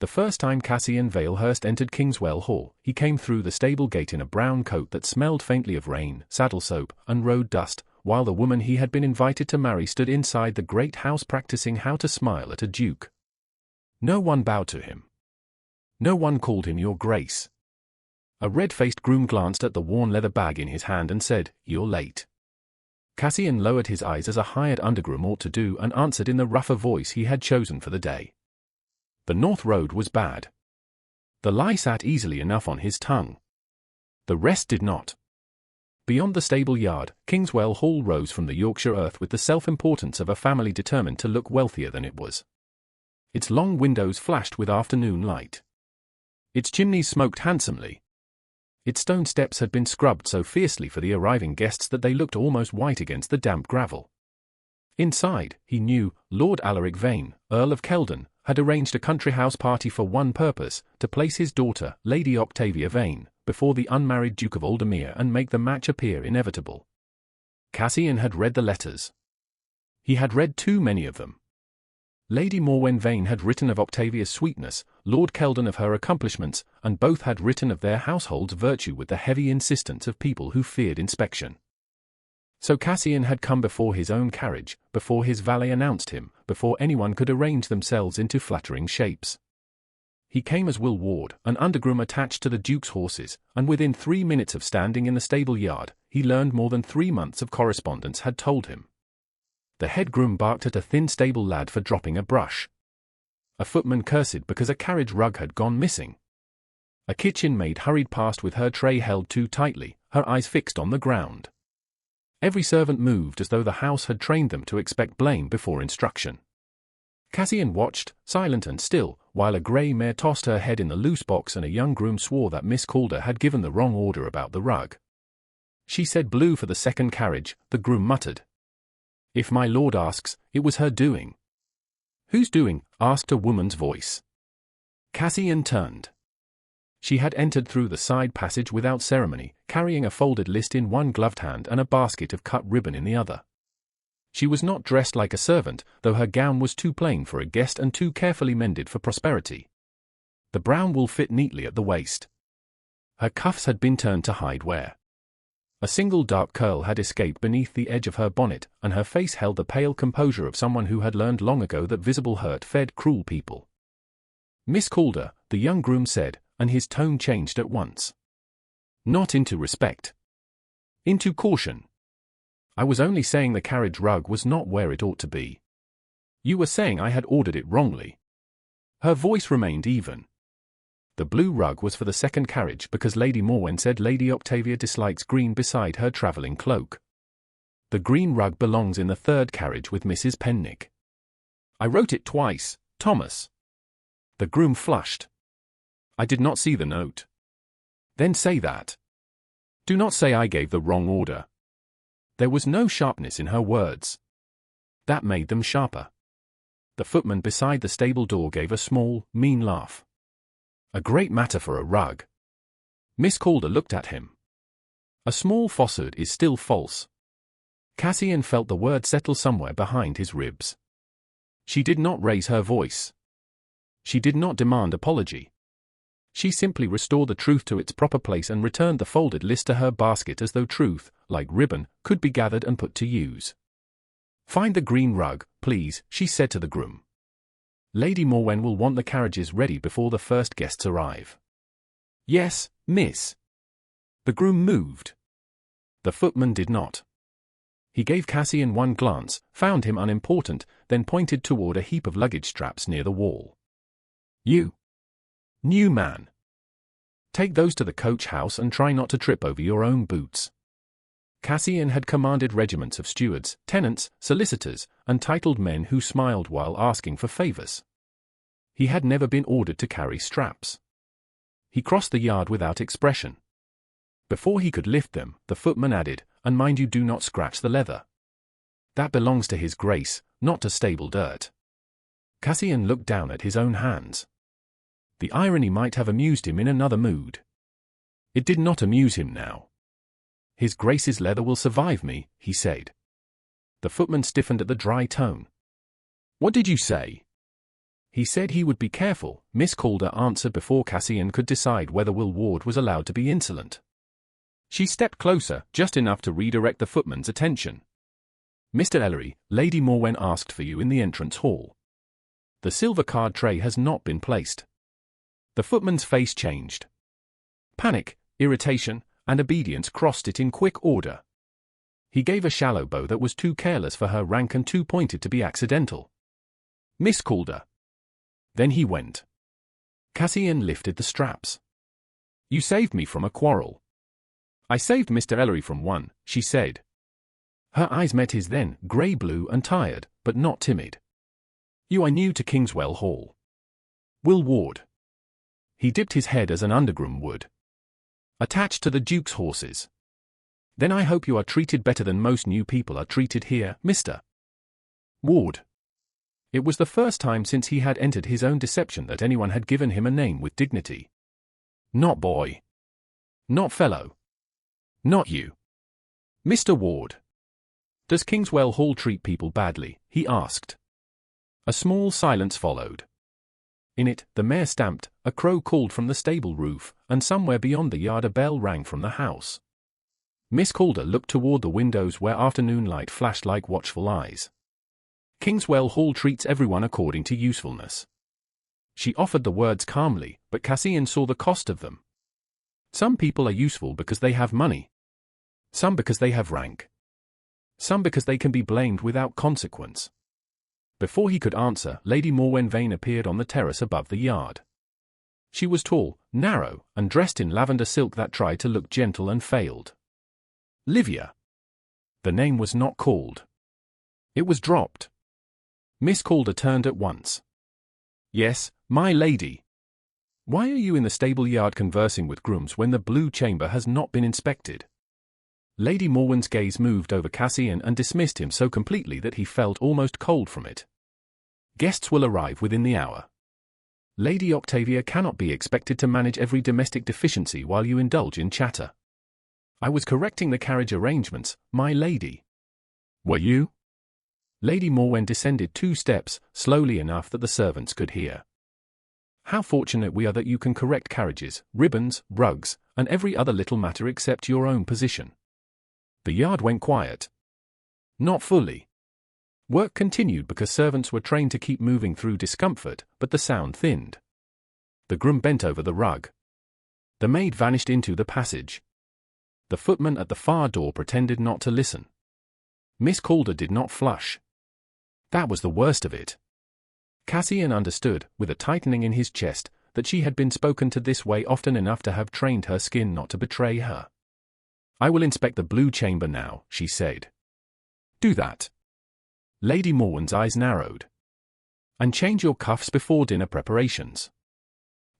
The first time Cassian Valehurst entered Kingswell Hall, he came through the stable gate in a brown coat that smelled faintly of rain, saddle soap, and road dust, while the woman he had been invited to marry stood inside the great house practicing how to smile at a duke. No one bowed to him. No one called him Your Grace. A red-faced groom glanced at the worn leather bag in his hand and said, "You're late." Cassian lowered his eyes as a hired undergroom ought to do and answered in the rougher voice he had chosen for the day. The North Road was bad. The lie sat easily enough on his tongue. The rest did not. Beyond the stable yard, Kingswell Hall rose from the Yorkshire earth with the self-importance of a family determined to look wealthier than it was. Its long windows flashed with afternoon light. Its chimneys smoked handsomely. Its stone steps had been scrubbed so fiercely for the arriving guests that they looked almost white against the damp gravel. Inside, he knew, Lord Alaric Vane, Earl of Kelden, had arranged a country house party for one purpose, to place his daughter, Lady Octavia Vane, before the unmarried Duke of Aldermere and make the match appear inevitable. Cassian had read the letters. He had read too many of them. Lady Morwen Vane had written of Octavia's sweetness, Lord Kelden of her accomplishments, and both had written of their household's virtue with the heavy insistence of people who feared inspection. So Cassian had come before his own carriage, before his valet announced him, before anyone could arrange themselves into flattering shapes. He came as Will Ward, an undergroom attached to the Duke's horses, and within 3 minutes of standing in the stable yard, he learned more than 3 months of correspondence had told him. The head groom barked at a thin stable lad for dropping a brush. A footman cursed because a carriage rug had gone missing. A kitchen maid hurried past with her tray held too tightly, her eyes fixed on the ground. Every servant moved as though the house had trained them to expect blame before instruction. Cassian watched, silent and still, while a grey mare tossed her head in the loose box and a young groom swore that Miss Calder had given the wrong order about the rug. She said blue for the second carriage, the groom muttered. If my lord asks, it was her doing. Whose doing? Asked a woman's voice. Cassian turned. She had entered through the side passage without ceremony, carrying a folded list in one gloved hand and a basket of cut ribbon in the other. She was not dressed like a servant, though her gown was too plain for a guest and too carefully mended for prosperity. The brown wool fit neatly at the waist. Her cuffs had been turned to hide wear. A single dark curl had escaped beneath the edge of her bonnet, and her face held the pale composure of someone who had learned long ago that visible hurt fed cruel people. Miss Calder, the young groom said, and his tone changed at once. Not into respect. Into caution. I was only saying the carriage rug was not where it ought to be. You were saying I had ordered it wrongly. Her voice remained even. The blue rug was for the second carriage because Lady Morwen said Lady Octavia dislikes green beside her travelling cloak. The green rug belongs in the third carriage with Mrs. Pennick. I wrote it twice, Thomas. The groom flushed. I did not see the note. Then say that. Do not say I gave the wrong order. There was no sharpness in her words. That made them sharper. The footman beside the stable door gave a small, mean laugh. A great matter for a rug. Miss Calder looked at him. A small falsehood is still false. Cassian felt the word settle somewhere behind his ribs. She did not raise her voice. She did not demand apology. She simply restored the truth to its proper place and returned the folded list to her basket as though truth, like ribbon, could be gathered and put to use. Find the green rug, please, she said to the groom. Lady Morwen will want the carriages ready before the first guests arrive. Yes, miss. The groom moved. The footman did not. He gave Cassian one glance, found him unimportant, then pointed toward a heap of luggage straps near the wall. You. New man. Take those to the coach house and try not to trip over your own boots. Cassian had commanded regiments of stewards, tenants, solicitors, and titled men who smiled while asking for favors. He had never been ordered to carry straps. He crossed the yard without expression. Before he could lift them, the footman added, and mind you do not scratch the leather. That belongs to his grace, not to stable dirt. Cassian looked down at his own hands. The irony might have amused him in another mood. It did not amuse him now. His grace's leather will survive me, he said. The footman stiffened at the dry tone. What did you say? He said he would be careful, Miss Calder answered before Cassian could decide whether Will Ward was allowed to be insolent. She stepped closer, just enough to redirect the footman's attention. Mr. Ellery, Lady Morwen asked for you in the entrance hall. The silver card tray has not been placed. The footman's face changed. Panic, irritation, and obedience crossed it in quick order. He gave a shallow bow that was too careless for her rank and too pointed to be accidental. Miss Calder. Then he went. Cassian lifted the straps. You saved me from a quarrel. I saved Mr. Ellery from one, she said. Her eyes met his then, grey-blue and tired, but not timid. You are new to Kingswell Hall. Will Ward. He dipped his head as an undergroom would. Attached to the Duke's horses. Then I hope you are treated better than most new people are treated here, Mr. Ward. It was the first time since he had entered his own deception that anyone had given him a name with dignity. Not boy. Not fellow. Not you. Mr. Ward. Does Kingswell Hall treat people badly? He asked. A small silence followed. In it, the mare stamped, a crow called from the stable roof, and somewhere beyond the yard a bell rang from the house. Miss Calder looked toward the windows where afternoon light flashed like watchful eyes. Kingswell Hall treats everyone according to usefulness. She offered the words calmly, but Cassian saw the cost of them. Some people are useful because they have money. Some because they have rank. Some because they can be blamed without consequence. Before he could answer, Lady Morwen Vane appeared on the terrace above the yard. She was tall, narrow, and dressed in lavender silk that tried to look gentle and failed. Livia. The name was not called. It was dropped. Miss Calder turned at once. Yes, my lady. Why are you in the stable yard conversing with grooms when the blue chamber has not been inspected? Lady Morwen's gaze moved over Cassian and dismissed him so completely that he felt almost cold from it. Guests will arrive within the hour. Lady Octavia cannot be expected to manage every domestic deficiency while you indulge in chatter. I was correcting the carriage arrangements, my lady. Were you? Lady Morwen descended 2 steps, slowly enough that the servants could hear. How fortunate we are that you can correct carriages, ribbons, rugs, and every other little matter except your own position. The yard went quiet. Not fully. Work continued because servants were trained to keep moving through discomfort, but the sound thinned. The groom bent over the rug. The maid vanished into the passage. The footman at the far door pretended not to listen. Miss Calder did not flush. That was the worst of it. Cassian understood, with a tightening in his chest, that she had been spoken to this way often enough to have trained her skin not to betray her. I will inspect the blue chamber now, she said. Do that. Lady Morwen's eyes narrowed. And change your cuffs before dinner preparations.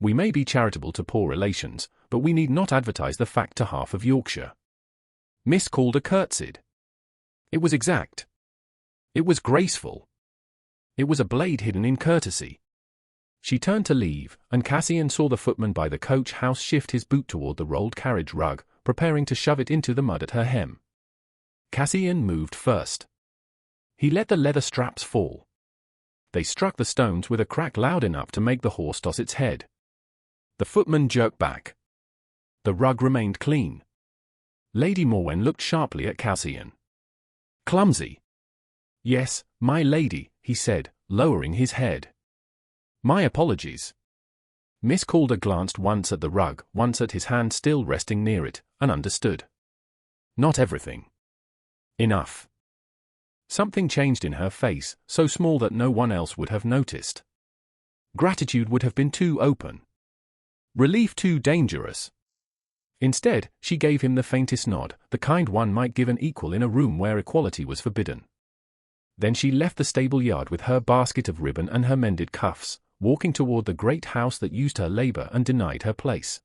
We may be charitable to poor relations, but we need not advertise the fact to half of Yorkshire. Miss Calder curtsied. It was exact. It was graceful. It was a blade hidden in courtesy. She turned to leave, and Cassian saw the footman by the coach house shift his boot toward the rolled carriage rug, preparing to shove it into the mud at her hem. Cassian moved first. He let the leather straps fall. They struck the stones with a crack loud enough to make the horse toss its head. The footman jerked back. The rug remained clean. Lady Morwen looked sharply at Cassian. Clumsy. Yes, my lady, he said, lowering his head. My apologies. Miss Calder glanced once at the rug, once at his hand still resting near it, and understood. Not everything. Enough. Something changed in her face, so small that no one else would have noticed. Gratitude would have been too open. Relief too dangerous. Instead, she gave him the faintest nod, the kind one might give an equal in a room where equality was forbidden. Then she left the stable yard with her basket of ribbon and her mended cuffs, walking toward the great house that used her labor and denied her place.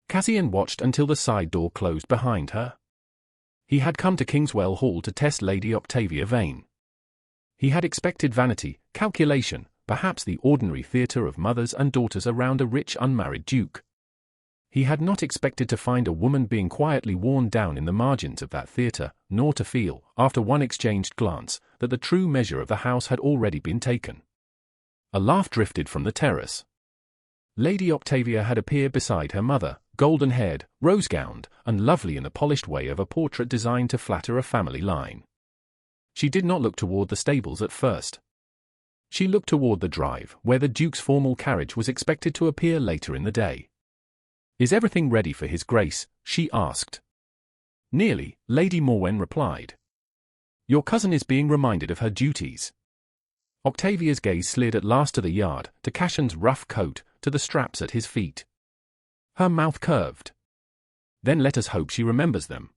Cassian watched until the side door closed behind her. He had come to Kingswell Hall to test Lady Octavia Vane. He had expected vanity, calculation, perhaps the ordinary theatre of mothers and daughters around a rich unmarried duke. He had not expected to find a woman being quietly worn down in the margins of that theatre, nor to feel, after one exchanged glance, that the true measure of the house had already been taken. A laugh drifted from the terrace. Lady Octavia had appeared beside her mother, golden-haired, rose-gowned, and lovely in the polished way of a portrait designed to flatter a family line. She did not look toward the stables at first. She looked toward the drive, where the Duke's formal carriage was expected to appear later in the day. "Is everything ready for His Grace?" she asked. "Nearly," Lady Morwen replied. "Your cousin is being reminded of her duties." Octavia's gaze slid at last to the yard, to Cassian's rough coat, to the straps at his feet. Her mouth curved. "Then let us hope she remembers them.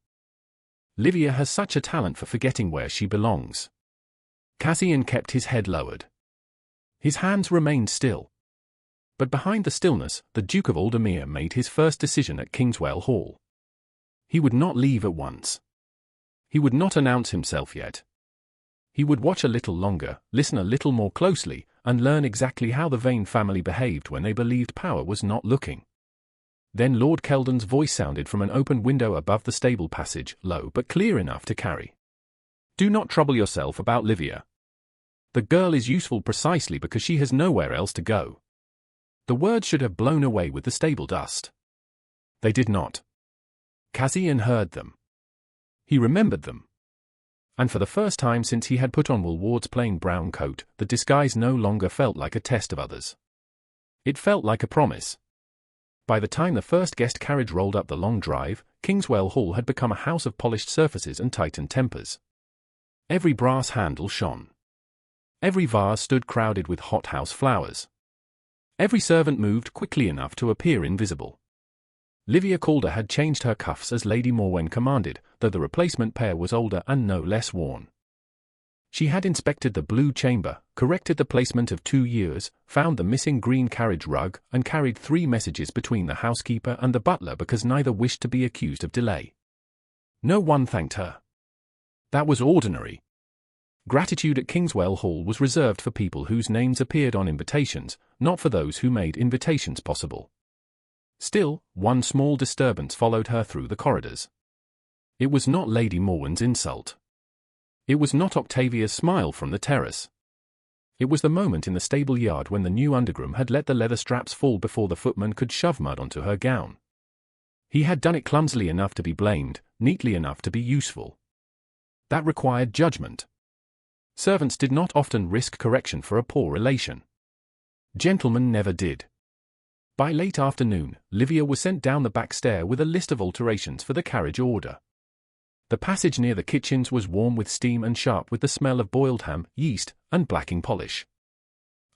Livia has such a talent for forgetting where she belongs." Cassian kept his head lowered. His hands remained still. But behind the stillness, the Duke of Aldermere made his first decision at Kingswell Hall. He would not leave at once. He would not announce himself yet. He would watch a little longer, listen a little more closely, and learn exactly how the Vane family behaved when they believed power was not looking. Then Lord Kelden's voice sounded from an open window above the stable passage, low but clear enough to carry. "Do not trouble yourself about Livia. The girl is useful precisely because she has nowhere else to go." The words should have blown away with the stable dust. They did not. Cassian heard them. He remembered them. And for the first time since he had put on Woolward's plain brown coat, the disguise no longer felt like a test of others. It felt like a promise. By the time the first guest carriage rolled up the long drive, Kingswell Hall had become a house of polished surfaces and tightened tempers. Every brass handle shone. Every vase stood crowded with hothouse flowers. Every servant moved quickly enough to appear invisible. Livia Calder had changed her cuffs as Lady Morwen commanded, though the replacement pair was older and no less worn. She had inspected the blue chamber, corrected the placement of 2 years, found the missing green carriage rug, and carried 3 messages between the housekeeper and the butler because neither wished to be accused of delay. No one thanked her. That was ordinary. Gratitude at Kingswell Hall was reserved for people whose names appeared on invitations, not for those who made invitations possible. Still, one small disturbance followed her through the corridors. It was not Lady Morwen's insult. It was not Octavia's smile from the terrace. It was the moment in the stable yard when the new undergroom had let the leather straps fall before the footman could shove mud onto her gown. He had done it clumsily enough to be blamed, neatly enough to be useful. That required judgment. Servants did not often risk correction for a poor relation. Gentlemen never did. By late afternoon, Livia was sent down the back stair with a list of alterations for the carriage order. The passage near the kitchens was warm with steam and sharp with the smell of boiled ham, yeast, and blacking polish.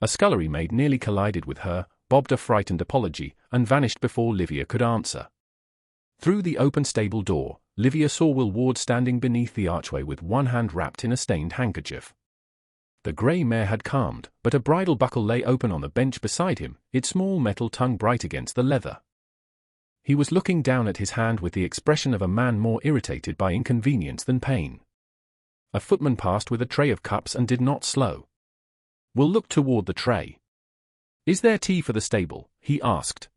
A scullery maid nearly collided with her, bobbed a frightened apology, and vanished before Livia could answer. Through the open stable door, Livia saw Woolward standing beneath the archway with one hand wrapped in a stained handkerchief. The grey mare had calmed, but a bridle buckle lay open on the bench beside him, its small metal tongue bright against the leather. He was looking down at his hand with the expression of a man more irritated by inconvenience than pain. A footman passed with a tray of cups and did not slow. Will looked toward the tray. "Is there tea for the stable?" he asked.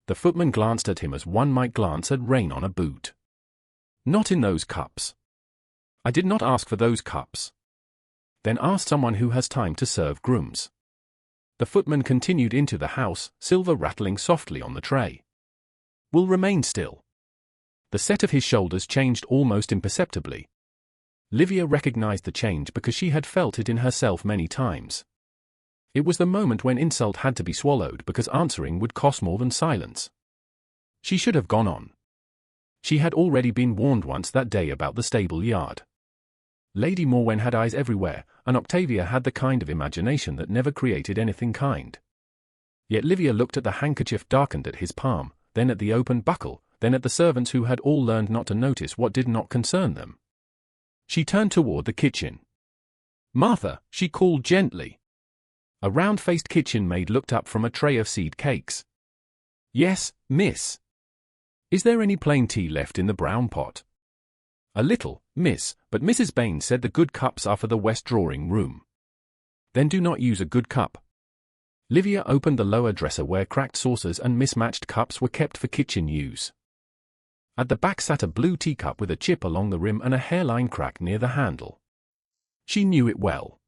The footman glanced at him as one might glance at rain on a boot. "Not in those cups." "I did not ask for those cups." "Then ask someone who has time to serve grooms." The footman continued into the house, silver rattling softly on the tray. Will remained still. The set of his shoulders changed almost imperceptibly. Livia recognized the change because she had felt it in herself many times. It was the moment when insult had to be swallowed because answering would cost more than silence. She should have gone on. She had already been warned once that day about the stable yard. Lady Morwen had eyes everywhere, and Octavia had the kind of imagination that never created anything kind. Yet Livia looked at the handkerchief darkened at his palm, then at the open buckle, then at the servants who had all learned not to notice what did not concern them. She turned toward the kitchen. "Martha," she called gently. A round-faced kitchen maid looked up from a tray of seed cakes. "Yes, miss." "Is there any plain tea left in the brown pot?" "A little, miss, but Mrs. Baines said the good cups are for the west drawing-room." "Then do not use a good cup." Livia opened the lower dresser where cracked saucers and mismatched cups were kept for kitchen use. At the back sat a blue teacup with a chip along the rim and a hairline crack near the handle. She knew it well.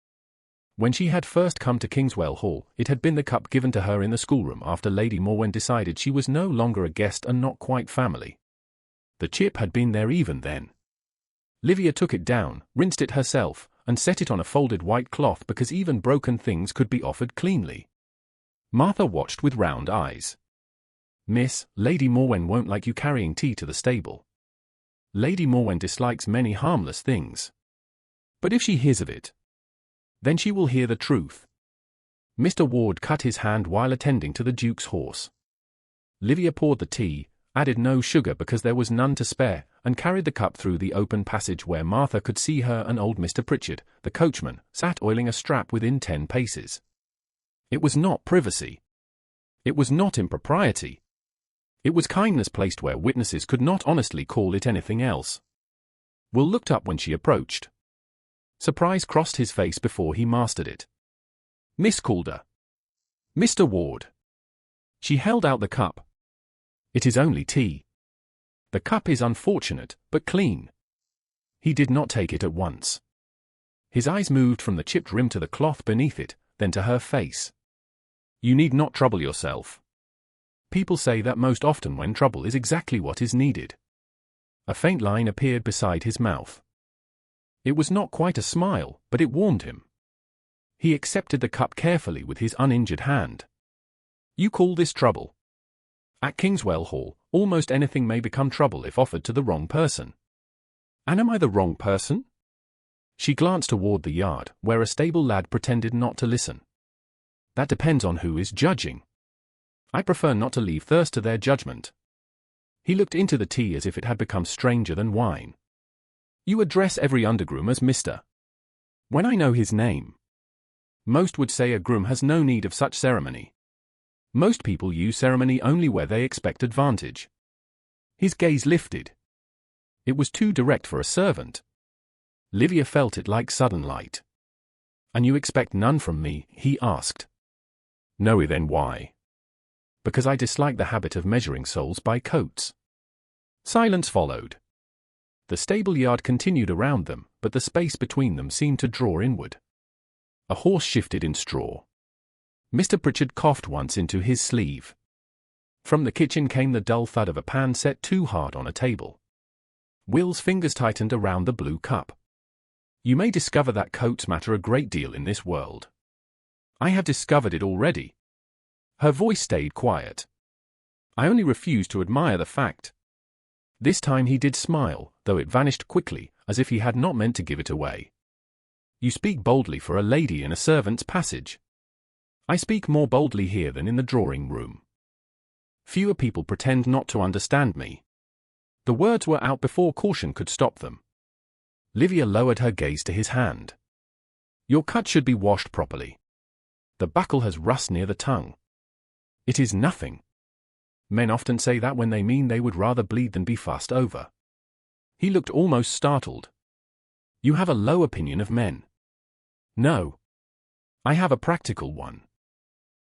When she had first come to Kingswell Hall, it had been the cup given to her in the schoolroom after Lady Morwen decided she was no longer a guest and not quite family. The chip had been there even then. Livia took it down, rinsed it herself, and set it on a folded white cloth because even broken things could be offered cleanly. Martha watched with round eyes. "Miss, Lady Morwen won't like you carrying tea to the stable. Lady Morwen dislikes many harmless things. But if she hears of it, then she will hear the truth." Mr. Ward cut his hand while attending to the Duke's horse. Livia poured the tea, added no sugar because there was none to spare, and carried the cup through the open passage where Martha could see her and old Mr. Pritchard, the coachman, sat oiling a strap within 10 paces. It was not privacy. It was not impropriety. It was kindness placed where witnesses could not honestly call it anything else. Will looked up when she approached. Surprise crossed his face before he mastered it. "Miss Calder." "Mr. Ward." She held out the cup. "It is only tea." "The cup is unfortunate, but clean." He did not take it at once. His eyes moved from the chipped rim to the cloth beneath it, then to her face. "You need not trouble yourself. People say that most often when trouble is exactly what is needed." A faint line appeared beside his mouth. It was not quite a smile, but it warmed him. He accepted the cup carefully with his uninjured hand. "You call this trouble? At Kingswell Hall, almost anything may become trouble if offered to the wrong person. And am I the wrong person?" She glanced toward the yard, where a stable lad pretended not to listen. "That depends on who is judging. I prefer not to leave thirst to their judgment." He looked into the tea as if it had become stranger than wine. "You address every undergroom as Mr. When I know his name. Most would say a groom has no need of such ceremony. Most people use ceremony only where they expect advantage." His gaze lifted. It was too direct for a servant. Livia felt it like sudden light. "And you expect none from me?" he asked. "No, then why?" "Because I dislike the habit of measuring souls by coats." Silence followed. The stable yard continued around them, but the space between them seemed to draw inward. A horse shifted in straw. Mr. Pritchard coughed once into his sleeve. From the kitchen came the dull thud of a pan set too hard on a table. Will's fingers tightened around the blue cup. "You may discover that coats matter a great deal in this world." "I have discovered it already." Her voice stayed quiet. "I only refuse to admire the fact." This time he did smile, though it vanished quickly, as if he had not meant to give it away. "You speak boldly for a lady in a servant's passage." "I speak more boldly here than in the drawing-room. Fewer people pretend not to understand me." The words were out before caution could stop them. Livia lowered her gaze to his hand. "Your cut should be washed properly. The buckle has rust near the tongue." "It is nothing." Men often say that when they mean they would rather bleed than be fussed over. He looked almost startled. "You have a low opinion of men." "No. I have a practical one."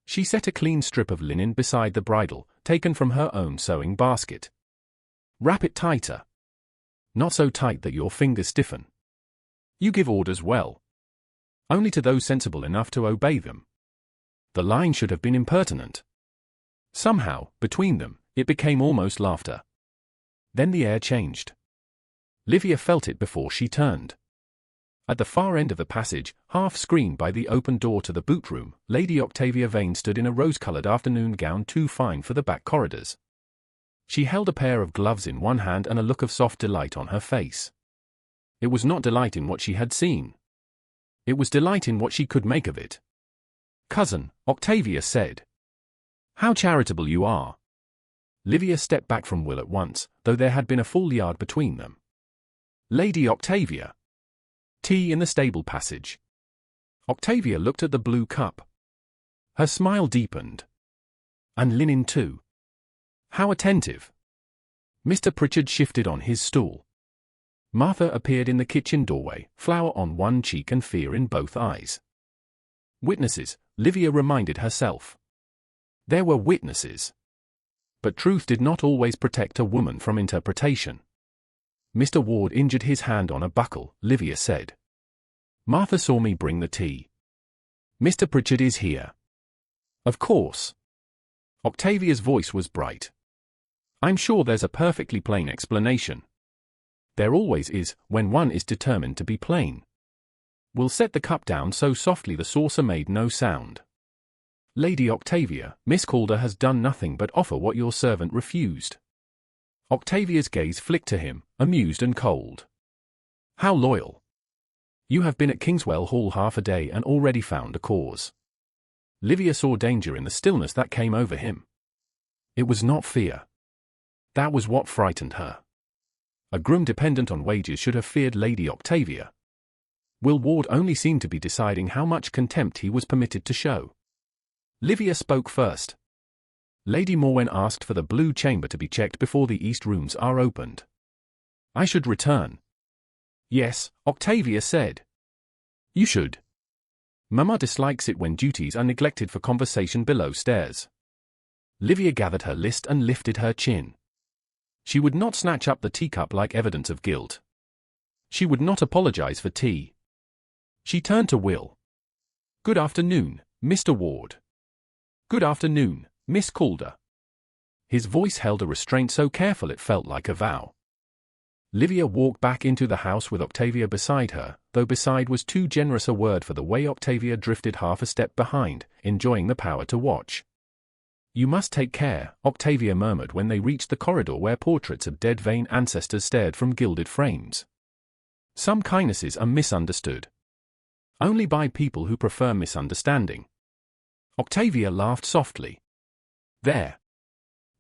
She set a clean strip of linen beside the bridle, taken from her own sewing basket. "Wrap it tighter. Not so tight that your fingers stiffen. You give orders well. Only to those sensible enough to obey them." The line should have been impertinent. Somehow, between them, it became almost laughter. Then the air changed. Livia felt it before she turned. At the far end of the passage, half screened by the open door to the boot room, Lady Octavia Vane stood in a rose-coloured afternoon gown too fine for the back corridors. She held a pair of gloves in one hand and a look of soft delight on her face. It was not delight in what she had seen. It was delight in what she could make of it. "Cousin," Octavia said. "How charitable you are." Livia stepped back from Will at once, though there had been a full yard between them. "Lady Octavia." Tea in the stable passage. Octavia looked at the blue cup. Her smile deepened. "And linen too. How attentive." Mr. Pritchard shifted on his stool. Martha appeared in the kitchen doorway, flower on one cheek and fear in both eyes. Witnesses, Livia reminded herself. There were witnesses. But truth did not always protect a woman from interpretation. "Mr. Ward injured his hand on a buckle," Livia said. "Martha saw me bring the tea. Mr. Pritchard is here. Of course. Octavia's voice was bright. I'm sure there's a perfectly plain explanation. There always is, when one is determined to be plain. We'll set the cup down so softly the saucer made no sound. Lady Octavia, Miss Calder has done nothing but offer what your servant refused. Octavia's gaze flicked to him, amused and cold. How loyal. You have been at Kingswell Hall half a day and already found a cause. Livia saw danger in the stillness that came over him. It was not fear. That was what frightened her. A groom dependent on wages should have feared Lady Octavia. Will Ward only seemed to be deciding how much contempt he was permitted to show. Livia spoke first. Lady Morwen asked for the blue chamber to be checked before the east rooms are opened. I should return. Yes, Octavia said. You should. Mamma dislikes it when duties are neglected for conversation below stairs. Livia gathered her list and lifted her chin. She would not snatch up the teacup like evidence of guilt. She would not apologize for tea. She turned to Will. Good afternoon, Mr. Ward. Good afternoon, Miss Calder. His voice held a restraint so careful it felt like a vow. Livia walked back into the house with Octavia beside her, though beside was too generous a word for the way Octavia drifted half a step behind, enjoying the power to watch. You must take care, Octavia murmured when they reached the corridor where portraits of dead vain ancestors stared from gilded frames. Some kindnesses are misunderstood. Only by people who prefer misunderstanding. Octavia laughed softly. There.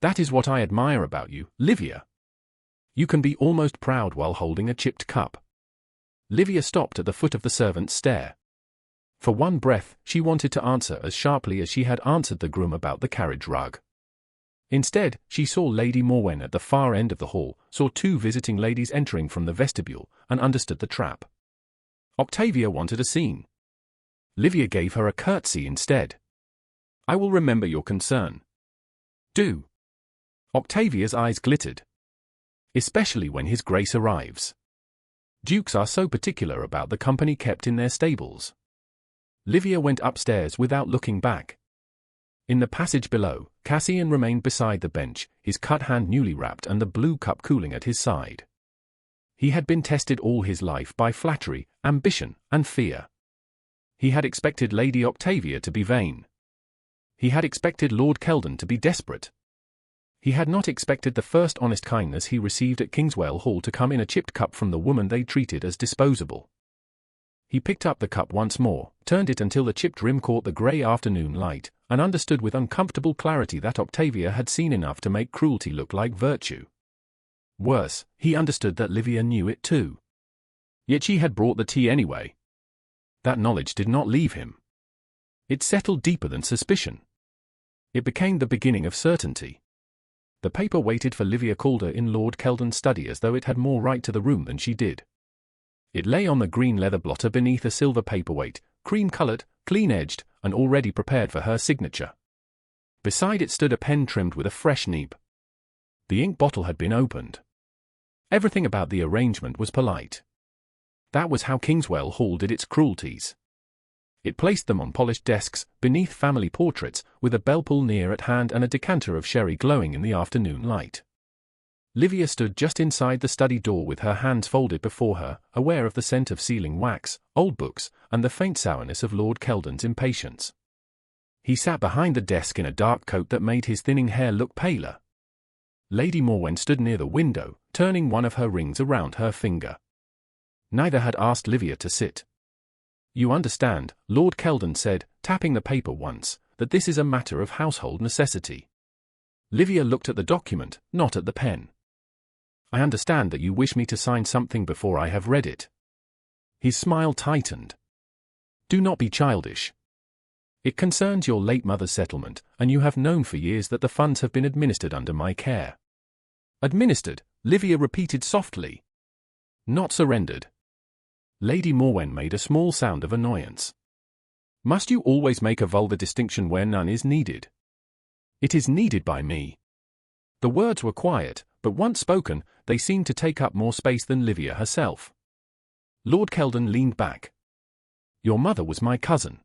That is what I admire about you, Livia. You can be almost proud while holding a chipped cup. Livia stopped at the foot of the servant's stair. For one breath, she wanted to answer as sharply as she had answered the groom about the carriage rug. Instead, she saw Lady Morwen at the far end of the hall, saw two visiting ladies entering from the vestibule, and understood the trap. Octavia wanted a scene. Livia gave her a curtsy instead. I will remember your concern. Do. Octavia's eyes glittered. Especially when His Grace arrives. Dukes are so particular about the company kept in their stables. Livia went upstairs without looking back. In the passage below, Cassian remained beside the bench, his cut hand newly wrapped and the blue cup cooling at his side. He had been tested all his life by flattery, ambition, and fear. He had expected Lady Octavia to be vain. He had expected Lord Kelden to be desperate. He had not expected the first honest kindness he received at Kingswell Hall to come in a chipped cup from the woman they treated as disposable. He picked up the cup once more, turned it until the chipped rim caught the grey afternoon light, and understood with uncomfortable clarity that Octavia had seen enough to make cruelty look like virtue. Worse, he understood that Livia knew it too. Yet she had brought the tea anyway. That knowledge did not leave him. It settled deeper than suspicion. It became the beginning of certainty. The paper waited for Livia Calder in Lord Kelden's study as though it had more right to the room than she did. It lay on the green leather blotter beneath a silver paperweight, cream-coloured, clean-edged, and already prepared for her signature. Beside it stood a pen trimmed with a fresh nib. The ink bottle had been opened. Everything about the arrangement was polite. That was how Kingswell Hall did its cruelties. It placed them on polished desks, beneath family portraits, with a bell-pull near at hand and a decanter of sherry glowing in the afternoon light. Livia stood just inside the study door with her hands folded before her, aware of the scent of sealing wax, old books, and the faint sourness of Lord Kelden's impatience. He sat behind the desk in a dark coat that made his thinning hair look paler. Lady Morwen stood near the window, turning one of her rings around her finger. Neither had asked Livia to sit. You understand, Lord Kelden said, tapping the paper once, that this is a matter of household necessity. Livia looked at the document, not at the pen. I understand that you wish me to sign something before I have read it. His smile tightened. Do not be childish. It concerns your late mother's settlement, and you have known for years that the funds have been administered under my care. Administered, Livia repeated softly. Not surrendered. Lady Morwen made a small sound of annoyance. Must you always make a vulgar distinction where none is needed? It is needed by me. The words were quiet, but once spoken, they seemed to take up more space than Livia herself. Lord Kelden leaned back. Your mother was my cousin.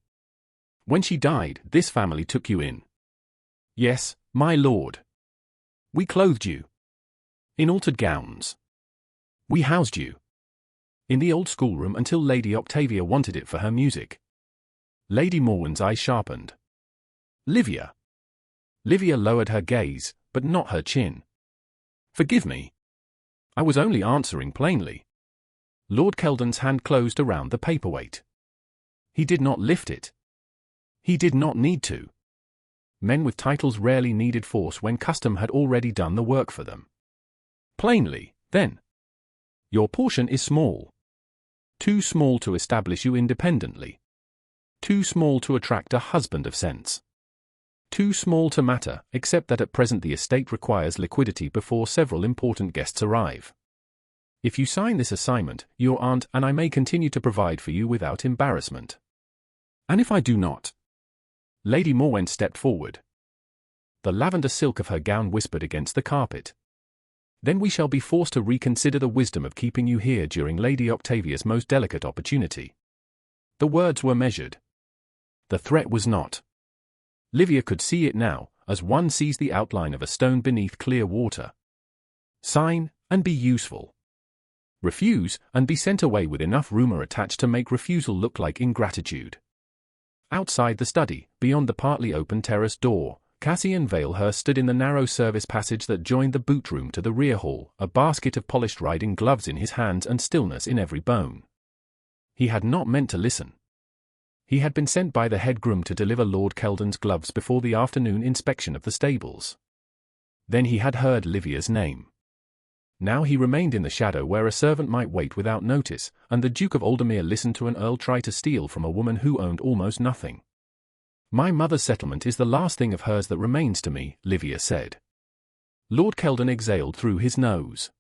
When she died, this family took you in. Yes, my lord. We clothed you in altered gowns. We housed you in the old schoolroom until Lady Octavia wanted it for her music. Lady Morwen's eyes sharpened. Livia. Livia lowered her gaze, but not her chin. Forgive me. I was only answering plainly. Lord Kelden's hand closed around the paperweight. He did not lift it. He did not need to. Men with titles rarely needed force when custom had already done the work for them. Plainly, then. Your portion is small. Too small to establish you independently. Too small to attract a husband of sense. Too small to matter, except that at present the estate requires liquidity before several important guests arrive. If you sign this assignment, your aunt and I may continue to provide for you without embarrassment. And if I do not? Lady Morwen stepped forward. The lavender silk of her gown whispered against the carpet. Then we shall be forced to reconsider the wisdom of keeping you here during Lady Octavia's most delicate opportunity. The words were measured. The threat was not. Livia could see it now, as one sees the outline of a stone beneath clear water. Sign, and be useful. Refuse, and be sent away with enough rumor attached to make refusal look like ingratitude. Outside the study, beyond the partly open terrace door, Cassian Valehurst stood in the narrow service passage that joined the boot room to the rear hall, a basket of polished riding gloves in his hands and stillness in every bone. He had not meant to listen. He had been sent by the head groom to deliver Lord Kelden's gloves before the afternoon inspection of the stables. Then he had heard Livia's name. Now he remained in the shadow where a servant might wait without notice, and the Duke of Aldermere listened to an earl try to steal from a woman who owned almost nothing. My mother's settlement is the last thing of hers that remains to me, Livia said. Lord Kelden exhaled through his nose.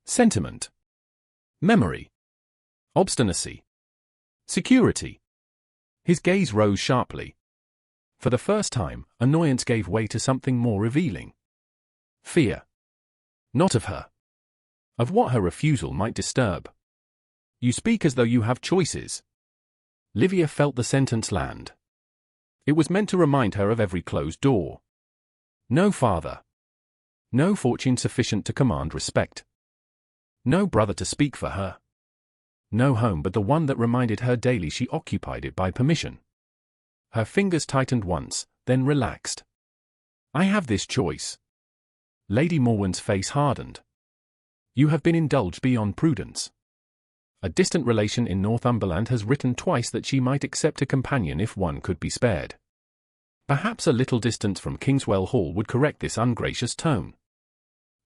Sentiment. Memory. Obstinacy. Security. His gaze rose sharply. For the first time, annoyance gave way to something more revealing. Fear. Not of her. Of what her refusal might disturb. You speak as though you have choices. Livia felt the sentence land. It was meant to remind her of every closed door. No father. No fortune sufficient to command respect. No brother to speak for her. No home but the one that reminded her daily she occupied it by permission. Her fingers tightened once, then relaxed. I have this choice. Lady Morwen's face hardened. You have been indulged beyond prudence. A distant relation in Northumberland has written twice that she might accept a companion if one could be spared. Perhaps a little distance from Kingswell Hall would correct this ungracious tone.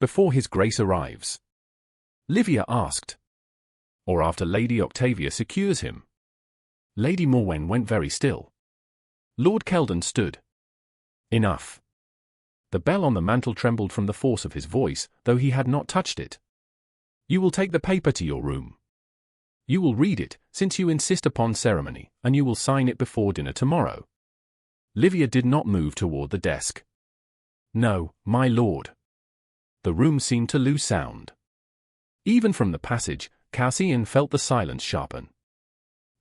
Before his grace arrives? Livia asked. Or after Lady Octavia secures him? Lady Morwen went very still. Lord Kelden stood. Enough. The bell on the mantel trembled from the force of his voice, though he had not touched it. You will take the paper to your room. You will read it, since you insist upon ceremony, and you will sign it before dinner tomorrow. Livia did not move toward the desk. No, my lord. The room seemed to lose sound. Even from the passage, Cassian felt the silence sharpen.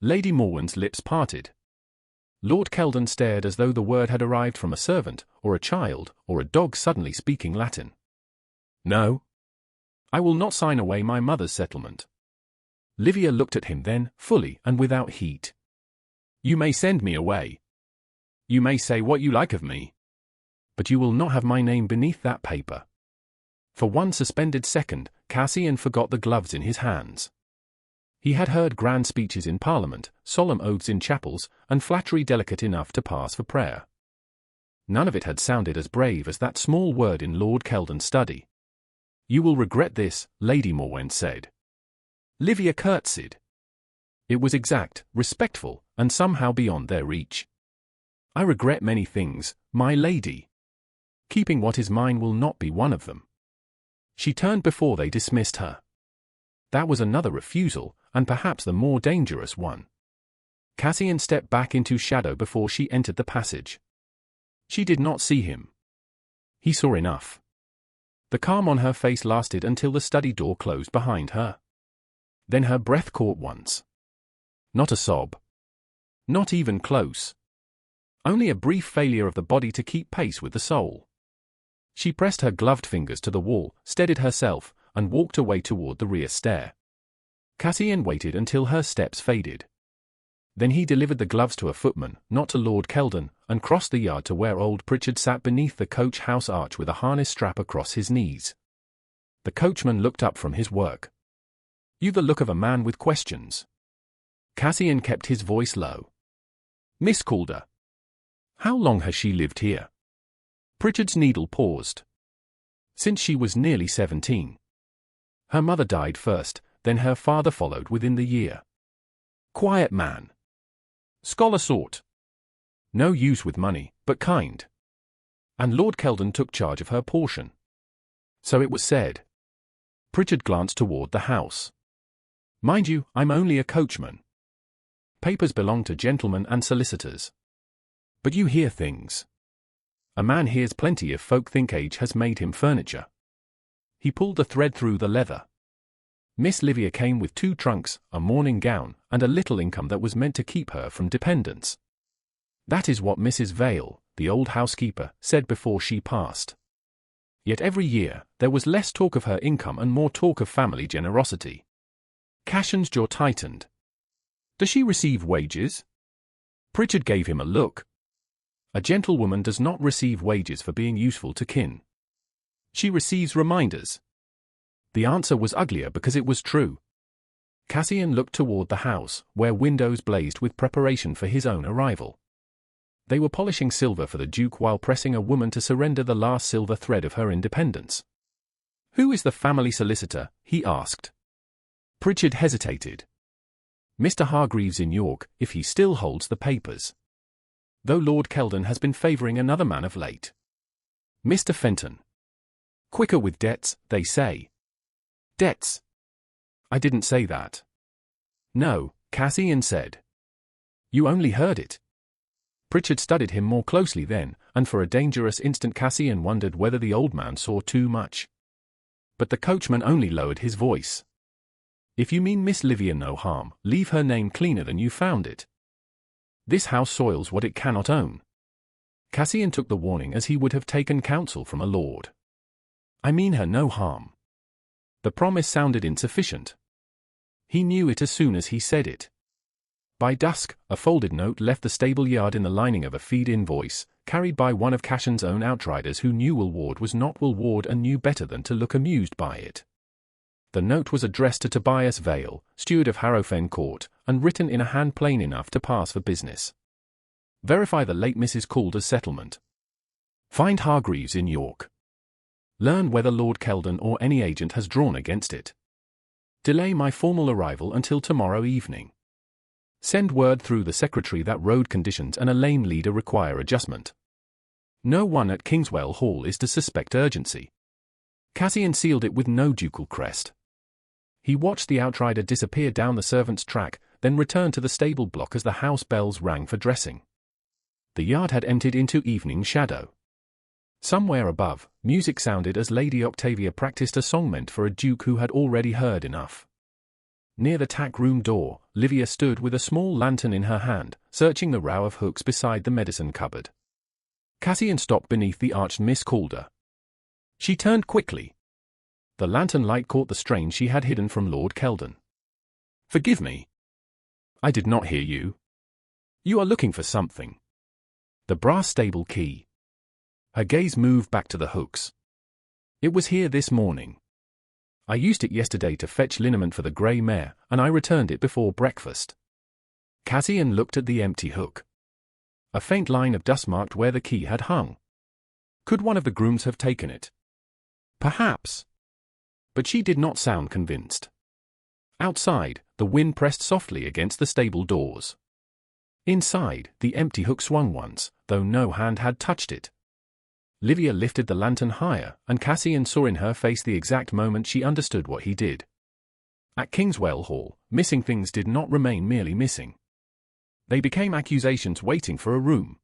Lady Morwen's lips parted. Lord Kelden stared as though the word had arrived from a servant, or a child, or a dog suddenly speaking Latin. No. I will not sign away my mother's settlement. Livia looked at him then, fully and without heat. You may send me away. You may say what you like of me. But you will not have my name beneath that paper. For one suspended second, Cassian forgot the gloves in his hands. He had heard grand speeches in Parliament, solemn oaths in chapels, and flattery delicate enough to pass for prayer. None of it had sounded as brave as that small word in Lord Kelden's study. You will regret this, Lady Morwen said. Livia curtsied. It was exact, respectful, and somehow beyond their reach. I regret many things, my lady. Keeping what is mine will not be one of them. She turned before they dismissed her. That was another refusal, and perhaps the more dangerous one. Cassian stepped back into shadow before she entered the passage. She did not see him. He saw enough. The calm on her face lasted until the study door closed behind her. Then her breath caught once. Not a sob. Not even close. Only a brief failure of the body to keep pace with the soul. She pressed her gloved fingers to the wall, steadied herself, and walked away toward the rear stair. Cassian waited until her steps faded. Then he delivered the gloves to a footman, not to Lord Kelden, and crossed the yard to where old Pritchard sat beneath the coach-house arch with a harness strap across his knees. The coachman looked up from his work. "You've the look of a man with questions." Cassian kept his voice low. "Miss Calder. How long has she lived here?" Pritchard's needle paused. "Since she was nearly 17. Her mother died first, then her father followed within the year. Quiet man. Scholar sort. No use with money, but kind. And Lord Kelden took charge of her portion. So it was said." Pritchard glanced toward the house. "Mind you, I'm only a coachman. Papers belong to gentlemen and solicitors. But you hear things. A man hears plenty if folk think age has made him furniture." He pulled the thread through the leather. Miss Livia came with 2 trunks, a morning gown, and a little income that was meant to keep her from dependence. That is what Mrs. Vale, the old housekeeper, said before she passed. Yet every year, there was less talk of her income and more talk of family generosity. Cassian's jaw tightened. "Does she receive wages?" Pritchard gave him a look. "A gentlewoman does not receive wages for being useful to kin. She receives reminders." The answer was uglier because it was true. Cassian looked toward the house, where windows blazed with preparation for his own arrival. They were polishing silver for the Duke while pressing a woman to surrender the last silver thread of her independence. "Who is the family solicitor?" he asked. Pritchard hesitated. "Mr. Hargreaves in York, if he still holds the papers. Though Lord Kelden has been favouring another man of late. Mr. Fenton. Quicker with debts, they say." "Debts? I didn't say that." "No," Cassian said. "You only heard it." Pritchard studied him more closely then, and for a dangerous instant Cassian wondered whether the old man saw too much. But the coachman only lowered his voice. "If you mean Miss Livia no harm, leave her name cleaner than you found it. This house soils what it cannot own." Cassian took the warning as he would have taken counsel from a lord. "I mean her no harm." The promise sounded insufficient. He knew it as soon as he said it. By dusk, a folded note left the stable yard in the lining of a feed invoice, carried by one of Cassian's own outriders who knew Will Ward was not Will Ward and knew better than to look amused by it. The note was addressed to Tobias Vale, steward of Harrowfen Court, and written in a hand plain enough to pass for business. "Verify the late Mrs. Calder's settlement. Find Hargreaves in York. Learn whether Lord Kelden or any agent has drawn against it. Delay my formal arrival until tomorrow evening. Send word through the secretary that road conditions and a lame leader require adjustment. No one at Kingswell Hall is to suspect urgency." Cassian sealed it with no ducal crest. He watched the outrider disappear down the servants' track, then returned to the stable block as the house bells rang for dressing. The yard had emptied into evening shadow. Somewhere above, music sounded as Lady Octavia practiced a song meant for a duke who had already heard enough. Near the tack-room door, Livia stood with a small lantern in her hand, searching the row of hooks beside the medicine cupboard. Cassian stopped beneath the arched Miss Calder. She turned quickly. The lantern light caught the strain she had hidden from Lord Kelden. "Forgive me. I did not hear you. You are looking for something." "The brass stable key." Her gaze moved back to the hooks. "It was here this morning. I used it yesterday to fetch liniment for the grey mare, and I returned it before breakfast." Cassian looked at the empty hook. A faint line of dust marked where the key had hung. Could one of the grooms have taken it? Perhaps. But she did not sound convinced. Outside, the wind pressed softly against the stable doors. Inside, the empty hook swung once, though no hand had touched it. Livia lifted the lantern higher, and Cassian saw in her face the exact moment she understood what he did. At Kingswell Hall, missing things did not remain merely missing. They became accusations waiting for a room.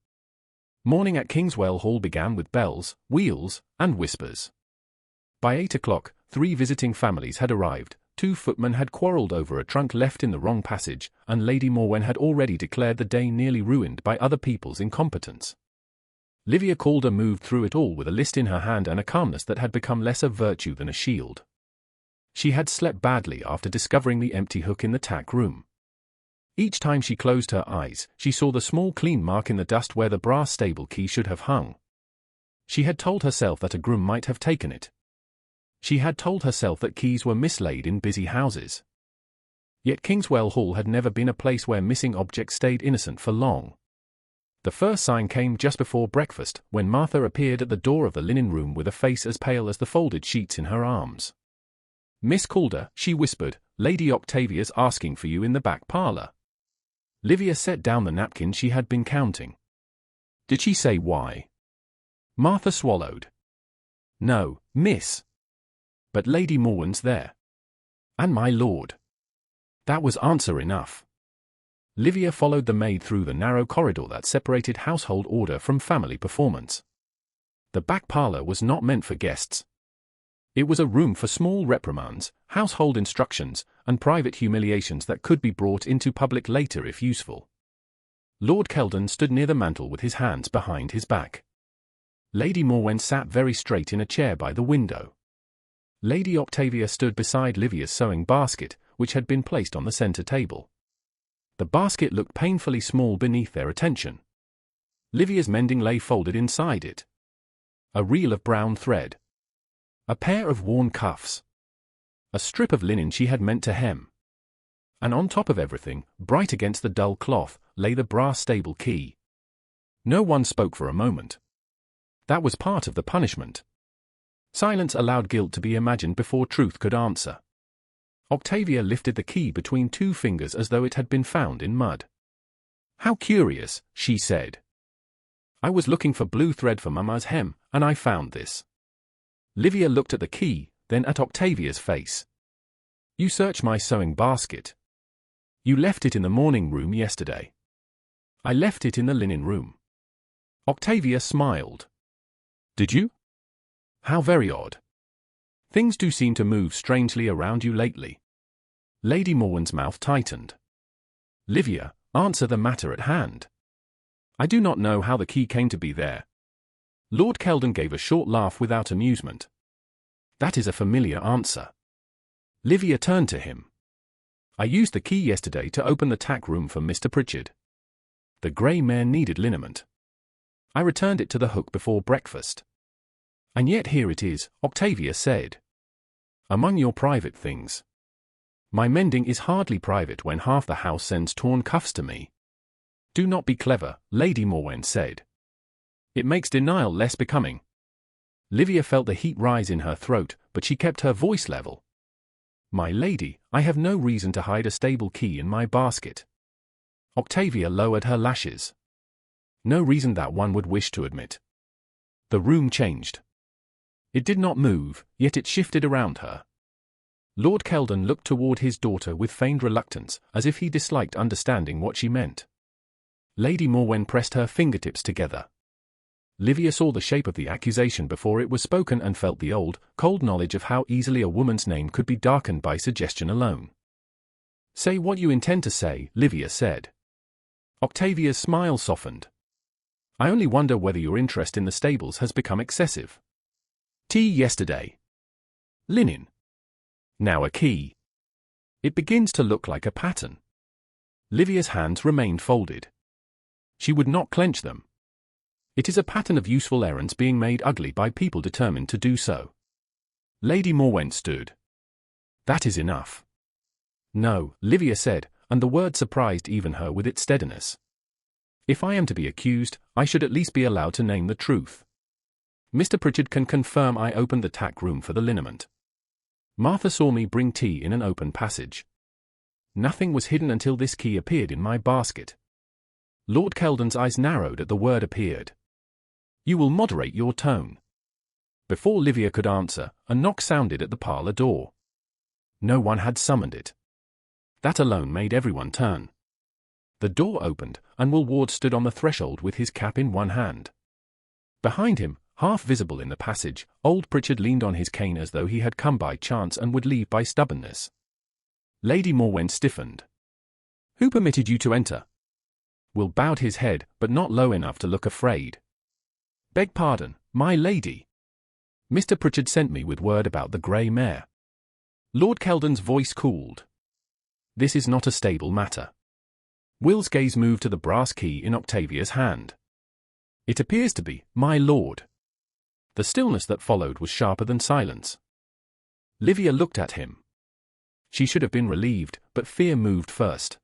Morning at Kingswell Hall began with bells, wheels, and whispers. By 8 o'clock, 3 visiting families had arrived, 2 footmen had quarrelled over a trunk left in the wrong passage, and Lady Morwen had already declared the day nearly ruined by other people's incompetence. Livia Calder moved through it all with a list in her hand and a calmness that had become less a virtue than a shield. She had slept badly after discovering the empty hook in the tack room. Each time she closed her eyes, she saw the small clean mark in the dust where the brass stable key should have hung. She had told herself that a groom might have taken it. She had told herself that keys were mislaid in busy houses. Yet Kingswell Hall had never been a place where missing objects stayed innocent for long. The first sign came just before breakfast, when Martha appeared at the door of the linen room with a face as pale as the folded sheets in her arms. "Miss Calder," she whispered, "Lady Octavia's asking for you in the back parlour." Livia set down the napkin she had been counting. "Did she say why?" Martha swallowed. "No, miss. But Lady Morwen's there. And my lord." That was answer enough. Livia followed the maid through the narrow corridor that separated household order from family performance. The back parlour was not meant for guests. It was a room for small reprimands, household instructions, and private humiliations that could be brought into public later if useful. Lord Kelden stood near the mantel with his hands behind his back. Lady Morwen sat very straight in a chair by the window. Lady Octavia stood beside Livia's sewing basket, which had been placed on the centre table. The basket looked painfully small beneath their attention. Livia's mending lay folded inside it. A reel of brown thread. A pair of worn cuffs. A strip of linen she had meant to hem. And on top of everything, bright against the dull cloth, lay the brass stable key. No one spoke for a moment. That was part of the punishment. Silence allowed guilt to be imagined before truth could answer. Octavia lifted the key between 2 fingers as though it had been found in mud. "How curious," she said. "I was looking for blue thread for Mamma's hem, and I found this." Livia looked at the key, then at Octavia's face. "You searched my sewing basket. You left it in the morning room yesterday." "I left it in the linen room." Octavia smiled. "Did you? How very odd. Things do seem to move strangely around you lately." Lady Morwen's mouth tightened. "Livia, answer the matter at hand." "I do not know how the key came to be there." Lord Kelden gave a short laugh without amusement. "That is a familiar answer." Livia turned to him. "I used the key yesterday to open the tack room for Mr. Pritchard. The grey mare needed liniment. I returned it to the hook before breakfast. And yet here it is," Octavia said. "Among your private things. My mending is hardly private when half the house sends torn cuffs to me." "Do not be clever," Lady Morwen said. "It makes denial less becoming." Livia felt the heat rise in her throat, but she kept her voice level. "My lady, I have no reason to hide a stable key in my basket." Octavia lowered her lashes. "No reason that one would wish to admit." The room changed. It did not move, yet it shifted around her. Lord Kelden looked toward his daughter with feigned reluctance, as if he disliked understanding what she meant. Lady Morwen pressed her fingertips together. Livia saw the shape of the accusation before it was spoken and felt the old, cold knowledge of how easily a woman's name could be darkened by suggestion alone. "Say what you intend to say," Livia said. Octavia's smile softened. "I only wonder whether your interest in the stables has become excessive. Tea yesterday. Linen. Now a key. It begins to look like a pattern." Livia's hands remained folded. She would not clench them. "It is a pattern of useful errands being made ugly by people determined to do so." Lady Morwen stood. "That is enough." "No," Livia said, and the word surprised even her with its steadiness. "If I am to be accused, I should at least be allowed to name the truth. Mr. Pritchard can confirm I opened the tack room for the liniment. Martha saw me bring tea in an open passage. Nothing was hidden until this key appeared in my basket." Lord Kelden's eyes narrowed at the word appeared. "You will moderate your tone." Before Livia could answer, a knock sounded at the parlour door. No one had summoned it. That alone made everyone turn. The door opened, and Will Ward stood on the threshold with his cap in one hand. Behind him, half visible in the passage, old Pritchard leaned on his cane as though he had come by chance and would leave by stubbornness. Lady Morwen stiffened. "Who permitted you to enter?" Will bowed his head, but not low enough to look afraid. "Beg pardon, my lady. Mr. Pritchard sent me with word about the grey mare." Lord Kelden's voice cooled. "This is not a stable matter." Will's gaze moved to the brass key in Octavia's hand. "It appears to be, my lord." The stillness that followed was sharper than silence. Livia looked at him. She should have been relieved, but fear moved first.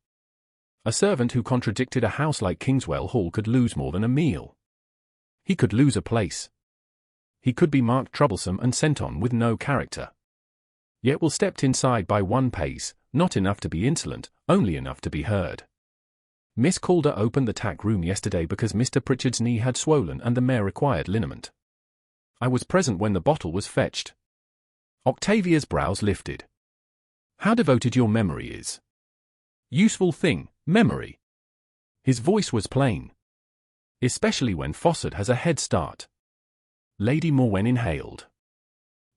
A servant who contradicted a house like Kingswell Hall could lose more than a meal. He could lose a place. He could be marked troublesome and sent on with no character. Yet Will stepped inside by one pace, not enough to be insolent, only enough to be heard. "Miss Calder opened the tack room yesterday because Mr. Pritchard's knee had swollen and the mare required liniment. I was present when the bottle was fetched." Octavia's brows lifted. "How devoted your memory is." "Useful thing, memory." His voice was plain. "Especially when Fossard has a head start." Lady Morwen inhaled.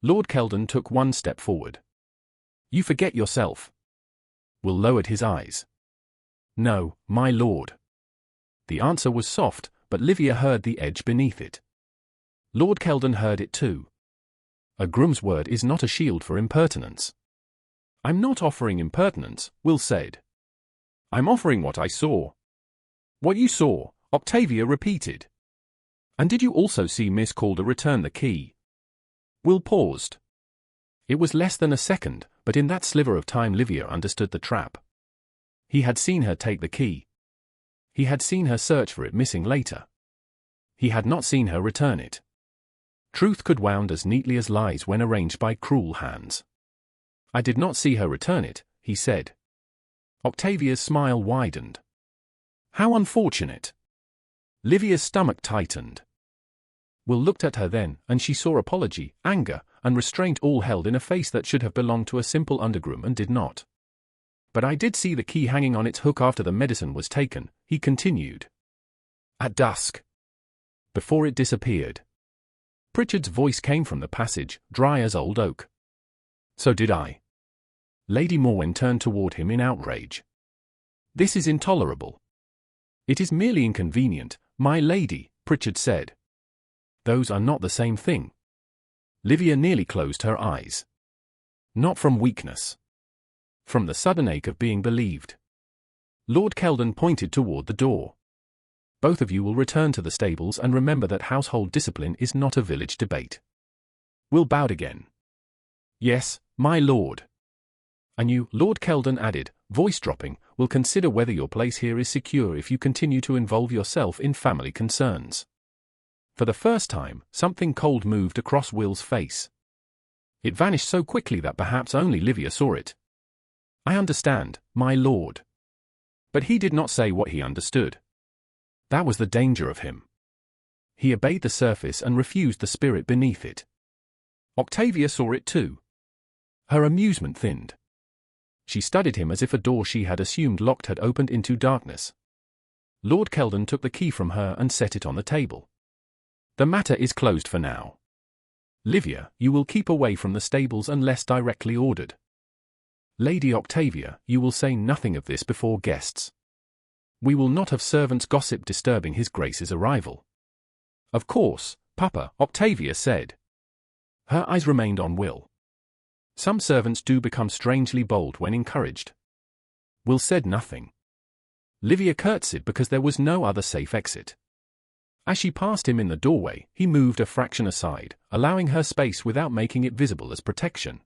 Lord Kelden took one step forward. "You forget yourself." Will lowered his eyes. "No, my lord." The answer was soft, but Livia heard the edge beneath it. Lord Kelden heard it too. A groom's word is not a shield for impertinence. "I'm not offering impertinence," Will said. "I'm offering what I saw." "What you saw," Octavia repeated. "And did you also see Miss Calder return the key?" Will paused. It was less than a second, but in that sliver of time Livia understood the trap. He had seen her take the key. He had seen her search for it missing later. He had not seen her return it. Truth could wound as neatly as lies when arranged by cruel hands. "I did not see her return it," he said. Octavia's smile widened. "How unfortunate." Livia's stomach tightened. Will looked at her then, and she saw apology, anger, and restraint all held in a face that should have belonged to a simple undergroom and did not. "But I did see the key hanging on its hook after the medicine was taken," he continued. "At dusk. Before it disappeared." Pritchard's voice came from the passage, dry as old oak. "So did I." Lady Morwen turned toward him in outrage. "This is intolerable." "It is merely inconvenient, my lady," Pritchard said. "Those are not the same thing." Livia nearly closed her eyes. "Not from weakness. From the sudden ache of being believed." Lord Kelden pointed toward the door. "Both of you will return to the stables and remember that household discipline is not a village debate." Will bowed again. "Yes, my lord." "And you," Lord Kelden added, voice dropping, "will consider whether your place here is secure if you continue to involve yourself in family concerns." For the first time, something cold moved across Will's face. It vanished so quickly that perhaps only Livia saw it. "I understand, my lord." But he did not say what he understood. That was the danger of him. He obeyed the surface and refused the spirit beneath it. Octavia saw it too. Her amusement thinned. She studied him as if a door she had assumed locked had opened into darkness. Lord Kelden took the key from her and set it on the table. "The matter is closed for now. Livia, you will keep away from the stables unless directly ordered. Lady Octavia, you will say nothing of this before guests. We will not have servants' gossip disturbing His Grace's arrival." "Of course, Papa," Octavia said. Her eyes remained on Will. Some servants do become strangely bold when encouraged. Will said nothing. Livia curtsied because there was no other safe exit. As she passed him in the doorway, he moved a fraction aside, allowing her space without making it visible as protection.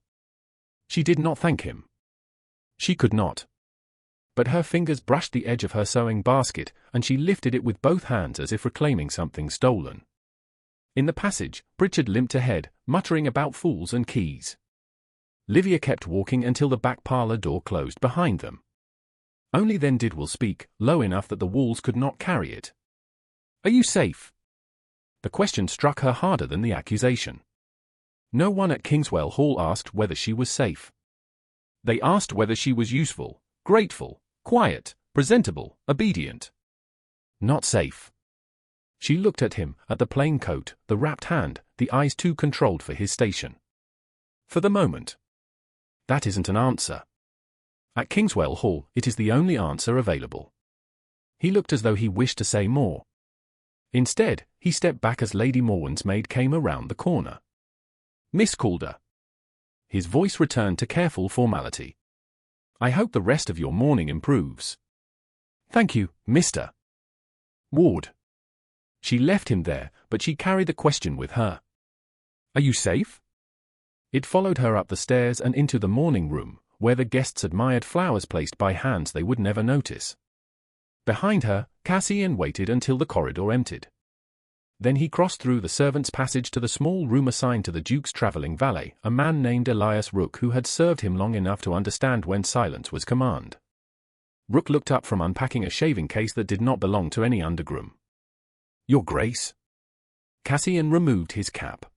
She did not thank him. She could not. But her fingers brushed the edge of her sewing basket, and she lifted it with both hands as if reclaiming something stolen. In the passage, Pritchard limped ahead, muttering about fools and keys. Livia kept walking until the back parlour door closed behind them. Only then did Will speak, low enough that the walls could not carry it. "Are you safe?" The question struck her harder than the accusation. No one at Kingswell Hall asked whether she was safe. They asked whether she was useful, grateful, quiet, presentable, obedient. Not safe. She looked at him, at the plain coat, the wrapped hand, the eyes too controlled for his station. "For the moment." "That isn't an answer." At Kingswell Hall, it is the only answer available. He looked as though he wished to say more. Instead, he stepped back as Lady Morwen's maid came around the corner. "Miss Calder." His voice returned to careful formality. "I hope the rest of your morning improves." "Thank you, Mr. Ward." She left him there, but she carried the question with her. "Are you safe?" It followed her up the stairs and into the morning room, where the guests admired flowers placed by hands they would never notice. Behind her, Cassian waited until the corridor emptied. Then he crossed through the servants' passage to the small room assigned to the Duke's travelling valet, a man named Elias Rook who had served him long enough to understand when silence was command. Rook looked up from unpacking a shaving case that did not belong to any undergroom. "Your Grace." Cassian removed his cap.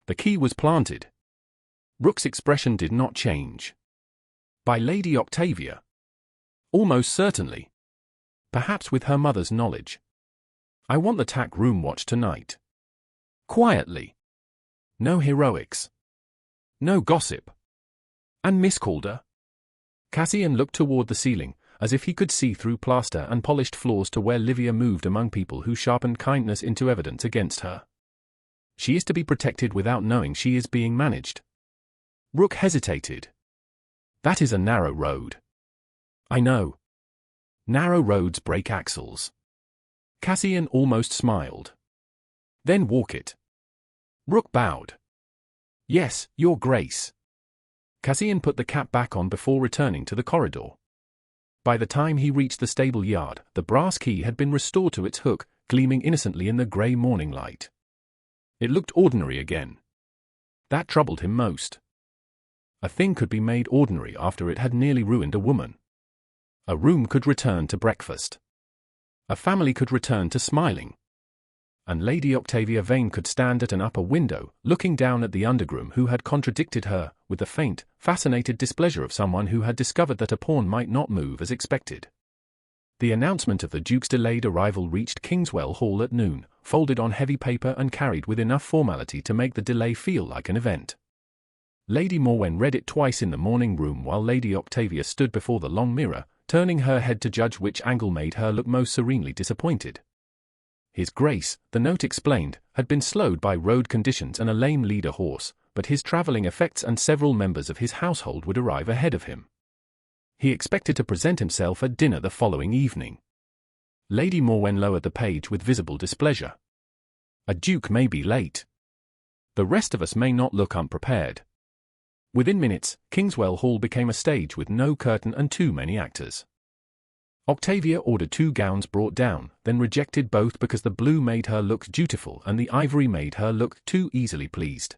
The key was planted. Rook's expression did not change. "By Lady Octavia." "Almost certainly. Perhaps with her mother's knowledge. I want the tack room watched tonight. Quietly. No heroics. No gossip. And Miss Calder?" Cassian looked toward the ceiling, as if he could see through plaster and polished floors to where Livia moved among people who sharpened kindness into evidence against her. "She is to be protected without knowing she is being managed." Rook hesitated. "That is a narrow road." "I know. Narrow roads break axles." Cassian almost smiled. "Then walk it." Rook bowed. "Yes, Your Grace." Cassian put the cap back on before returning to the corridor. By the time he reached the stable yard, the brass key had been restored to its hook, gleaming innocently in the grey morning light. It looked ordinary again. That troubled him most. A thing could be made ordinary after it had nearly ruined a woman. A room could return to breakfast. A family could return to smiling. And Lady Octavia Vane could stand at an upper window, looking down at the undergroom who had contradicted her, with the faint, fascinated displeasure of someone who had discovered that a pawn might not move as expected. The announcement of the Duke's delayed arrival reached Kingswell Hall at noon, folded on heavy paper and carried with enough formality to make the delay feel like an event. Lady Morwen read it twice in the morning room while Lady Octavia stood before the long mirror, turning her head to judge which angle made her look most serenely disappointed. His Grace, the note explained, had been slowed by road conditions and a lame leader horse, but his travelling effects and several members of his household would arrive ahead of him. He expected to present himself at dinner the following evening. Lady Morwen lowered the page with visible displeasure. "A duke may be late. The rest of us may not look unprepared." Within minutes, Kingswell Hall became a stage with no curtain and too many actors. Octavia ordered 2 gowns brought down, then rejected both because the blue made her look dutiful and the ivory made her look too easily pleased.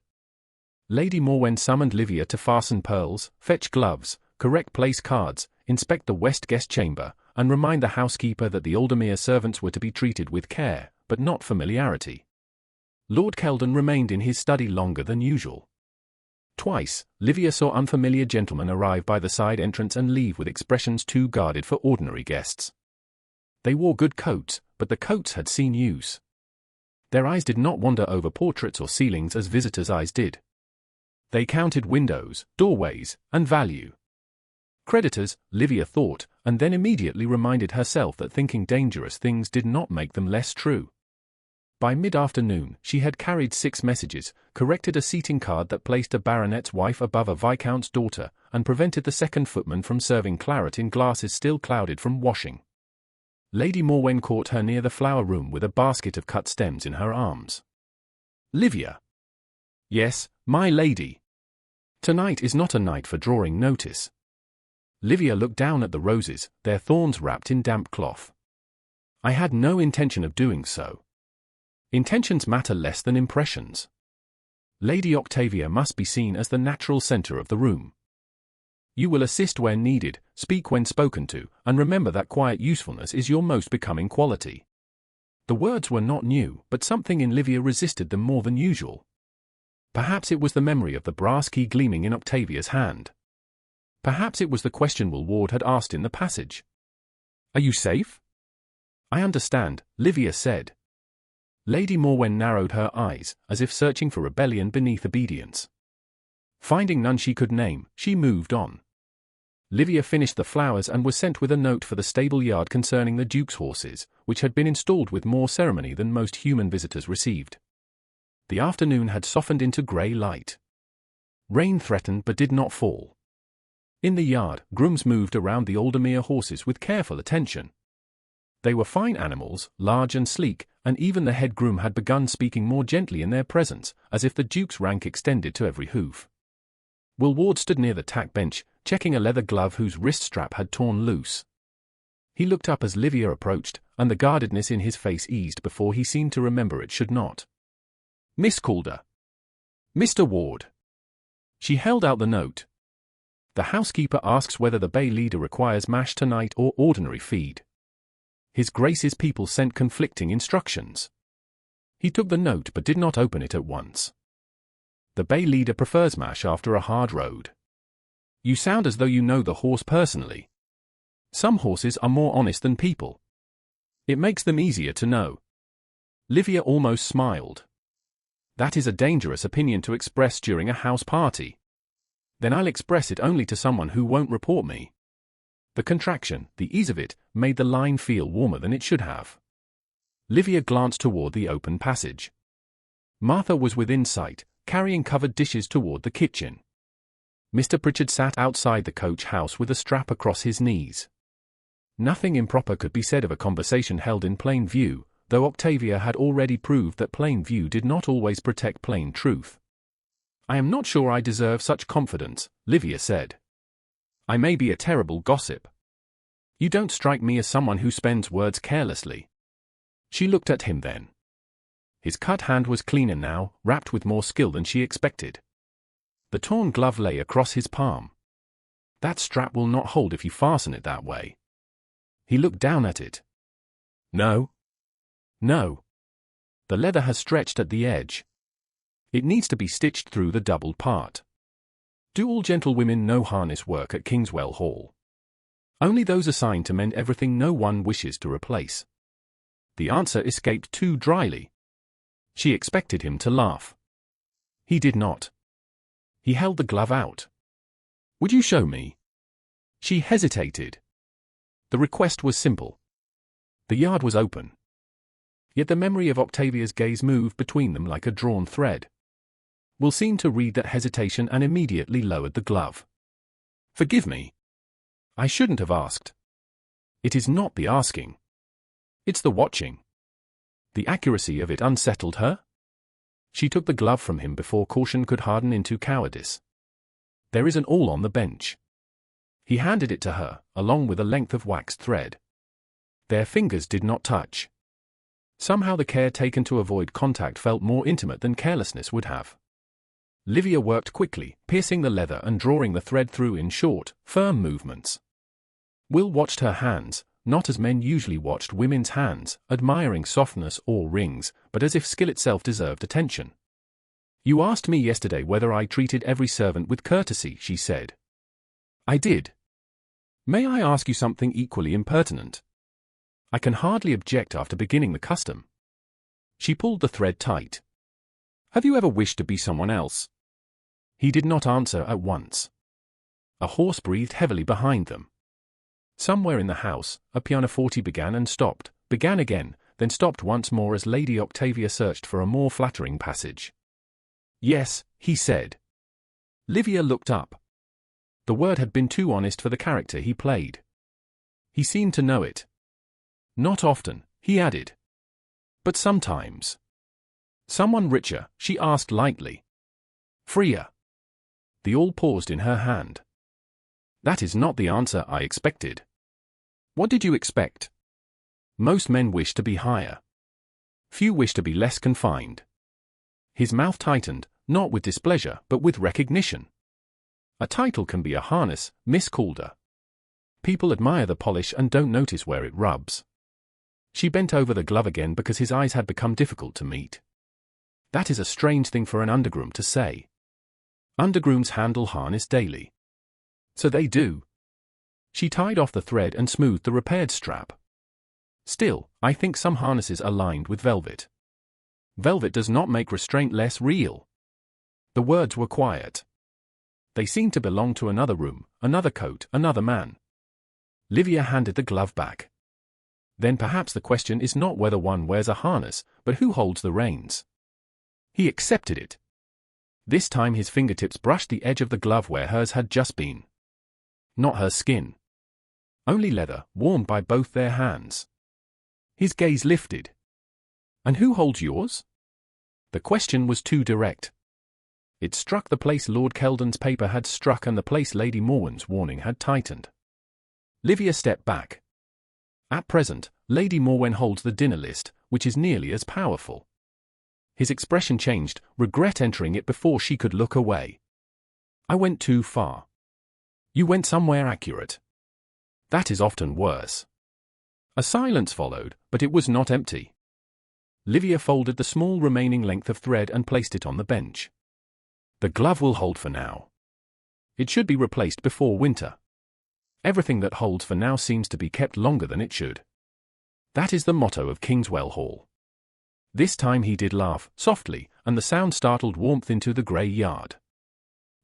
Lady Morwen summoned Livia to fasten pearls, fetch gloves, correct place cards, inspect the west guest chamber, and remind the housekeeper that the Aldermere servants were to be treated with care, but not familiarity. Lord Kelden remained in his study longer than usual. Twice, Livia saw unfamiliar gentlemen arrive by the side entrance and leave with expressions too guarded for ordinary guests. They wore good coats, but the coats had seen use. Their eyes did not wander over portraits or ceilings as visitors' eyes did. They counted windows, doorways, and value. Creditors, Livia thought, and then immediately reminded herself that thinking dangerous things did not make them less true. By mid-afternoon, she had carried 6 messages, corrected a seating card that placed a baronet's wife above a viscount's daughter, and prevented the second footman from serving claret in glasses still clouded from washing. Lady Morwen caught her near the flower room with a basket of cut stems in her arms. "Livia." "Yes, my lady." "Tonight is not a night for drawing notice." Livia looked down at the roses, their thorns wrapped in damp cloth. "I had no intention of doing so." Intentions matter less than impressions. Lady Octavia must be seen as the natural centre of the room. You will assist when needed, speak when spoken to, and remember that quiet usefulness is your most becoming quality. The words were not new, but something in Livia resisted them more than usual. Perhaps it was the memory of the brass key gleaming in Octavia's hand. Perhaps it was the question Will Ward had asked in the passage. "Are you safe?" "I understand," Livia said. Lady Morwen narrowed her eyes, as if searching for rebellion beneath obedience. Finding none she could name, she moved on. Livia finished the flowers and was sent with a note for the stable yard concerning the Duke's horses, which had been installed with more ceremony than most human visitors received. The afternoon had softened into grey light. Rain threatened but did not fall. In the yard, grooms moved around the Aldermere horses with careful attention. They were fine animals, large and sleek, and even the head groom had begun speaking more gently in their presence, as if the Duke's rank extended to every hoof. Will Ward stood near the tack bench, checking a leather glove whose wrist strap had torn loose. He looked up as Livia approached, and the guardedness in his face eased before he seemed to remember it should not. "Miss Calder." "Mr. Ward." She held out the note. "The housekeeper asks whether the bay leader requires mash tonight or ordinary feed. His Grace's people sent conflicting instructions." He took the note but did not open it at once. "The bay leader prefers mash after a hard road. You sound as though you know the horse personally. Some horses are more honest than people. It makes them easier to know." Livia almost smiled. "That is a dangerous opinion to express during a house party. Then I'll express it only to someone who won't report me." The contraction, the ease of it, made the line feel warmer than it should have. Livia glanced toward the open passage. Martha was within sight, carrying covered dishes toward the kitchen. Mr. Pritchard sat outside the coach house with a strap across his knees. Nothing improper could be said of a conversation held in plain view, though Octavia had already proved that plain view did not always protect plain truth. "I am not sure I deserve such confidence," Livia said. "I may be a terrible gossip. You don't strike me as someone who spends words carelessly." She looked at him then. His cut hand was cleaner now, wrapped with more skill than she expected. The torn glove lay across his palm. "That strap will not hold if you fasten it that way." He looked down at it. "No. No. The leather has stretched at the edge. It needs to be stitched through the doubled part. Do all gentlewomen know harness work at Kingswell Hall? Only those assigned to mend everything no one wishes to replace." The answer escaped too dryly. She expected him to laugh. He did not. He held the glove out. "Would you show me?" She hesitated. The request was simple. The yard was open. Yet the memory of Octavia's gaze moved between them like a drawn thread. Will seemed to read that hesitation and immediately lowered the glove. "Forgive me. I shouldn't have asked." "It is not the asking. It's the watching." The accuracy of it unsettled her. She took the glove from him before caution could harden into cowardice. "There is an awl on the bench." He handed it to her, along with a length of waxed thread. Their fingers did not touch. Somehow the care taken to avoid contact felt more intimate than carelessness would have. Livia worked quickly, piercing the leather and drawing the thread through in short, firm movements. Will watched her hands, not as men usually watched women's hands, admiring softness or rings, but as if skill itself deserved attention. "You asked me yesterday whether I treated every servant with courtesy," she said. "I did. May I ask you something equally impertinent? I can hardly object after beginning the custom." She pulled the thread tight. "Have you ever wished to be someone else?" He did not answer at once. A horse breathed heavily behind them. Somewhere in the house, a pianoforte began and stopped, began again, then stopped once more as Lady Octavia searched for a more flattering passage. "Yes," he said. Livia looked up. The word had been too honest for the character he played. He seemed to know it. "Not often," he added. "But sometimes." "Someone richer?" she asked lightly. "Freer." The awl paused in her hand. "That is not the answer I expected." "What did you expect?" "Most men wish to be higher. Few wish to be less confined." His mouth tightened, not with displeasure, but with recognition. "A title can be a harness, Miss Calder. People admire the polish and don't notice where it rubs." She bent over the glove again because his eyes had become difficult to meet. "That is a strange thing for an undergroom to say. Undergrooms handle harness daily." "So they do." She tied off the thread and smoothed the repaired strap. "Still, I think some harnesses are lined with velvet. Velvet does not make restraint less real." The words were quiet. They seemed to belong to another room, another coat, another man. Livia handed the glove back. Then perhaps the question is not whether one wears a harness, but who holds the reins. He accepted it. This time his fingertips brushed the edge of the glove where hers had just been. Not her skin. Only leather, warmed by both their hands. His gaze lifted. And who holds yours? The question was too direct. It struck the place Lord Kelden's paper had struck and the place Lady Morwen's warning had tightened. Livia stepped back. At present, Lady Morwen holds the dinner list, which is nearly as powerful. His expression changed, regret entering it before she could look away. I went too far. You went somewhere accurate. That is often worse. A silence followed, but it was not empty. Livia folded the small remaining length of thread and placed it on the bench. The glove will hold for now. It should be replaced before winter. Everything that holds for now seems to be kept longer than it should. That is the motto of Kingswell Hall. This time he did laugh, softly, and the sound startled warmth into the grey yard.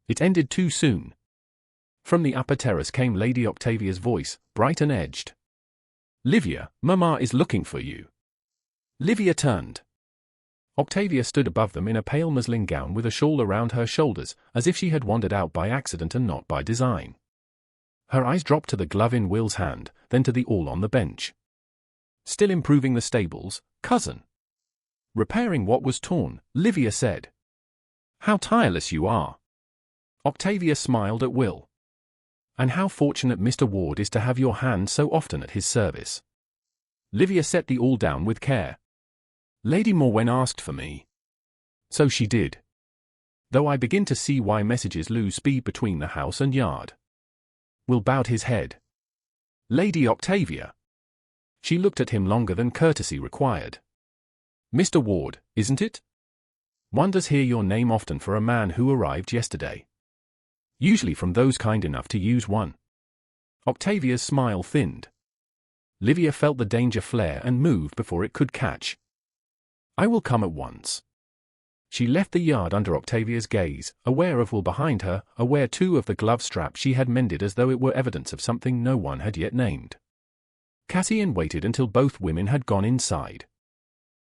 It ended too soon. From the upper terrace came Lady Octavia's voice, bright and edged. Livia, Mamma is looking for you. Livia turned. Octavia stood above them in a pale muslin gown with a shawl around her shoulders, as if she had wandered out by accident and not by design. Her eyes dropped to the glove in Will's hand, then to the awl on the bench. Still improving the stables, cousin? Repairing what was torn, Livia said. How tireless you are. Octavia smiled at Will. And how fortunate Mr. Ward is to have your hand so often at his service. Livia set the awl down with care. Lady Morwen asked for me. So she did. Though I begin to see why messages lose speed between the house and yard. Will bowed his head. Lady Octavia. She looked at him longer than courtesy required. Mr. Ward, isn't it? One does hear your name often for a man who arrived yesterday. Usually from those kind enough to use one. Octavia's smile thinned. Livia felt the danger flare and moved before it could catch. I will come at once. She left the yard under Octavia's gaze, aware of Will behind her, aware too of the glove strap she had mended as though it were evidence of something no one had yet named. Cassian waited until both women had gone inside.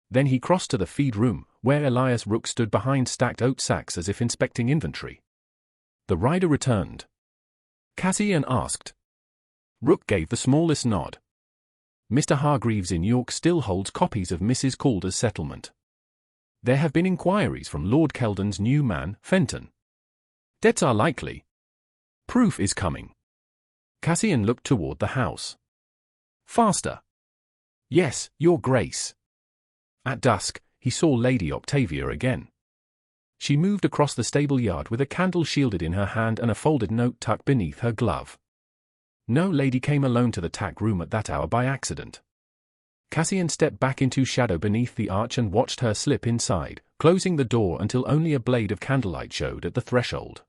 Then he crossed to the feed room, where Elias Rook stood behind stacked oat sacks as if inspecting inventory. The rider returned. Cassian asked. Rook gave the smallest nod. Mr. Hargreaves in York still holds copies of Mrs. Calder's settlement. There have been inquiries from Lord Kelden's new man, Fenton. Debts are likely. Proof is coming. Cassian looked toward the house. Faster. Yes, Your Grace. At dusk, he saw Lady Octavia again. She moved across the stable yard with a candle shielded in her hand and a folded note tucked beneath her glove. No lady came alone to the tack room at that hour by accident. Cassian stepped back into shadow beneath the arch and watched her slip inside, closing the door until only a blade of candlelight showed at the threshold.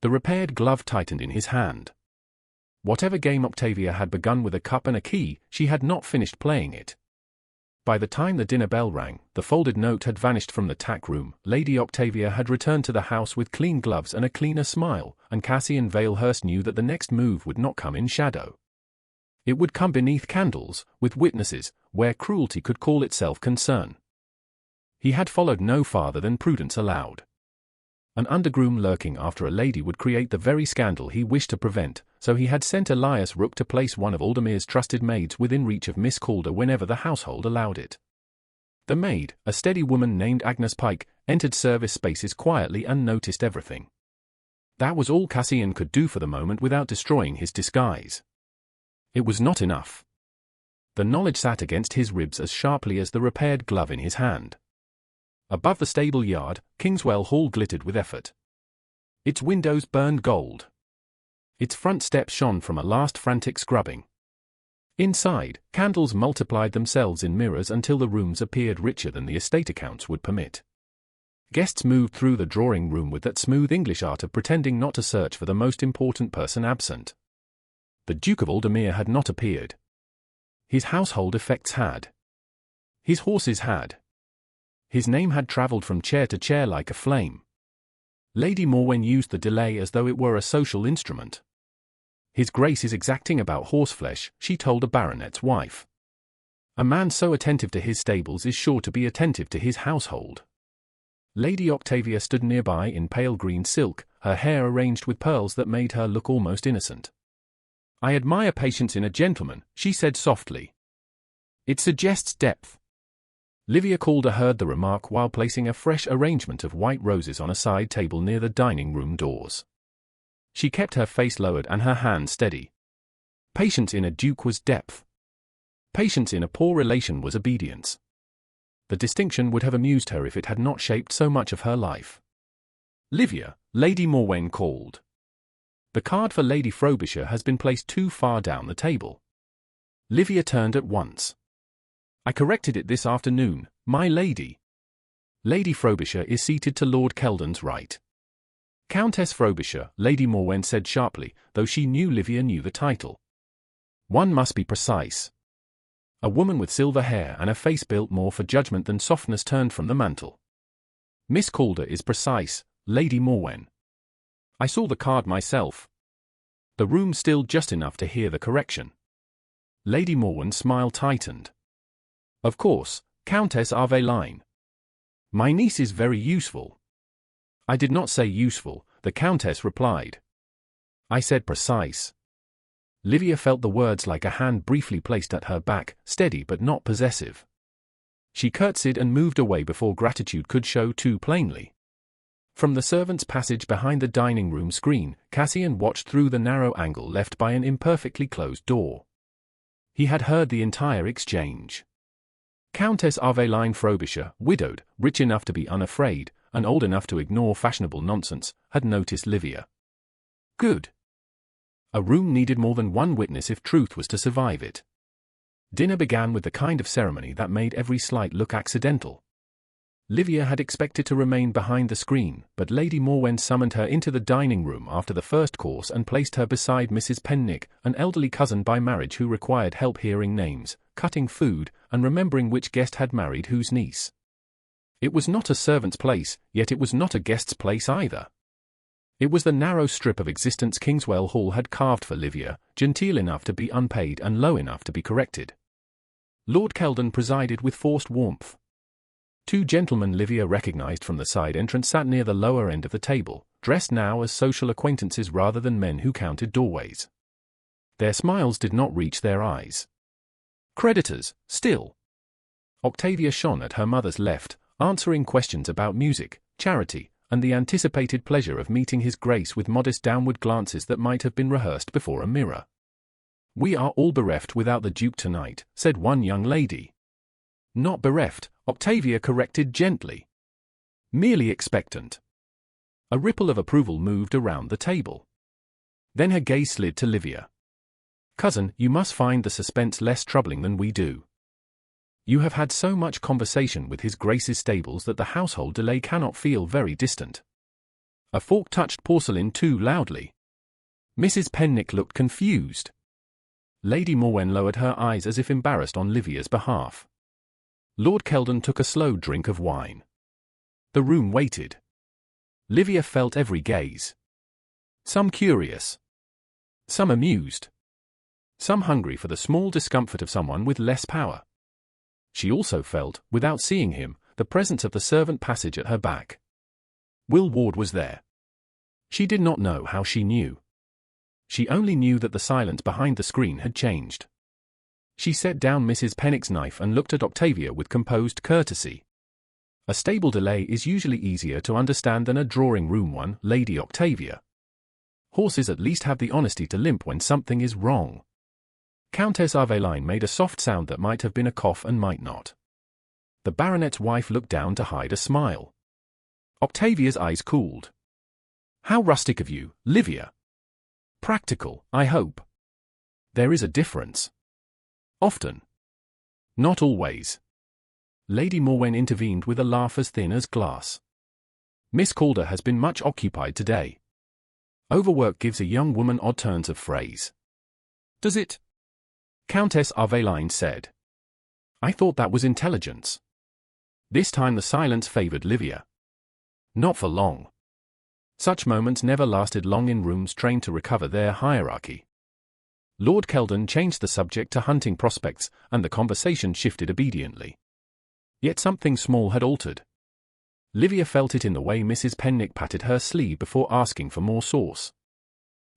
The repaired glove tightened in his hand. Whatever game Octavia had begun with a cup and a key, she had not finished playing it. By the time the dinner bell rang, the folded note had vanished from the tack room, Lady Octavia had returned to the house with clean gloves and a cleaner smile, and Cassian Valehurst knew that the next move would not come in shadow. It would come beneath candles, with witnesses, where cruelty could call itself concern. He had followed no farther than prudence allowed. An undergroom lurking after a lady would create the very scandal he wished to prevent, so he had sent Elias Rook to place one of Aldermere's trusted maids within reach of Miss Calder whenever the household allowed it. The maid, a steady woman named Agnes Pike, entered service spaces quietly and noticed everything. That was all Cassian could do for the moment without destroying his disguise. It was not enough. The knowledge sat against his ribs as sharply as the repaired glove in his hand. Above the stable yard, Kingswell Hall glittered with effort. Its windows burned gold. Its front steps shone from a last frantic scrubbing. Inside, candles multiplied themselves in mirrors until the rooms appeared richer than the estate accounts would permit. Guests moved through the drawing room with that smooth English art of pretending not to search for the most important person absent. The Duke of Aldermere had not appeared. His household effects had. His horses had. His name had travelled from chair to chair like a flame. Lady Morwen used the delay as though it were a social instrument. His Grace is exacting about horseflesh, she told a baronet's wife. A man so attentive to his stables is sure to be attentive to his household. Lady Octavia stood nearby in pale green silk, her hair arranged with pearls that made her look almost innocent. I admire patience in a gentleman, she said softly. It suggests depth. Livia Calder heard the remark while placing a fresh arrangement of white roses on a side table near the dining room doors. She kept her face lowered and her hands steady. Patience in a duke was depth. Patience in a poor relation was obedience. The distinction would have amused her if it had not shaped so much of her life. Livia, Lady Morwen called. The card for Lady Frobisher has been placed too far down the table. Livia turned at once. I corrected it this afternoon, my lady. Lady Frobisher is seated to Lord Kelden's right. Countess Frobisher, Lady Morwen said sharply, though she knew Livia knew the title. One must be precise. A woman with silver hair and a face built more for judgment than softness turned from the mantle. Miss Calder is precise, Lady Morwen. I saw the card myself. The room stilled just enough to hear the correction. Lady Morwen's smile tightened. Of course, Countess Aveline. My niece is very useful. I did not say useful, the Countess replied. I said precise. Livia felt the words like a hand briefly placed at her back, steady but not possessive. She curtsied and moved away before gratitude could show too plainly. From the servants' passage behind the dining room screen, Cassian watched through the narrow angle left by an imperfectly closed door. He had heard the entire exchange. Countess Aveline Frobisher, widowed, rich enough to be unafraid, and old enough to ignore fashionable nonsense, had noticed Livia. Good. A room needed more than one witness if truth was to survive it. Dinner began with the kind of ceremony that made every slight look accidental. Livia had expected to remain behind the screen, but Lady Morwen summoned her into the dining room after the first course and placed her beside Mrs. Pennick, an elderly cousin by marriage who required help hearing names, cutting food, and remembering which guest had married whose niece. It was not a servant's place, yet it was not a guest's place either. It was the narrow strip of existence Kingswell Hall had carved for Livia, genteel enough to be unpaid and low enough to be corrected. Lord Kelden presided with forced warmth. Two gentlemen Livia recognized from the side entrance sat near the lower end of the table, dressed now as social acquaintances rather than men who counted doorways. Their smiles did not reach their eyes. Creditors, still. Octavia shone at her mother's left, answering questions about music, charity, and the anticipated pleasure of meeting his Grace with modest downward glances that might have been rehearsed before a mirror. We are all bereft without the Duke tonight, said one young lady. Not bereft, Octavia corrected gently. Merely expectant. A ripple of approval moved around the table. Then her gaze slid to Livia. Cousin, you must find the suspense less troubling than we do. You have had so much conversation with his Grace's stables that the household delay cannot feel very distant. A fork touched porcelain too loudly. Mrs. Pennick looked confused. Lady Morwen lowered her eyes as if embarrassed on Livia's behalf. Lord Kelden took a slow drink of wine. The room waited. Livia felt every gaze. Some curious. Some amused. Some hungry for the small discomfort of someone with less power. She also felt, without seeing him, the presence of the servant passage at her back. Will Ward was there. She did not know how she knew. She only knew that the silence behind the screen had changed. She set down Mrs. Pennick's knife and looked at Octavia with composed courtesy. A stable delay is usually easier to understand than a drawing-room one, Lady Octavia. Horses at least have the honesty to limp when something is wrong. Countess Aveline made a soft sound that might have been a cough and might not. The baronet's wife looked down to hide a smile. Octavia's eyes cooled. How rustic of you, Livia. Practical, I hope. There is a difference. Often. Not always. Lady Morwen intervened with a laugh as thin as glass. Miss Calder has been much occupied today. Overwork gives a young woman odd turns of phrase. Does it? Countess Aveline said. I thought that was intelligence. This time the silence favored Livia. Not for long. Such moments never lasted long in rooms trained to recover their hierarchy. Lord Kelden changed the subject to hunting prospects, and the conversation shifted obediently. Yet something small had altered. Livia felt it in the way Mrs. Pennick patted her sleeve before asking for more sauce.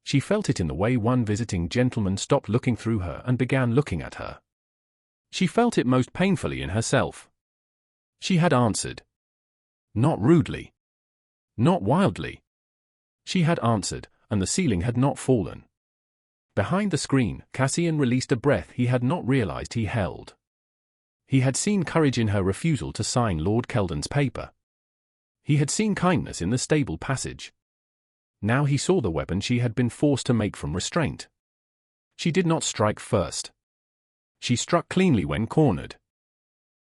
She felt it in the way one visiting gentleman stopped looking through her and began looking at her. She felt it most painfully in herself. She had answered. Not rudely. Not wildly. She had answered, and the ceiling had not fallen. Behind the screen, Cassian released a breath he had not realized he held. He had seen courage in her refusal to sign Lord Kelden's paper. He had seen kindness in the stable passage. Now he saw the weapon she had been forced to make from restraint. She did not strike first. She struck cleanly when cornered.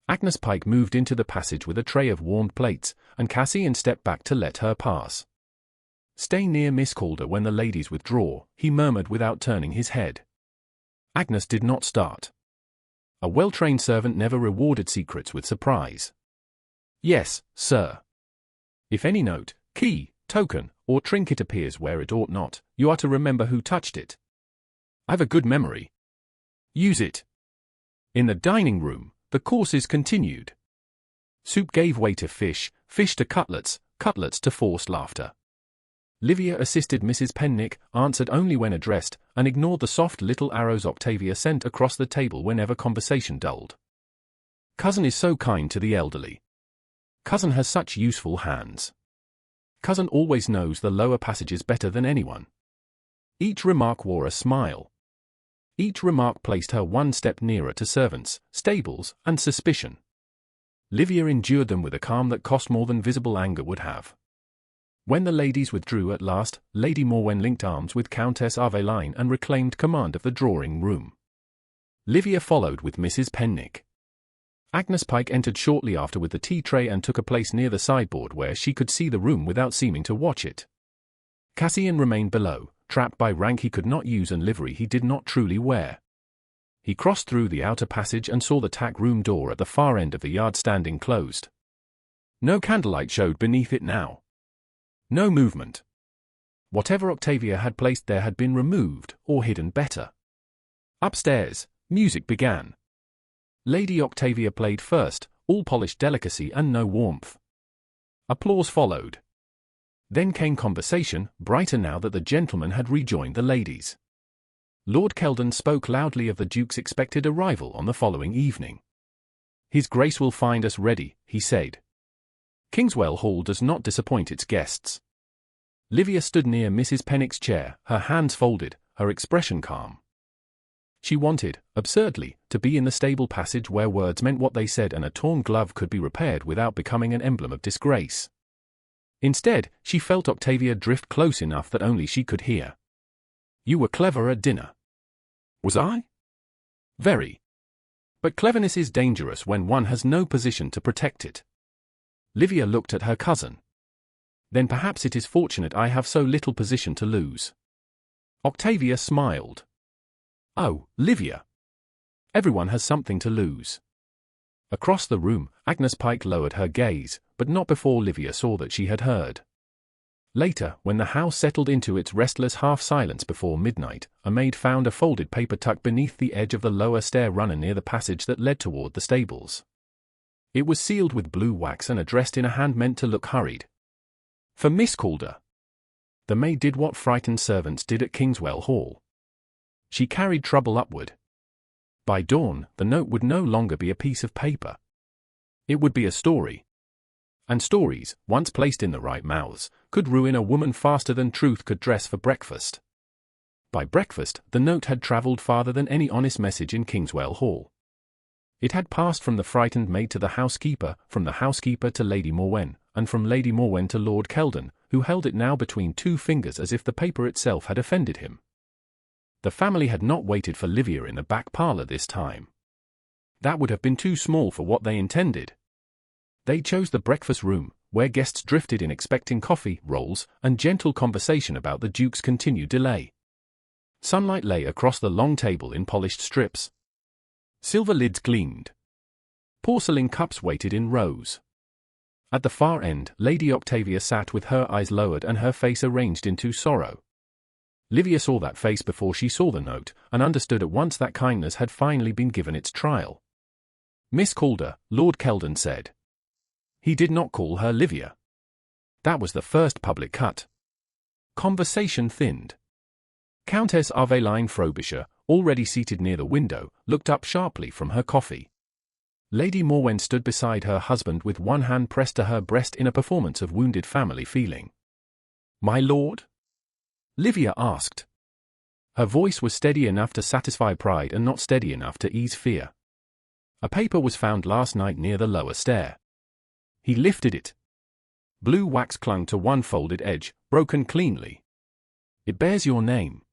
Agnes Pike moved into the passage with a tray of warmed plates, and Cassian stepped back to let her pass. "Stay near Miss Calder when the ladies withdraw," he murmured without turning his head. Agnes did not start. A well-trained servant never rewarded secrets with surprise. "Yes, sir. If any note, key, token, or trinket appears where it ought not, you are to remember who touched it. I've a good memory. Use it." In the dining room, the courses continued. Soup gave way to fish, fish to cutlets, cutlets to forced laughter. Livia assisted Mrs. Pennick, answered only when addressed, and ignored the soft little arrows Octavia sent across the table whenever conversation dulled. "Cousin is so kind to the elderly. Cousin has such useful hands. Cousin always knows the lower passages better than anyone." Each remark wore a smile. Each remark placed her one step nearer to servants, stables, and suspicion. Livia endured them with a calm that cost more than visible anger would have. When the ladies withdrew at last, Lady Morwen linked arms with Countess Aveline and reclaimed command of the drawing-room. Livia followed with Mrs. Pennick. Agnes Pike entered shortly after with the tea tray and took a place near the sideboard where she could see the room without seeming to watch it. Cassian remained below, trapped by rank he could not use and livery he did not truly wear. He crossed through the outer passage and saw the tack room door at the far end of the yard standing closed. No candlelight showed beneath it now. No movement. Whatever Octavia had placed there had been removed, or hidden better. Upstairs, music began. Lady Octavia played first, all polished delicacy and no warmth. Applause followed. Then came conversation, brighter now that the gentlemen had rejoined the ladies. Lord Kelden spoke loudly of the Duke's expected arrival on the following evening. "His Grace will find us ready," he said. "Kingswell Hall does not disappoint its guests." Livia stood near Mrs. Pennick's chair, her hands folded, her expression calm. She wanted, absurdly, to be in the stable passage where words meant what they said and a torn glove could be repaired without becoming an emblem of disgrace. Instead, she felt Octavia drift close enough that only she could hear. "You were clever at dinner." "Was I?" "Very. But cleverness is dangerous when one has no position to protect it." Livia looked at her cousin. "Then perhaps it is fortunate I have so little position to lose." Octavia smiled. "Oh, Livia. Everyone has something to lose." Across the room, Agnes Pike lowered her gaze, but not before Livia saw that she had heard. Later, when the house settled into its restless half-silence before midnight, a maid found a folded paper tucked beneath the edge of the lower stair runner near the passage that led toward the stables. It was sealed with blue wax and addressed in a hand meant to look hurried. "For Miss Calder." The maid did what frightened servants did at Kingswell Hall. She carried trouble upward. By dawn, the note would no longer be a piece of paper. It would be a story. And stories, once placed in the right mouths, could ruin a woman faster than truth could dress for breakfast. By breakfast, the note had travelled farther than any honest message in Kingswell Hall. It had passed from the frightened maid to the housekeeper, from the housekeeper to Lady Morwen, and from Lady Morwen to Lord Kelden, who held it now between two fingers as if the paper itself had offended him. The family had not waited for Livia in the back parlour this time. That would have been too small for what they intended. They chose the breakfast room, where guests drifted in expecting coffee, rolls, and gentle conversation about the Duke's continued delay. Sunlight lay across the long table in polished strips. Silver lids gleamed. Porcelain cups waited in rows. At the far end, Lady Octavia sat with her eyes lowered and her face arranged into sorrow. Livia saw that face before she saw the note, and understood at once that kindness had finally been given its trial. "Miss Calder," Lord Kelden said. He did not call her Livia. That was the first public cut. Conversation thinned. Countess Aveline Frobisher, already seated near the window, looked up sharply from her coffee. Lady Morwen stood beside her husband with one hand pressed to her breast in a performance of wounded family feeling. "My lord?" Livia asked. Her voice was steady enough to satisfy pride and not steady enough to ease fear. "A paper was found last night near the lower stair." He lifted it. Blue wax clung to one folded edge, broken cleanly. "It bears your name."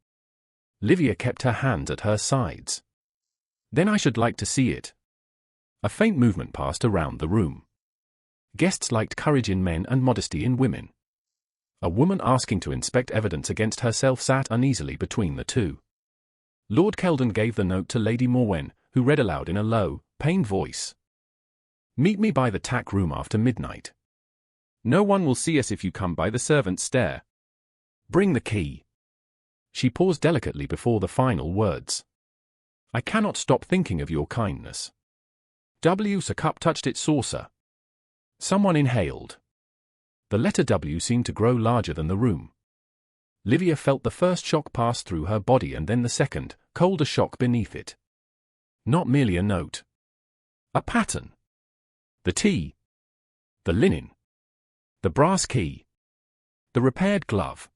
Livia kept her hands at her sides. "Then I should like to see it." A faint movement passed around the room. Guests liked courage in men and modesty in women. A woman asking to inspect evidence against herself sat uneasily between the two. Lord Kelden gave the note to Lady Morwen, who read aloud in a low, pained voice. "Meet me by the tack room after midnight. No one will see us if you come by the servants' stair. Bring the key." She paused delicately before the final words. "I cannot stop thinking of your kindness." A cup touched its saucer. Someone inhaled. The letter W seemed to grow larger than the room. Livia felt the first shock pass through her body and then the second, colder shock beneath it. Not merely a note. A pattern. The tea. The linen. The brass key. The repaired glove.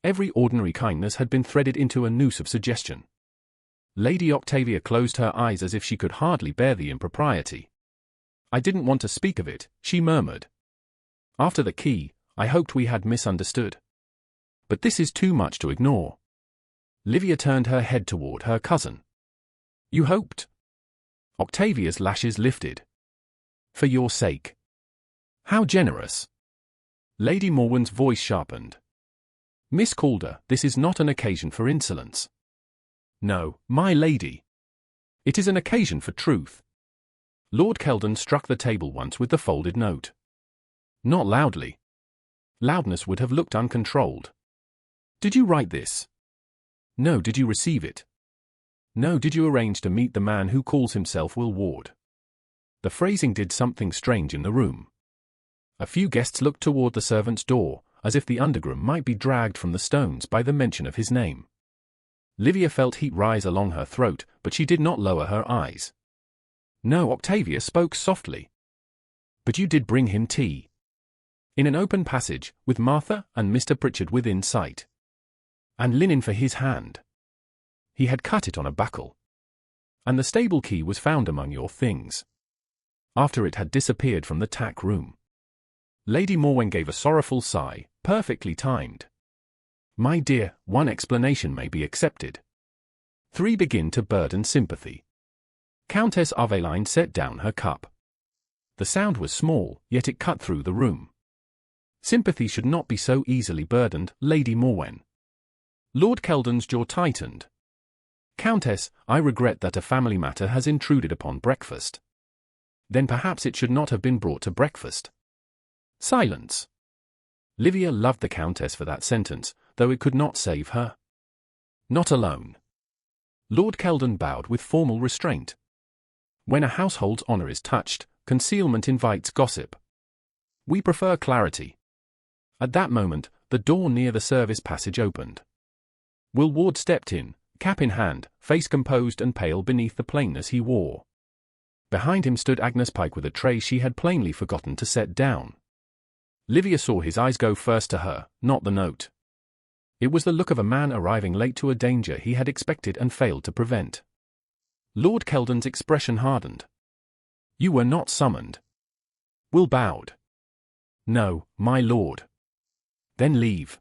Every ordinary kindness had been threaded into a noose of suggestion. Lady Octavia closed her eyes as if she could hardly bear the impropriety. "I didn't want to speak of it," she murmured. "After the key, I hoped we had misunderstood. But this is too much to ignore." Livia turned her head toward her cousin. "You hoped?" Octavia's lashes lifted. "For your sake." "How generous." Lady Morwen's voice sharpened. "Miss Calder, this is not an occasion for insolence." "No, my lady. It is an occasion for truth." Lord Kelden struck the table once with the folded note. Not loudly. Loudness would have looked uncontrolled. "Did you write this?" "No. Did you receive it?" "No. Did you arrange to meet the man who calls himself Will Ward?" The phrasing did something strange in the room. A few guests looked toward the servants' door, as if the undergroom might be dragged from the stones by the mention of his name. Livia felt heat rise along her throat, but she did not lower her eyes. "No." Octavia spoke softly. "But you did bring him tea." "In an open passage, with Martha and Mr. Pritchard within sight. And linen for his hand. He had cut it on a buckle. And the stable key was found among your things. After it had disappeared from the tack room." Lady Morwen gave a sorrowful sigh, perfectly timed. "My dear, one explanation may be accepted. 3 begin to burden sympathy." Countess Aveline set down her cup. The sound was small, yet it cut through the room. "Sympathy should not be so easily burdened, Lady Morwen." Lord Kelden's jaw tightened. "Countess, I regret that a family matter has intruded upon breakfast." "Then perhaps it should not have been brought to breakfast." Silence. Livia loved the Countess for that sentence, though it could not save her. "Not alone." Lord Kelden bowed with formal restraint. When a household's honor is touched, concealment invites gossip. "We prefer clarity." At that moment, the door near the service passage opened. Will Ward stepped in, cap in hand, face composed and pale beneath the plainness he wore. Behind him stood Agnes Pike with a tray she had plainly forgotten to set down. Livia saw his eyes go first to her, not the note. It was the look of a man arriving late to a danger he had expected and failed to prevent. Lord Kelden's expression hardened. "You were not summoned." Will bowed. "No, my lord." "Then leave."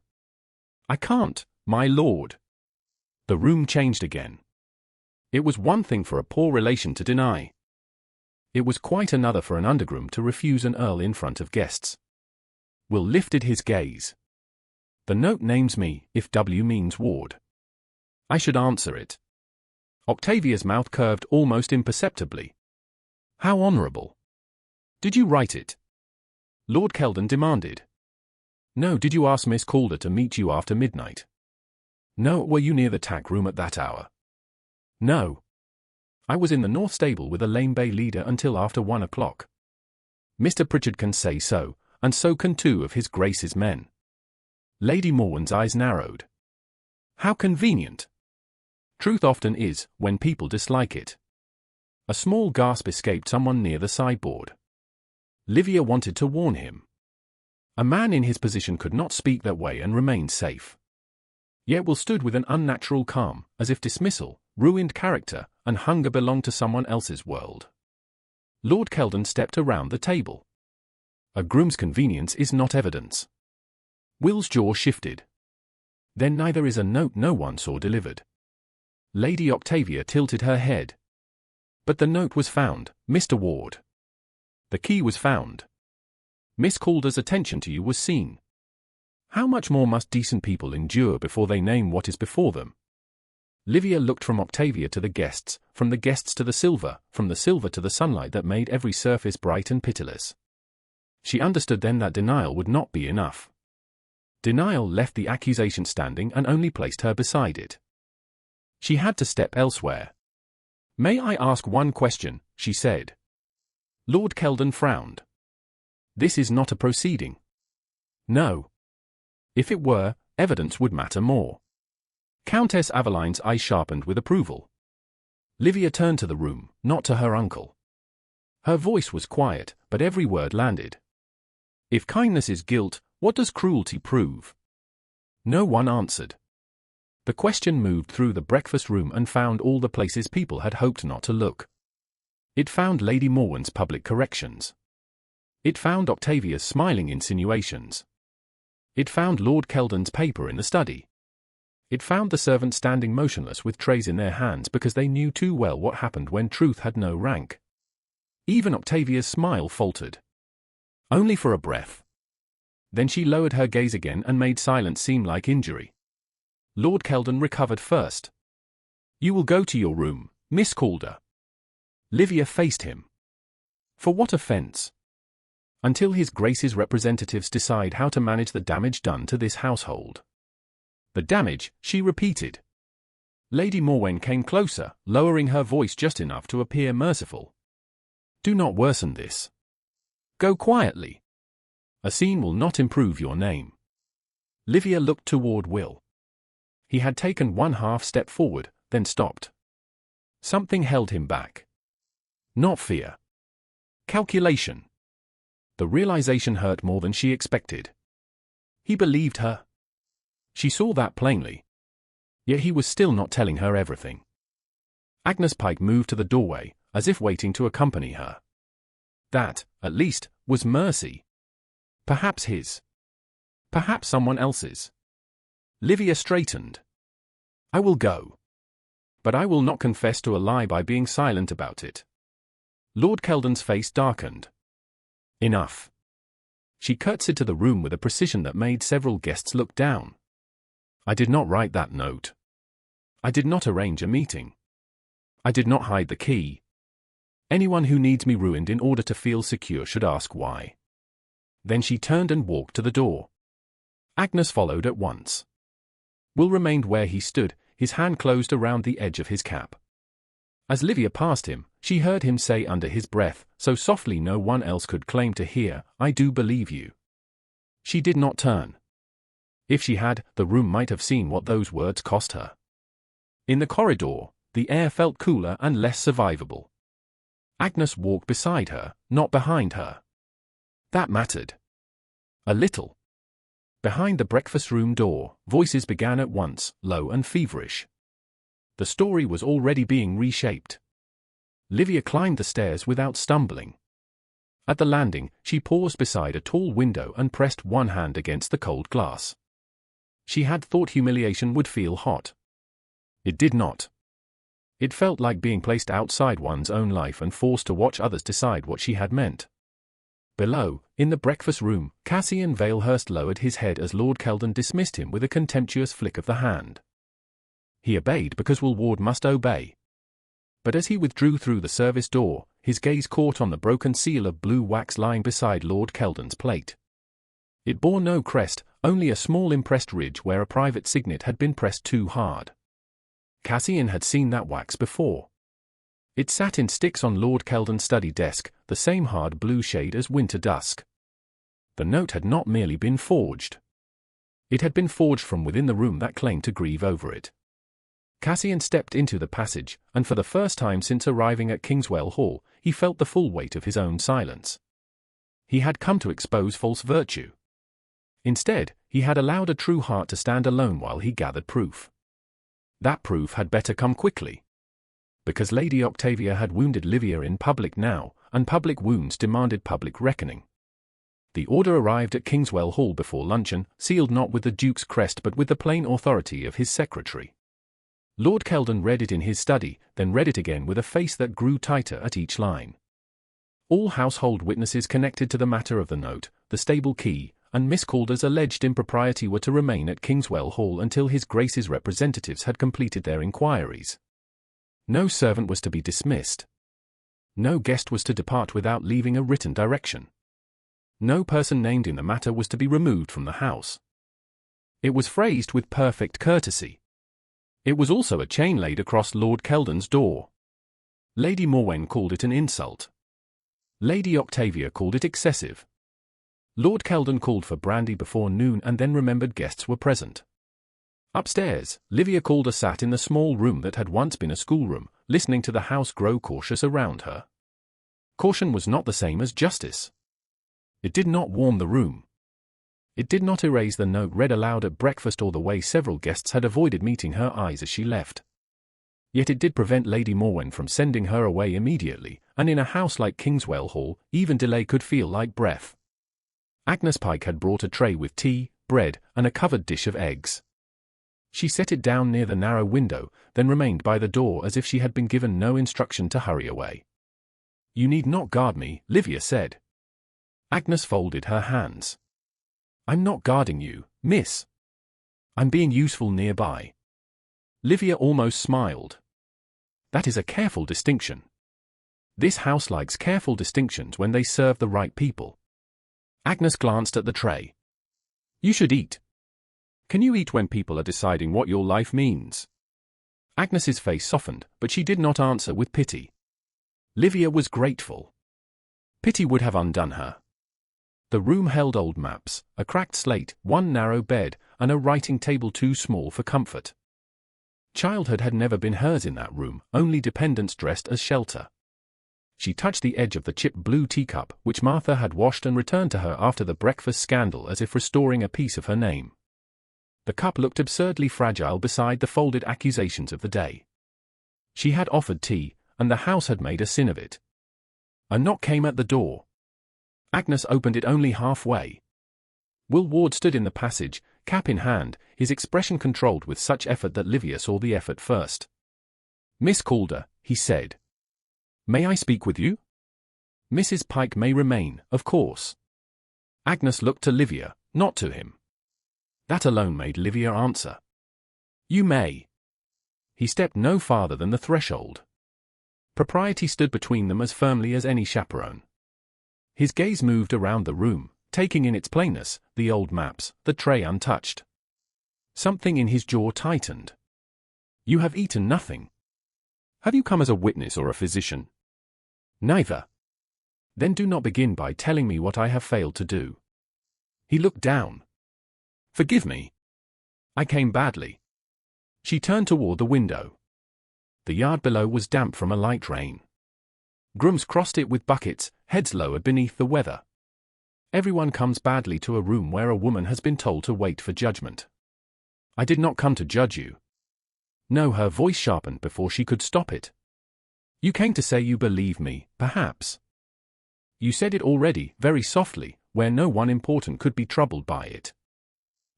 "I can't, my lord." The room changed again. It was one thing for a poor relation to deny. It was quite another for an undergroom to refuse an earl in front of guests. Will lifted his gaze. "The note names me, if W means Ward. I should answer it." Octavia's mouth curved almost imperceptibly. "How honorable. Did you write it?" Lord Kelden demanded. No, did you ask Miss Calder to meet you after midnight? No, were you near the tack room at that hour? No. I was in the north stable with a Lame Bay leader until after 1 o'clock. Mr. Pritchard can say so, and so can 2 of his Grace's men. Lady Morwen's eyes narrowed. How convenient. Truth often is, when people dislike it. A small gasp escaped someone near the sideboard. Livia wanted to warn him. A man in his position could not speak that way and remain safe. Yet Will stood with an unnatural calm, as if dismissal, ruined character, and hunger belonged to someone else's world. Lord Kelden stepped around the table. A groom's convenience is not evidence. Will's jaw shifted. Then neither is a note no one saw delivered. Lady Octavia tilted her head. But the note was found, Mr. Ward. The key was found. Miss Calder's attention to you was seen. How much more must decent people endure before they name what is before them? Livia looked from Octavia to the guests, from the guests to the silver, from the silver to the sunlight that made every surface bright and pitiless. She understood then that denial would not be enough. Denial left the accusation standing and only placed her beside it. She had to step elsewhere. May I ask one question, she said. Lord Kelden frowned. This is not a proceeding. No. If it were, evidence would matter more. Countess Aveline's eye sharpened with approval. Livia turned to the room, not to her uncle. Her voice was quiet, but every word landed. If kindness is guilt, what does cruelty prove? No one answered. The question moved through the breakfast room and found all the places people had hoped not to look. It found Lady Morwen's public corrections. It found Octavia's smiling insinuations. It found Lord Kelden's paper in the study. It found the servants standing motionless with trays in their hands because they knew too well what happened when truth had no rank. Even Octavia's smile faltered. Only for a breath. Then she lowered her gaze again and made silence seem like injury. Lord Kelden recovered first. You will go to your room, Miss Calder. Livia faced him. For what offence? Until his Grace's representatives decide how to manage the damage done to this household. The damage, she repeated. Lady Morwen came closer, lowering her voice just enough to appear merciful. Do not worsen this. Go quietly. A scene will not improve your name. Livia looked toward Will. He had taken 1/2 step forward, then stopped. Something held him back. Not fear. Calculation. The realization hurt more than she expected. He believed her. She saw that plainly. Yet he was still not telling her everything. Agnes Pike moved to the doorway, as if waiting to accompany her. That, at least, was mercy. Perhaps his. Perhaps someone else's. Livia straightened. I will go. But I will not confess to a lie by being silent about it. Lord Kelden's face darkened. Enough. She curtsied to the room with a precision that made several guests look down. I did not write that note. I did not arrange a meeting. I did not hide the key. Anyone who needs me ruined in order to feel secure should ask why. Then she turned and walked to the door. Agnes followed at once. Will remained where he stood, his hand closed around the edge of his cap. As Livia passed him, she heard him say under his breath, so softly no one else could claim to hear, I do believe you. She did not turn. If she had, the room might have seen what those words cost her. In the corridor, the air felt cooler and less survivable. Agnes walked beside her, not behind her. That mattered. A little. Behind the breakfast room door, voices began at once, low and feverish. The story was already being reshaped. Livia climbed the stairs without stumbling. At the landing, she paused beside a tall window and pressed one hand against the cold glass. She had thought humiliation would feel hot. It did not. It felt like being placed outside one's own life and forced to watch others decide what she had meant. Below, in the breakfast room, Cassian Valehurst lowered his head as Lord Kelden dismissed him with a contemptuous flick of the hand. He obeyed because Will Ward must obey. But as he withdrew through the service door, his gaze caught on the broken seal of blue wax lying beside Lord Kelden's plate. It bore no crest, only a small impressed ridge where a private signet had been pressed too hard. Cassian had seen that wax before. It sat in sticks on Lord Kelden's study desk, the same hard blue shade as winter dusk. The note had not merely been forged. It had been forged from within the room that claimed to grieve over it. Cassian stepped into the passage, and for the first time since arriving at Kingswell Hall, he felt the full weight of his own silence. He had come to expose false virtue. Instead, he had allowed a true heart to stand alone while he gathered proof. That proof had better come quickly. Because Lady Octavia had wounded Livia in public now, and public wounds demanded public reckoning. The order arrived at Kingswell Hall before luncheon, sealed not with the Duke's crest but with the plain authority of his secretary. Lord Kelden read it in his study, then read it again with a face that grew tighter at each line. All household witnesses connected to the matter of the note, the stable key, and Miss Calder's alleged impropriety were to remain at Kingswell Hall until His Grace's representatives had completed their inquiries. No servant was to be dismissed. No guest was to depart without leaving a written direction. No person named in the matter was to be removed from the house. It was phrased with perfect courtesy. It was also a chain laid across Lord Kelden's door. Lady Morwen called it an insult. Lady Octavia called it excessive. Lord Kelden called for brandy before noon and then remembered guests were present. Upstairs, Livia Calder sat in the small room that had once been a schoolroom, listening to the house grow cautious around her. Caution was not the same as justice. It did not warm the room. It did not erase the note read aloud at breakfast or the way several guests had avoided meeting her eyes as she left. Yet it did prevent Lady Morwen from sending her away immediately, and in a house like Kingswell Hall, even delay could feel like breath. Agnes Pike had brought a tray with tea, bread, and a covered dish of eggs. She set it down near the narrow window, then remained by the door as if she had been given no instruction to hurry away. "You need not guard me," Livia said. Agnes folded her hands. "I'm not guarding you, miss. I'm being useful nearby." Livia almost smiled. "That is a careful distinction. This house likes careful distinctions when they serve the right people." Agnes glanced at the tray. "You should eat. Can you eat when people are deciding what your life means?" Agnes's face softened, but she did not answer with pity. Livia was grateful. Pity would have undone her. The room held old maps, a cracked slate, one narrow bed, and a writing table too small for comfort. Childhood had never been hers in that room, only dependence dressed as shelter. She touched the edge of the chipped blue teacup, which Martha had washed and returned to her after the breakfast scandal as if restoring a piece of her name. The cup looked absurdly fragile beside the folded accusations of the day. She had offered tea, and the house had made a sin of it. A knock came at the door. Agnes opened it only halfway. Will Ward stood in the passage, cap in hand, his expression controlled with such effort that Livia saw the effort first. "Miss Calder," he said. "May I speak with you?" "Mrs. Pike may remain, of course." Agnes looked to Livia, not to him. That alone made Livia answer. "You may." He stepped no farther than the threshold. Propriety stood between them as firmly as any chaperone. His gaze moved around the room, taking in its plainness, the old maps, the tray untouched. Something in his jaw tightened. "You have eaten nothing. Have you come as a witness or a physician?" "Neither." "Then do not begin by telling me what I have failed to do." He looked down. "Forgive me. I came badly." She turned toward the window. The yard below was damp from a light rain. Grooms crossed it with buckets, heads lowered beneath the weather. Everyone comes badly to a room where a woman has been told to wait for judgment. "I did not come to judge you." No, her voice sharpened before she could stop it. "You came to say you believe me, perhaps. You said it already, very softly, where no one important could be troubled by it."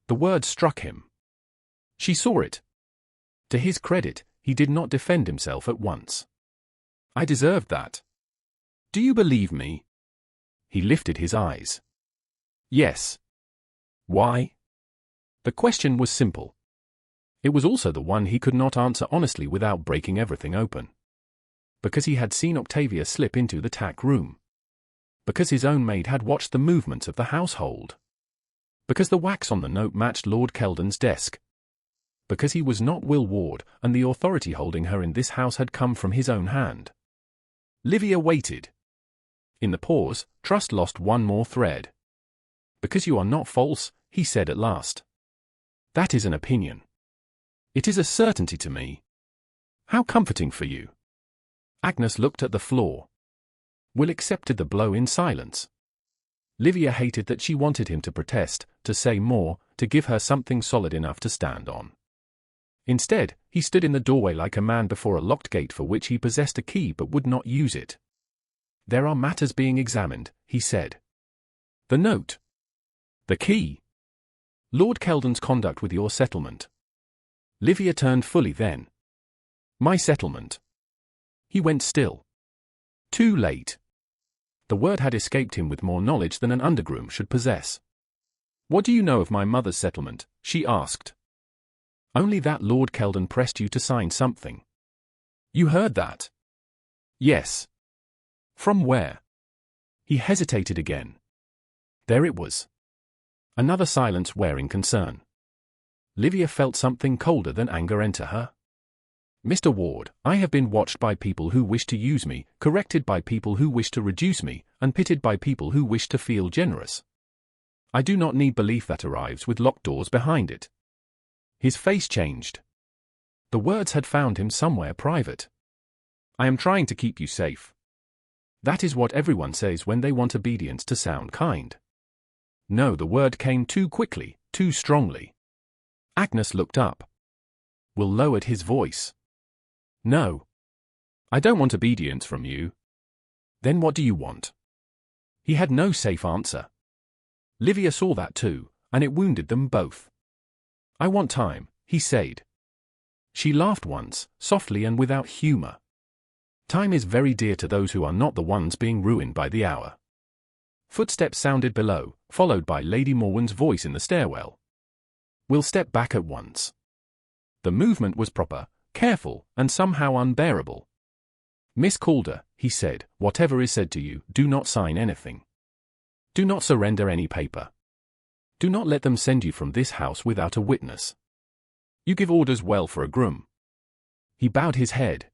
The word struck him. She saw it. To his credit, he did not defend himself at once. "I deserved that. Do you believe me?" He lifted his eyes. "Yes." "Why?" The question was simple. It was also the one he could not answer honestly without breaking everything open. Because he had seen Octavia slip into the tack room. Because his own maid had watched the movements of the household. Because the wax on the note matched Lord Kelden's desk. Because he was not Will Ward, and the authority holding her in this house had come from his own hand. Livia waited. In the pause, trust lost one more thread. Because you are not false, he said at last. That is an opinion. It is a certainty to me. How comforting for you. Agnes looked at the floor. Will accepted the blow in silence. Livia hated that she wanted him to protest, to say more, to give her something solid enough to stand on. Instead, he stood in the doorway like a man before a locked gate for which he possessed a key but would not use it. There are matters being examined, he said. The note. The key. Lord Kelden's conduct with your settlement. Livia turned fully then. My settlement. He went still. Too late. The word had escaped him with more knowledge than an undergroom should possess. What do you know of my mother's settlement? She asked. Only that Lord Kelden pressed you to sign something. You heard that? Yes. From where? He hesitated again. There it was. Another silence wearing concern. Livia felt something colder than anger enter her. Mr. Ward, I have been watched by people who wish to use me, corrected by people who wish to reduce me, and pitied by people who wish to feel generous. I do not need belief that arrives with locked doors behind it. His face changed. The words had found him somewhere private. I am trying to keep you safe. That is what everyone says when they want obedience to sound kind. No, the word came too quickly, too strongly. Agnes looked up. Will lowered his voice. No. I don't want obedience from you. Then what do you want? He had no safe answer. Livia saw that too, and it wounded them both. I want time, he said. She laughed once, softly and without humor. Time is very dear to those who are not the ones being ruined by the hour. Footsteps sounded below, followed by Lady Morwen's voice in the stairwell. We'll step back at once. The movement was proper, careful, and somehow unbearable. Miss Calder, he said, whatever is said to you, do not sign anything. Do not surrender any paper. Do not let them send you from this house without a witness. You give orders well for a groom. He bowed his head.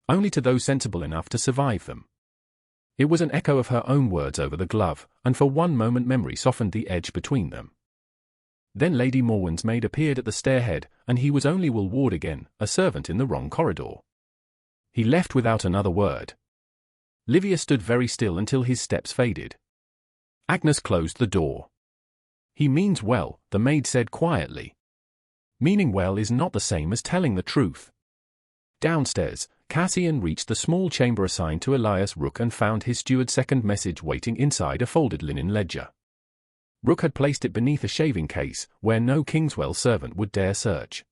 Only to those sensible enough to survive them. It was an echo of her own words over the glove, and for one moment memory softened the edge between them. Then Lady Morwen's maid appeared at the stairhead, and he was only Will Ward again, a servant in the wrong corridor. He left without another word. Livia stood very still until his steps faded. Agnes closed the door. He means well, the maid said quietly. Meaning well is not the same as telling the truth. Downstairs, Cassian reached the small chamber assigned to Elias Rook and found his steward's second message waiting inside a folded linen ledger. Rook had placed it beneath a shaving case, where no Kingswell servant would dare search.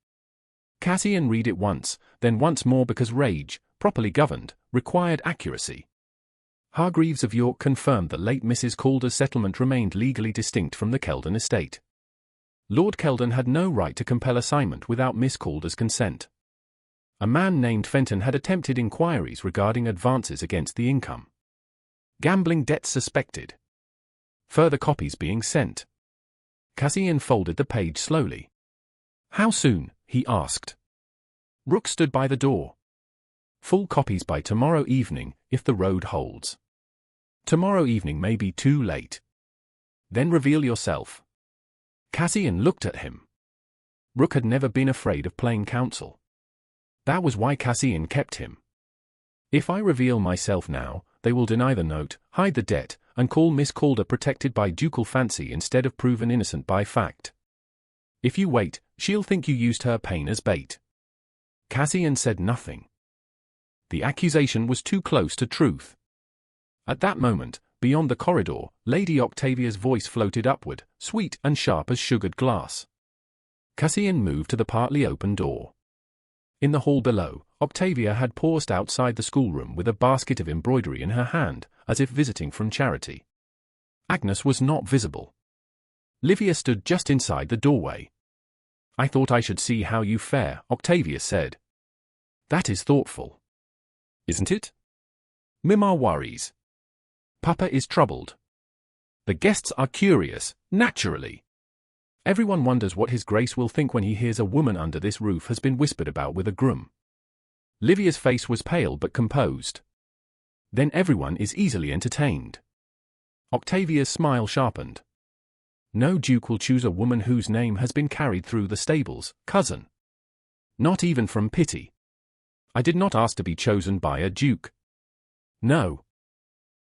Cassian read it once, then once more because rage, properly governed, required accuracy. Hargreaves of York confirmed that late Mrs. Calder's settlement remained legally distinct from the Kelden estate. Lord Kelden had no right to compel assignment without Miss Calder's consent. A man named Fenton had attempted inquiries regarding advances against the income. Gambling debts suspected. Further copies being sent. Cassian folded the page slowly. How soon? He asked. Rook stood by the door. Full copies by tomorrow evening, if the road holds. Tomorrow evening may be too late. Then reveal yourself. Cassian looked at him. Rook had never been afraid of playing counsel. That was why Cassian kept him. If I reveal myself now, they will deny the note, hide the debt, and call Miss Calder protected by ducal fancy instead of proven innocent by fact. If you wait, she'll think you used her pain as bait. Cassian said nothing. The accusation was too close to truth. At that moment, beyond the corridor, Lady Octavia's voice floated upward, sweet and sharp as sugared glass. Cassian moved to the partly open door. In the hall below, Octavia had paused outside the schoolroom with a basket of embroidery in her hand, as if visiting from charity. Agnes was not visible. Livia stood just inside the doorway. I thought I should see how you fare, Octavia said. That is thoughtful. isn't it? Mima worries. Papa is troubled. The guests are curious, naturally. Everyone wonders what His Grace will think when he hears a woman under this roof has been whispered about with a groom. Livia's face was pale but composed. Then everyone is easily entertained. Octavia's smile sharpened. No duke will choose a woman whose name has been carried through the stables, cousin. Not even from pity. I did not ask to be chosen by a duke. No.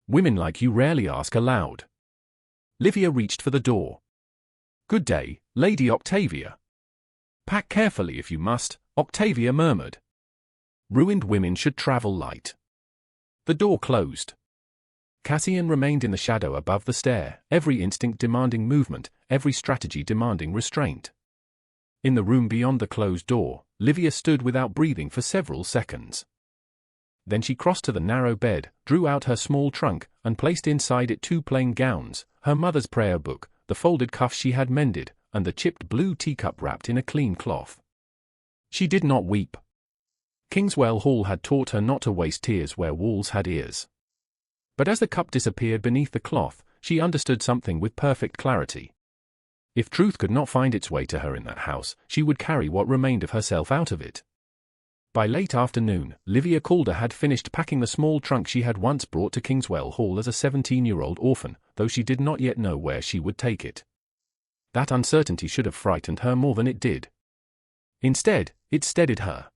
Women like you rarely ask aloud. Livia reached for the door. Good day, Lady Octavia. Pack carefully if you must, Octavia murmured. Ruined women should travel light. The door closed. Cassian remained in the shadow above the stair, every instinct demanding movement, every strategy demanding restraint. In the room beyond the closed door, Livia stood without breathing for several seconds. Then she crossed to the narrow bed, drew out her small trunk, and placed inside it 2 plain gowns, her mother's prayer book, the folded cuffs she had mended, and the chipped blue teacup wrapped in a clean cloth. She did not weep. Kingswell Hall had taught her not to waste tears where walls had ears. But as the cup disappeared beneath the cloth, she understood something with perfect clarity. If truth could not find its way to her in that house, she would carry what remained of herself out of it. By late afternoon, Livia Calder had finished packing the small trunk she had once brought to Kingswell Hall as a 17-year-old orphan, though she did not yet know where she would take it. That uncertainty should have frightened her more than it did. Instead, it steadied her.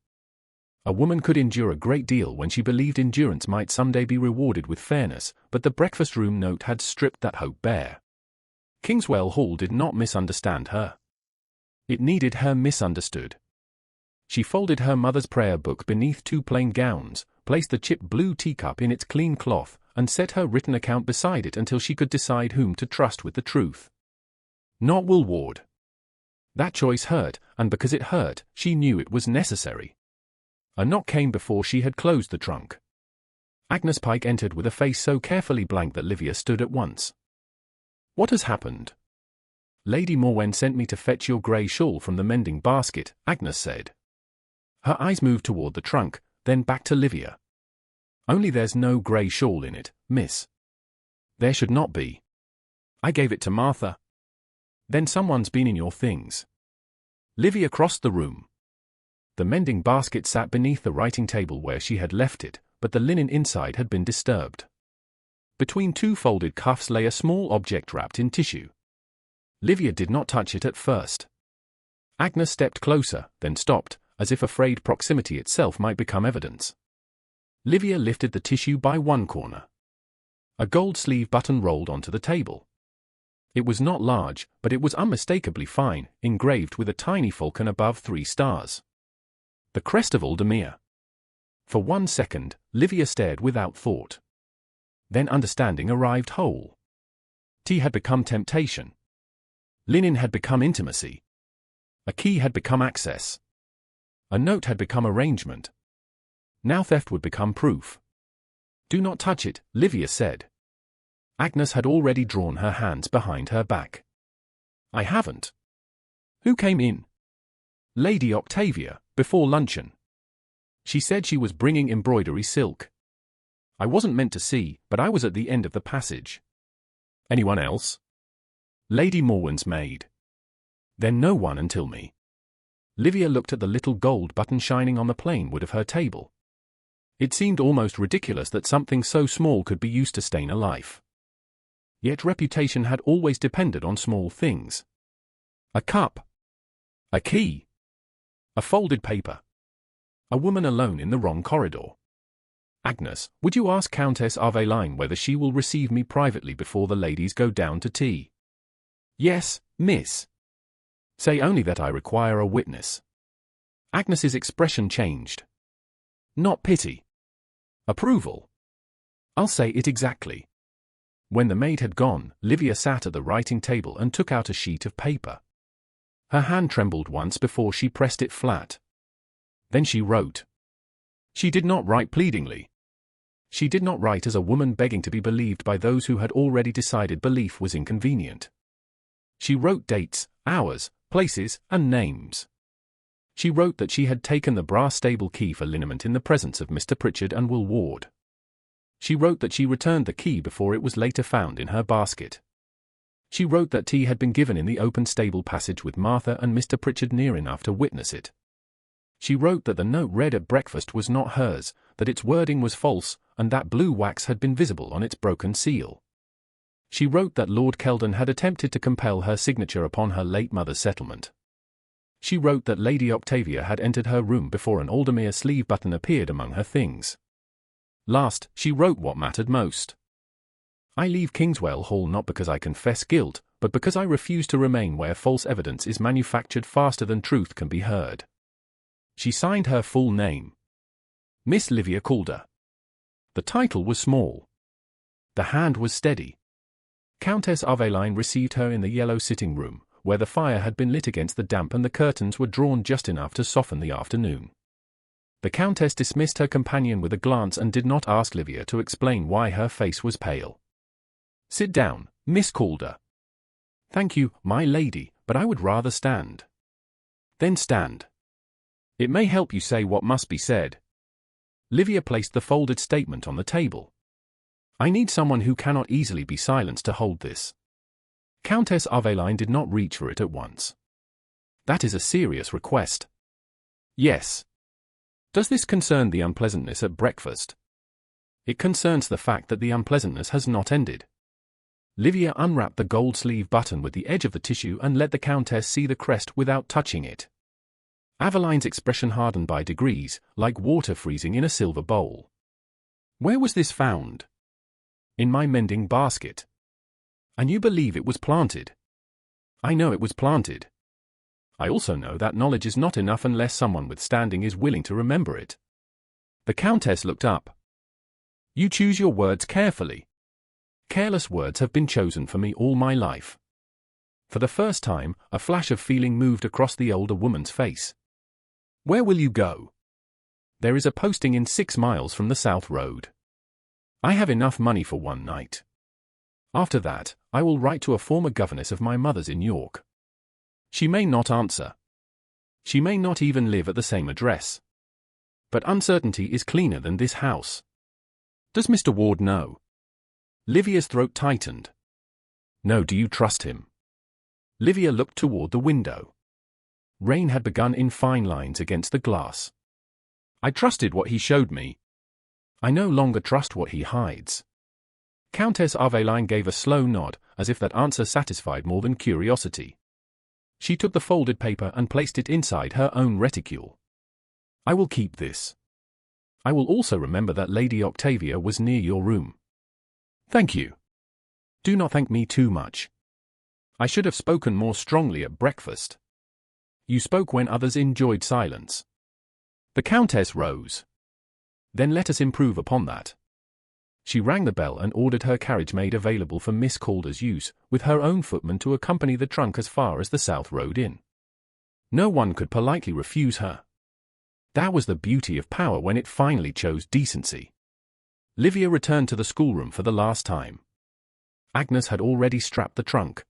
A woman could endure a great deal when she believed endurance might someday be rewarded with fairness, but the breakfast room note had stripped that hope bare. Kingswell Hall did not misunderstand her. It needed her misunderstood. She folded her mother's prayer book beneath 2 plain gowns, placed the chipped blue teacup in its clean cloth, and set her written account beside it until she could decide whom to trust with the truth. Not Woolward. That choice hurt, and because it hurt, she knew it was necessary. A knock came before she had closed the trunk. Agnes Pike entered with a face so carefully blank that Livia stood at once. What has happened? Lady Morwen sent me to fetch your grey shawl from the mending basket, Agnes said. Her eyes moved toward the trunk, then back to Livia. Only there's no grey shawl in it, miss. There should not be. I gave it to Martha. Then someone's been in your things. Livia crossed the room. The mending basket sat beneath the writing table where she had left it, but the linen inside had been disturbed. Between 2 folded cuffs lay a small object wrapped in tissue. Livia did not touch it at first. Agnes stepped closer, then stopped, as if afraid proximity itself might become evidence. Livia lifted the tissue by one corner. A gold sleeve button rolled onto the table. It was not large, but it was unmistakably fine, engraved with a tiny falcon above 3 stars. The crest of Aldermere. For 1 second, Livia stared without thought. Then understanding arrived whole. Tea had become temptation. Linen had become intimacy. A key had become access. A note had become arrangement. Now theft would become proof. Do not touch it, Livia said. Agnes had already drawn her hands behind her back. I haven't. Who came in? Lady Octavia, before luncheon. She said she was bringing embroidery silk. I wasn't meant to see, but I was at the end of the passage. Anyone else? Lady Morwen's maid. Then no one until me. Livia looked at the little gold button shining on the plain wood of her table. It seemed almost ridiculous that something so small could be used to stain a life. Yet reputation had always depended on small things. A cup. A key. A folded paper. A woman alone in the wrong corridor. Agnes, would you ask Countess Aveline whether she will receive me privately before the ladies go down to tea? Yes, miss. Say only that I require a witness. Agnes's expression changed. Not pity. Approval. I'll say it exactly. When the maid had gone, Livia sat at the writing table and took out a sheet of paper. Her hand trembled once before she pressed it flat. Then she wrote. She did not write pleadingly. She did not write as a woman begging to be believed by those who had already decided belief was inconvenient. She wrote dates, hours, places, and names. She wrote that she had taken the brass stable key for liniment in the presence of Mr. Pritchard and Will Ward. She wrote that she returned the key before it was later found in her basket. She wrote that tea had been given in the open stable passage with Martha and Mr. Pritchard near enough to witness it. She wrote that the note read at breakfast was not hers, that its wording was false, and that blue wax had been visible on its broken seal. She wrote that Lord Kelden had attempted to compel her signature upon her late mother's settlement. She wrote that Lady Octavia had entered her room before an Aldermere sleeve button appeared among her things. Last, she wrote what mattered most. I leave Kingswell Hall not because I confess guilt, but because I refuse to remain where false evidence is manufactured faster than truth can be heard. She signed her full name. Miss Livia Calder. The title was small. The hand was steady. Countess Aveline received her in the yellow sitting room, where the fire had been lit against the damp and the curtains were drawn just enough to soften the afternoon. The Countess dismissed her companion with a glance and did not ask Livia to explain why her face was pale. "Sit down, Miss Calder." "Thank you, my lady, but I would rather stand." "Then stand. It may help you say what must be said." Livia placed the folded statement on the table. "I need someone who cannot easily be silenced to hold this." Countess Aveline did not reach for it at once. "That is a serious request." "Yes." "Does this concern the unpleasantness at breakfast?" "It concerns the fact that the unpleasantness has not ended." Livia unwrapped the gold sleeve button with the edge of the tissue and let the Countess see the crest without touching it. Aveline's expression hardened by degrees, like water freezing in a silver bowl. "Where was this found?" "In my mending basket." "And you believe it was planted?" "I know it was planted. I also know that knowledge is not enough unless someone with standing is willing to remember it." The Countess looked up. "You choose your words carefully." "Careless words have been chosen for me all my life." For the first time, a flash of feeling moved across the older woman's face. "Where will you go?" "There is a posting in 6 miles from the South Road. I have enough money for one night. After that, I will write to a former governess of my mother's in York. She may not answer. She may not even live at the same address. But uncertainty is cleaner than this house. Does Mr. Ward know?" Livia's throat tightened. "No, do you trust him?" Livia looked toward the window. Rain had begun in fine lines against the glass. "I trusted what he showed me. I no longer trust what he hides." Countess Aveline gave a slow nod, as if that answer satisfied more than curiosity. She took the folded paper and placed it inside her own reticule. "I will keep this. I will also remember that Lady Octavia was near your room." "Thank you. Do not thank me too much. I should have spoken more strongly at breakfast. You spoke when others enjoyed silence." The Countess rose. "Then let us improve upon that." She rang the bell and ordered her carriage made available for Miss Calder's use, with her own footman to accompany the trunk as far as the South Road Inn. No one could politely refuse her. That was the beauty of power when it finally chose decency. Livia returned to the schoolroom for the last time. Agnes had already strapped the trunk.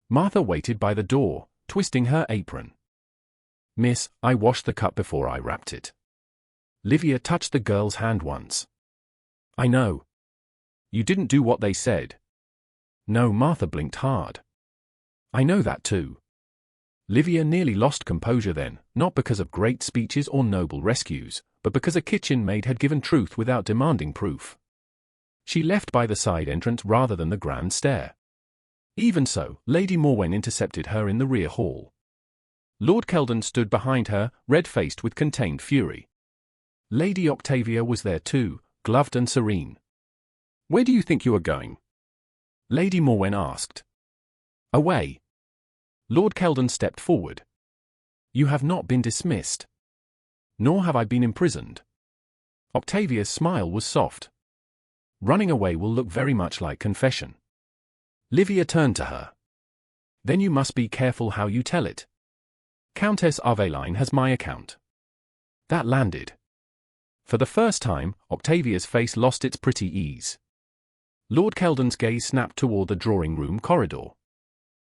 Martha waited by the door, twisting her apron. "Miss, I washed the cup before I wrapped it." Livia touched the girl's hand once. "I know. You didn't do what they said." "No," Martha blinked hard. "I know that too." Livia nearly lost composure then, not because of great speeches or noble rescues, but because a kitchen maid had given truth without demanding proof. She left by the side entrance rather than the grand stair. Even so, Lady Morwen intercepted her in the rear hall. Lord Kelden stood behind her, red-faced with contained fury. Lady Octavia was there too, gloved and serene. "Where do you think you are going?" Lady Morwen asked. "Away." Lord Kelden stepped forward. "You have not been dismissed. Nor have I been imprisoned." Octavia's smile was soft. "Running away will look very much like confession." Livia turned to her. "Then you must be careful how you tell it. Countess Aveline has my account." That landed. For the first time, Octavia's face lost its pretty ease. Lord Kelden's gaze snapped toward the drawing-room corridor.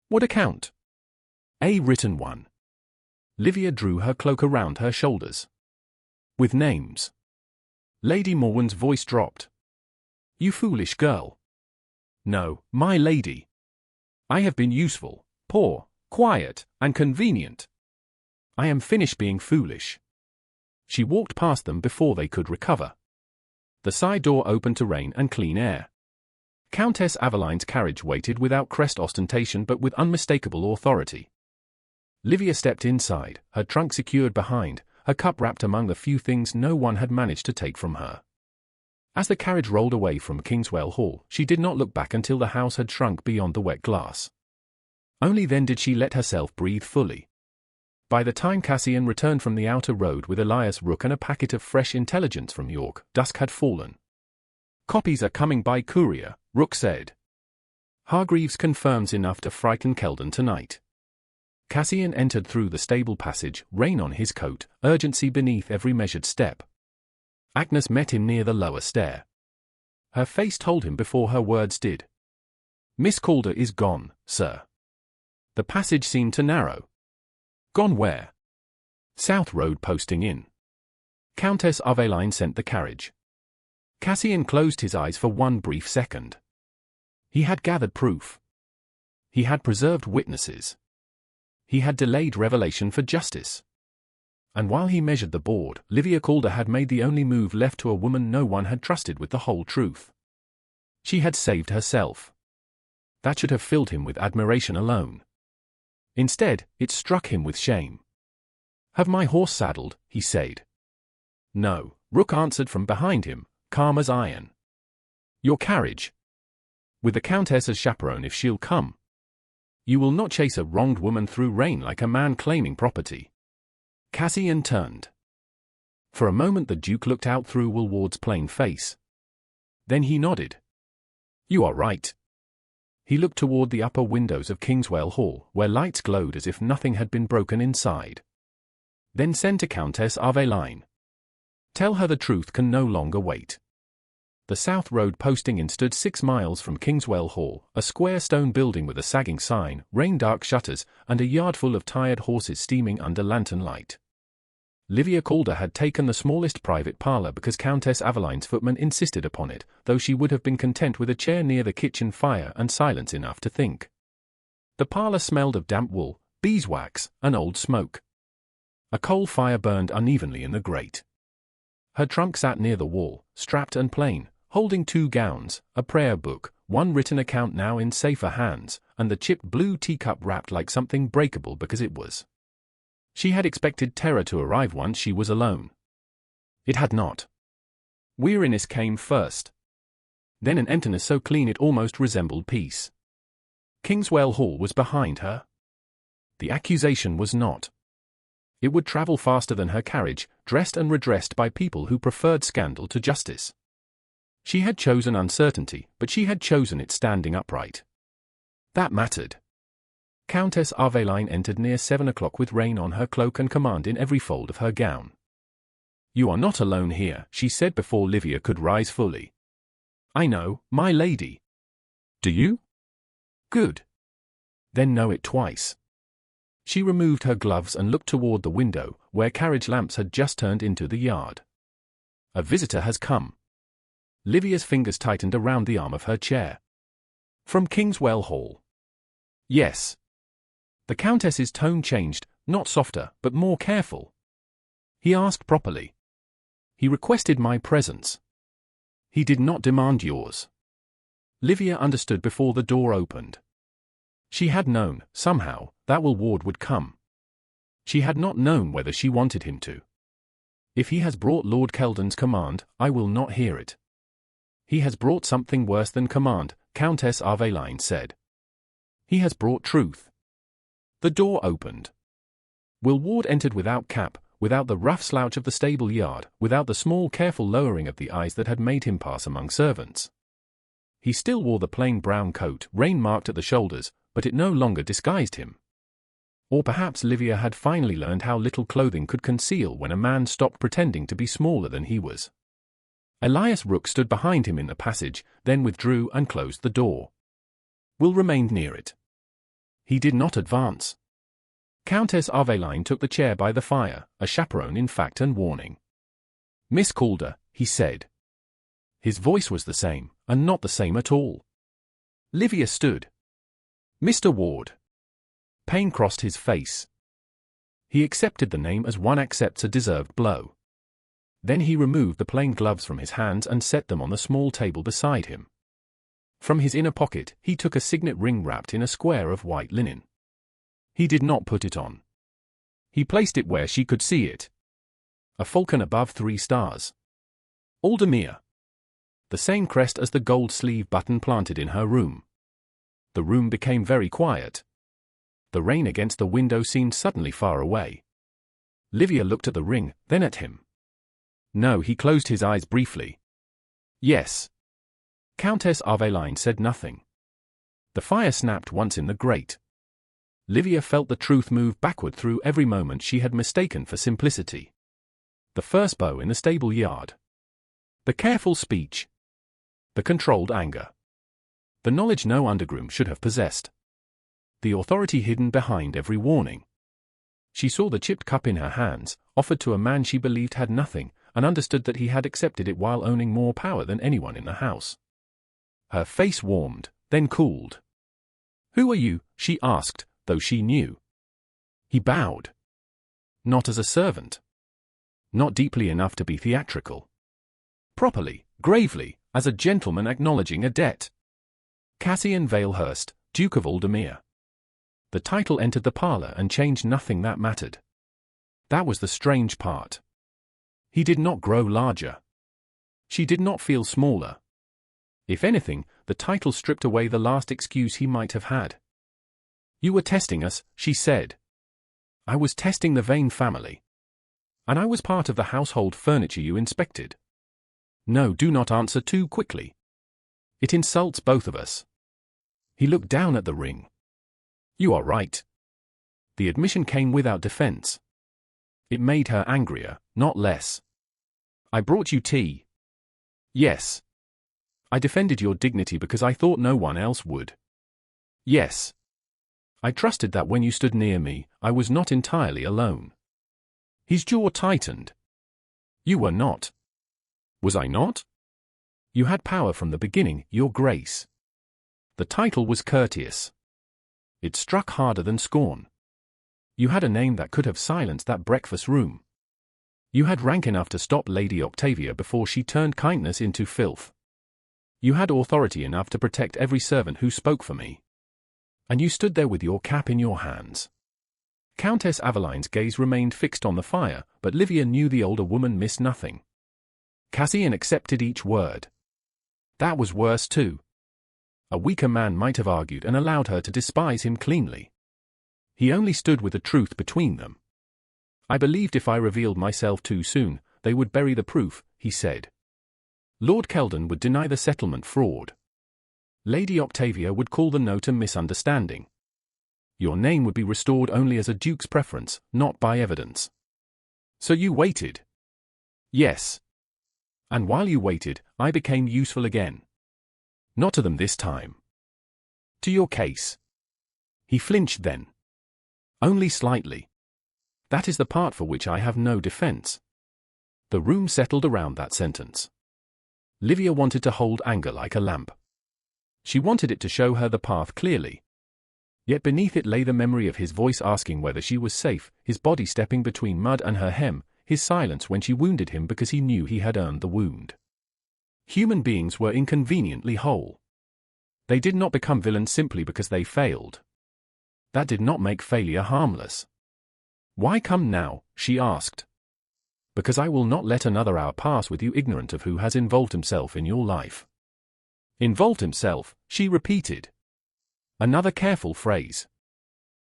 "What account?" "A written one." Livia drew her cloak around her shoulders. With names. Lady Morwen's voice dropped. You foolish girl. No, my lady. I have been useful, poor, quiet, and convenient. I am finished being foolish. She walked past them before they could recover. The side door opened to rain and clean air. Countess Aveline's carriage waited without crest ostentation but with unmistakable authority. Livia stepped inside, her trunk secured behind, her cup wrapped among the few things no one had managed to take from her. As the carriage rolled away from Kingswell Hall, she did not look back until the house had shrunk beyond the wet glass. Only then did she let herself breathe fully. By the time Cassian returned from the outer road with Elias Rook and a packet of fresh intelligence from York, dusk had fallen. Copies are coming by courier, Rook said. Hargreaves confirms enough to frighten Keldon tonight. Cassian entered through the stable passage, rain on his coat, urgency beneath every measured step. Agnes met him near the lower stair. Her face told him before her words did. Miss Calder is gone, sir. The passage seemed to narrow. Gone where? South Road posting in. Countess Aveline sent the carriage. Cassian closed his eyes for one brief second. He had gathered proof. He had preserved witnesses. He had delayed revelation for justice. And while he measured the board, Livia Calder had made the only move left to a woman no one had trusted with the whole truth. She had saved herself. That should have filled him with admiration alone. Instead, it struck him with shame. Have my horse saddled, he said. No, Rook answered from behind him, calm as iron. Your carriage. With the Countess as chaperone if she'll come. You will not chase a wronged woman through rain like a man claiming property. Cassian turned. For a moment the Duke looked out through Woolward's plain face. Then he nodded. You are right. He looked toward the upper windows of Kingswell Hall, where lights glowed as if nothing had been broken inside. Then send to Countess Aveline. Tell her the truth can no longer wait. The South Road posting in stood 6 miles from Kingswell Hall, a square stone building with a sagging sign, rain-dark shutters, and a yard full of tired horses steaming under lantern light. Livia Calder had taken the smallest private parlour because Countess Aveline's footman insisted upon it, though she would have been content with a chair near the kitchen fire and silence enough to think. The parlour smelled of damp wool, beeswax, and old smoke. A coal fire burned unevenly in the grate. Her trunk sat near the wall, strapped and plain, holding 2 gowns, a prayer book, one written account now in safer hands, and the chipped blue teacup wrapped like something breakable because it was. She had expected terror to arrive once she was alone. It had not. Weariness came first. Then an emptiness so clean it almost resembled peace. Kingswell Hall was behind her. The accusation was not. It would travel faster than her carriage, dressed and redressed by people who preferred scandal to justice. She had chosen uncertainty, but she had chosen it standing upright. That mattered. Countess Aveline entered near 7 o'clock with rain on her cloak and command in every fold of her gown. You are not alone here, she said before Livia could rise fully. I know, my lady. Do you? Good. Then know it twice. She removed her gloves and looked toward the window, where carriage lamps had just turned into the yard. A visitor has come. Livia's fingers tightened around the arm of her chair. From Kingswell Hall. Yes. The Countess's tone changed, not softer, but more careful. He asked properly. He requested my presence. He did not demand yours. Livia understood before the door opened. She had known, somehow, that Woolward would come. She had not known whether she wanted him to. If he has brought Lord Keldon's command, I will not hear it. He has brought something worse than command, Countess Aveline said. He has brought truth. The door opened. Woolward entered without cap, without the rough slouch of the stable yard, without the small careful lowering of the eyes that had made him pass among servants. He still wore the plain brown coat, rain-marked at the shoulders, but it no longer disguised him. Or perhaps Livia had finally learned how little clothing could conceal when a man stopped pretending to be smaller than he was. Elias Rook stood behind him in the passage, then withdrew and closed the door. Will remained near it. He did not advance. Countess Aveline took the chair by the fire, a chaperone in fact and warning. "Miss Calder," he said. His voice was the same, and not the same at all. Livia stood. "Mr. Ward." Pain crossed his face. He accepted the name as one accepts a deserved blow. Then he removed the plain gloves from his hands and set them on the small table beside him. From his inner pocket, he took a signet ring wrapped in a square of white linen. He did not put it on. He placed it where she could see it. A falcon above 3 stars. Aldermere. The same crest as the gold sleeve button planted in her room. The room became very quiet. The rain against the window seemed suddenly far away. Livia looked at the ring, then at him. No, he closed his eyes briefly. Yes. Countess Aveline said nothing. The fire snapped once in the grate. Livia felt the truth move backward through every moment she had mistaken for simplicity. The first bow in the stable yard. The careful speech. The controlled anger. The knowledge no undergroom should have possessed. The authority hidden behind every warning. She saw the chipped cup in her hands, offered to a man she believed had nothing, and understood that he had accepted it while owning more power than anyone in the house. Her face warmed, then cooled. "Who are you?" she asked, though she knew. He bowed. Not as a servant. Not deeply enough to be theatrical. Properly, gravely, as a gentleman acknowledging a debt. Cassian Valehurst, Duke of Aldermere. The title entered the parlor and changed nothing that mattered. That was the strange part. He did not grow larger. She did not feel smaller. If anything, the title stripped away the last excuse he might have had. "You were testing us," she said. "I was testing the Vane family. And I was part of the household furniture you inspected. No, do not answer too quickly. It insults both of us." He looked down at the ring. "You are right." The admission came without defense. It made her angrier, not less. "I brought you tea." "Yes." "I defended your dignity because I thought no one else would." "Yes." "I trusted that when you stood near me, I was not entirely alone." His jaw tightened. "You were not." "Was I not?" "You had power from the beginning, Your Grace." The title was courteous. It struck harder than scorn. You had a name that could have silenced that breakfast room. You had rank enough to stop Lady Octavia before she turned kindness into filth. You had authority enough to protect every servant who spoke for me. And you stood there with your cap in your hands. Countess Aveline's gaze remained fixed on the fire, but Livia knew the older woman missed nothing. Cassian accepted each word. That was worse too. A weaker man might have argued and allowed her to despise him cleanly. He only stood with the truth between them. "I believed if I revealed myself too soon, they would bury the proof," he said. Lord Kelden would deny the settlement fraud. Lady Octavia would call the note a misunderstanding. Your name would be restored only as a duke's preference, not by evidence. So you waited. Yes. And while you waited, I became useful again. Not to them this time. To your case. He flinched then. Only slightly. That is the part for which I have no defense. The room settled around that sentence. Livia wanted to hold anger like a lamp. She wanted it to show her the path clearly. Yet beneath it lay the memory of his voice asking whether she was safe, his body stepping between mud and her hem, his silence when she wounded him because he knew he had earned the wound. Human beings were inconveniently whole. They did not become villains simply because they failed. That did not make failure harmless. "Why come now?" she asked. "Because I will not let another hour pass with you ignorant of who has involved himself in your life." Involved himself, she repeated. Another careful phrase.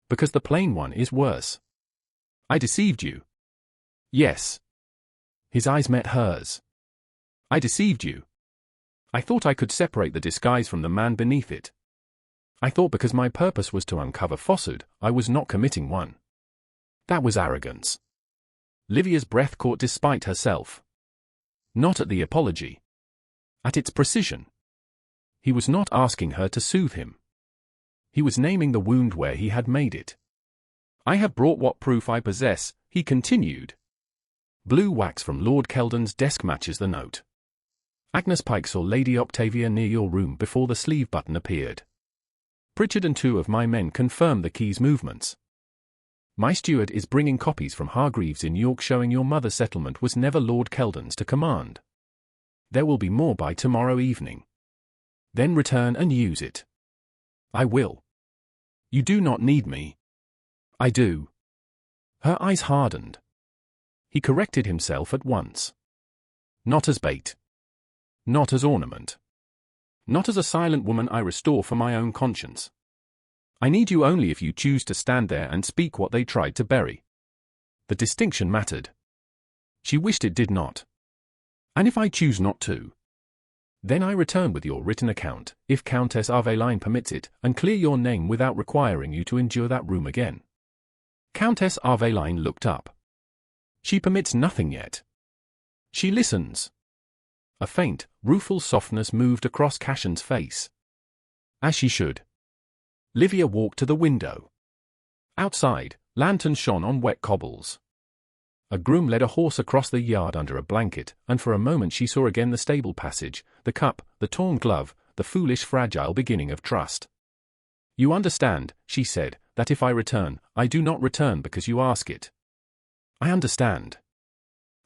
Because the plain one is worse. "I deceived you." "Yes." His eyes met hers. "I deceived you. I thought I could separate the disguise from the man beneath it. I thought because my purpose was to uncover falsehood, I was not committing one. That was arrogance." Livia's breath caught despite herself. Not at the apology. At its precision. He was not asking her to soothe him. He was naming the wound where he had made it. I have brought what proof I possess, he continued. Blue wax from Lord Kelden's desk matches the note. Agnes Pike saw Lady Octavia near your room before the sleeve button appeared. Pritchard and 2 of my men confirm the key's movements. My steward is bringing copies from Hargreaves in York showing your mother's settlement was never Lord Kelden's to command. There will be more by tomorrow evening. Then return and use it. I will. You do not need me. I do. Her eyes hardened. He corrected himself at once. Not as bait. Not as ornament. Not as a silent woman I restore for my own conscience. I need you only if you choose to stand there and speak what they tried to bury. The distinction mattered. She wished it did not. And if I choose not to? Then I return with your written account, if Countess Aveline permits it, and clear your name without requiring you to endure that room again. Countess Aveline looked up. She permits nothing yet. She listens. A faint, rueful softness moved across Cassian's face. As she should. Livia walked to the window. Outside, lanterns shone on wet cobbles. A groom led a horse across the yard under a blanket, and for a moment she saw again the stable passage, the cup, the torn glove, the foolish fragile beginning of trust. You understand, she said, that if I return, I do not return because you ask it. I understand.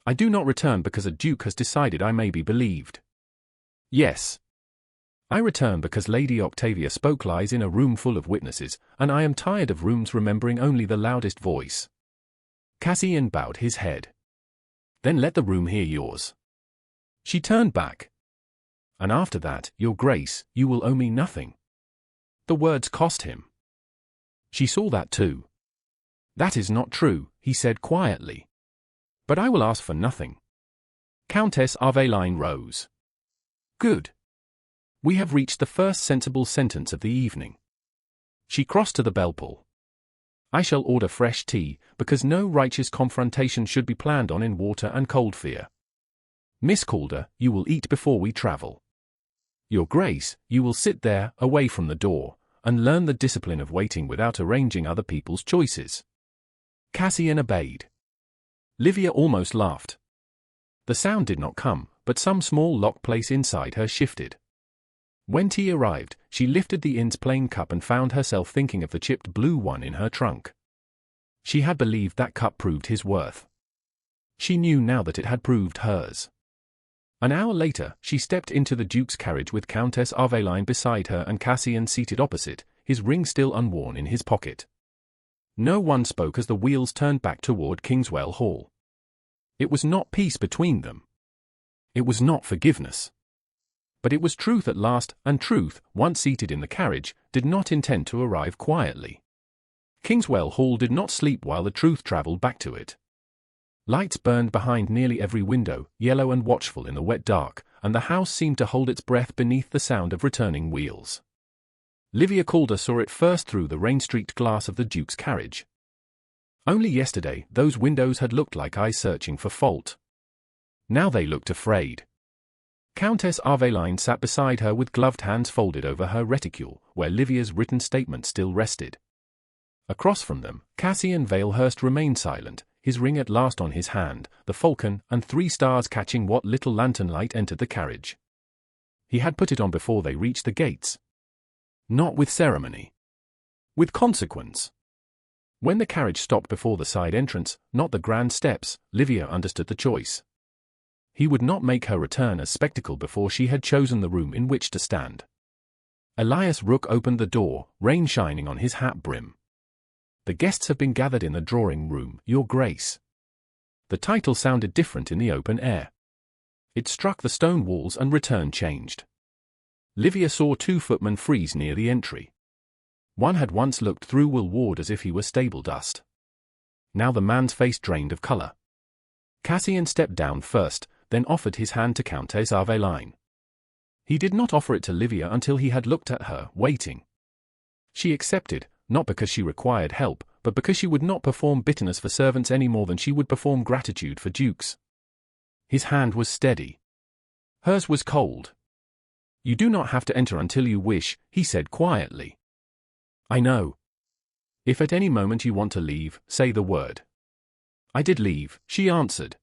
I do not return because a duke has decided I may be believed. Yes. I return because Lady Octavia spoke lies in a room full of witnesses, and I am tired of rooms remembering only the loudest voice. Cassian bowed his head. Then let the room hear yours. She turned back. And after that, your grace, you will owe me nothing. The words cost him. She saw that too. That is not true, he said quietly. But I will ask for nothing. Countess Aveline rose. Good. We have reached the first sensible sentence of the evening. She crossed to the bell-pull. I shall order fresh tea, because no righteous confrontation should be planned on in water and cold fear. Miss Calder, you will eat before we travel. Your Grace, you will sit there, away from the door, and learn the discipline of waiting without arranging other people's choices. Cassian obeyed. Livia almost laughed. The sound did not come, but some small locked place inside her shifted. When tea arrived, she lifted the inn's plain cup and found herself thinking of the chipped blue one in her trunk. She had believed that cup proved his worth. She knew now that it had proved hers. An hour later, she stepped into the Duke's carriage with Countess Aveline beside her and Cassian seated opposite, his ring still unworn in his pocket. No one spoke as the wheels turned back toward Kingswell Hall. It was not peace between them. It was not forgiveness. But it was truth at last, and truth, once seated in the carriage, did not intend to arrive quietly. Kingswell Hall did not sleep while the truth travelled back to it. Lights burned behind nearly every window, yellow and watchful in the wet dark, and the house seemed to hold its breath beneath the sound of returning wheels. Livia Calder saw it first through the rain-streaked glass of the Duke's carriage. Only yesterday, those windows had looked like eyes searching for fault. Now they looked afraid. Countess Aveline sat beside her with gloved hands folded over her reticule, where Livia's written statement still rested. Across from them, Cassian Valehurst remained silent, his ring at last on his hand, the falcon and 3 stars catching what little lantern light entered the carriage. He had put it on before they reached the gates. Not with ceremony. With consequence. When the carriage stopped before the side entrance, not the grand steps, Livia understood the choice. He would not make her return a spectacle before she had chosen the room in which to stand. Elias Rook opened the door, rain shining on his hat brim. The guests have been gathered in the drawing-room, Your Grace. The title sounded different in the open air. It struck the stone walls and return changed. Livia saw 2 footmen freeze near the entry. One had once looked through Will Ward as if he were stable dust. Now the man's face drained of colour. Cassian stepped down first, then offered his hand to Countess Aveline. He did not offer it to Livia until he had looked at her, waiting. She accepted, not because she required help, but because she would not perform bitterness for servants any more than she would perform gratitude for dukes. His hand was steady. Hers was cold. You do not have to enter until you wish, he said quietly. I know. If at any moment you want to leave, say the word. I did leave, she answered.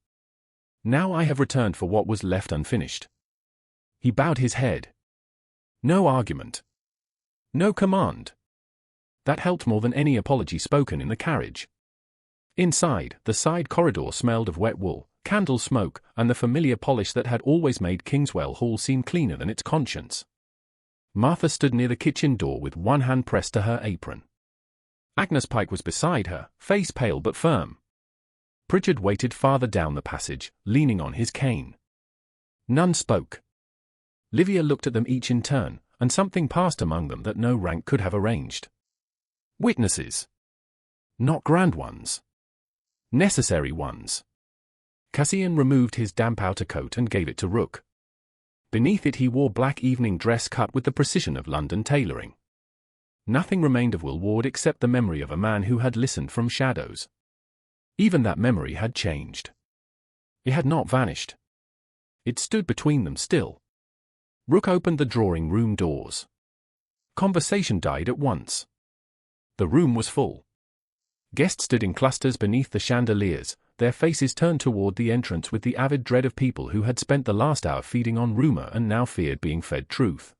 Now I have returned for what was left unfinished. He bowed his head. No argument. No command. That helped more than any apology spoken in the carriage. Inside, the side corridor smelled of wet wool, candle smoke, and the familiar polish that had always made Kingswell Hall seem cleaner than its conscience. Martha stood near the kitchen door with one hand pressed to her apron. Agnes Pike was beside her, face pale but firm. Pritchard waited farther down the passage, leaning on his cane. None spoke. Livia looked at them each in turn, and something passed among them that no rank could have arranged. Witnesses. Not grand ones. Necessary ones. Cassian removed his damp outer coat and gave it to Rook. Beneath it he wore black evening dress cut with the precision of London tailoring. Nothing remained of Will Ward except the memory of a man who had listened from shadows. Even that memory had changed. It had not vanished. It stood between them still. Rook opened the drawing-room doors. Conversation died at once. The room was full. Guests stood in clusters beneath the chandeliers, their faces turned toward the entrance with the avid dread of people who had spent the last hour feeding on rumour and now feared being fed truth.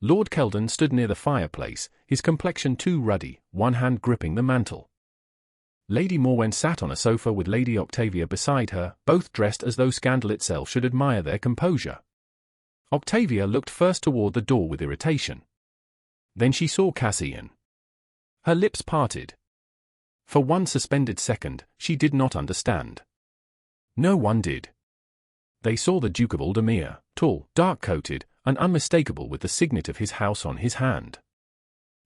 Lord Kelden stood near the fireplace, his complexion too ruddy, one hand gripping the mantel. Lady Morwen sat on a sofa with Lady Octavia beside her, both dressed as though scandal itself should admire their composure. Octavia looked first toward the door with irritation. Then she saw Cassian. Her lips parted. For one suspended second, she did not understand. No one did. They saw the Duke of Aldermere, tall, dark-coated, and unmistakable with the signet of his house on his hand.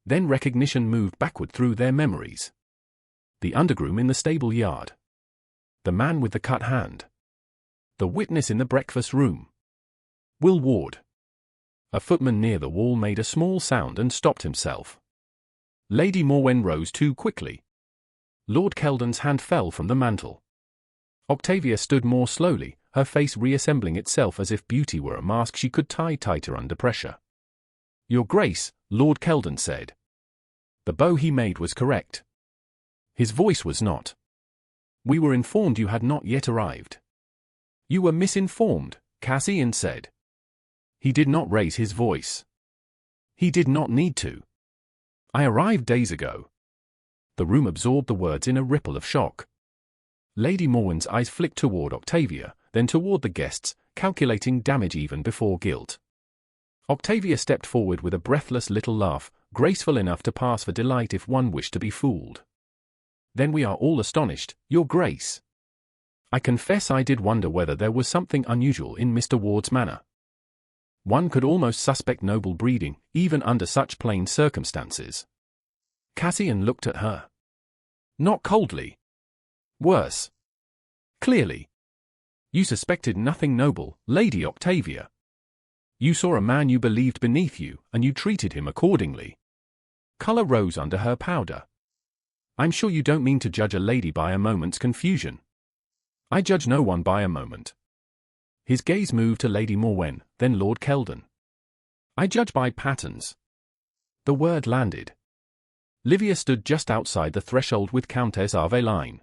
Then recognition moved backward through their memories. The undergroom in the stable yard. The man with the cut hand. The witness in the breakfast room. Will Ward. A footman near the wall made a small sound and stopped himself. Lady Morwen rose too quickly. Lord Kelden's hand fell from the mantel. Octavia stood more slowly, her face reassembling itself as if beauty were a mask she could tie tighter under pressure. Your Grace, Lord Kelden said. The bow he made was correct. His voice was not. We were informed you had not yet arrived. You were misinformed, Cassian said. He did not raise his voice. He did not need to. I arrived days ago. The room absorbed the words in a ripple of shock. Lady Morwen's eyes flicked toward Octavia, then toward the guests, calculating damage even before guilt. Octavia stepped forward with a breathless little laugh, graceful enough to pass for delight if one wished to be fooled. Then we are all astonished, Your Grace. I confess I did wonder whether there was something unusual in Mr. Ward's manner. One could almost suspect noble breeding, even under such plain circumstances. Cassian looked at her. Not coldly. Worse. Clearly. You suspected nothing noble, Lady Octavia. You saw a man you believed beneath you, and you treated him accordingly. Colour rose under her powder. I'm sure you don't mean to judge a lady by a moment's confusion. I judge no one by a moment. His gaze moved to Lady Morwen, then Lord Kelden. I judge by patterns. The word landed. Livia stood just outside the threshold with Countess Valehurst.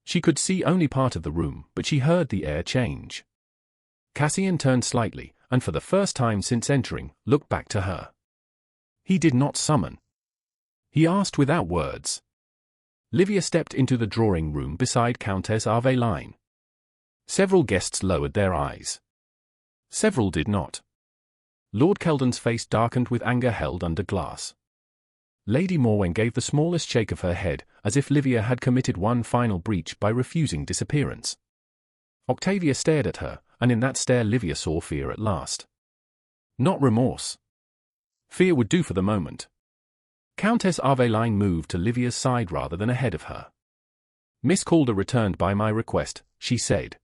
She could see only part of the room, but she heard the air change. Cassian turned slightly, and for the first time since entering, looked back to her. He did not summon. He asked without words. Livia stepped into the drawing-room beside Countess Valehurst. Several guests lowered their eyes. Several did not. Lord Kelden's face darkened with anger held under glass. Lady Morwen gave the smallest shake of her head, as if Livia had committed one final breach by refusing disappearance. Octavia stared at her, and in that stare Livia saw fear at last. Not remorse. Fear would do for the moment. Countess Valehurst moved to Livia's side rather than ahead of her. Miss Calder returned by my request, she said.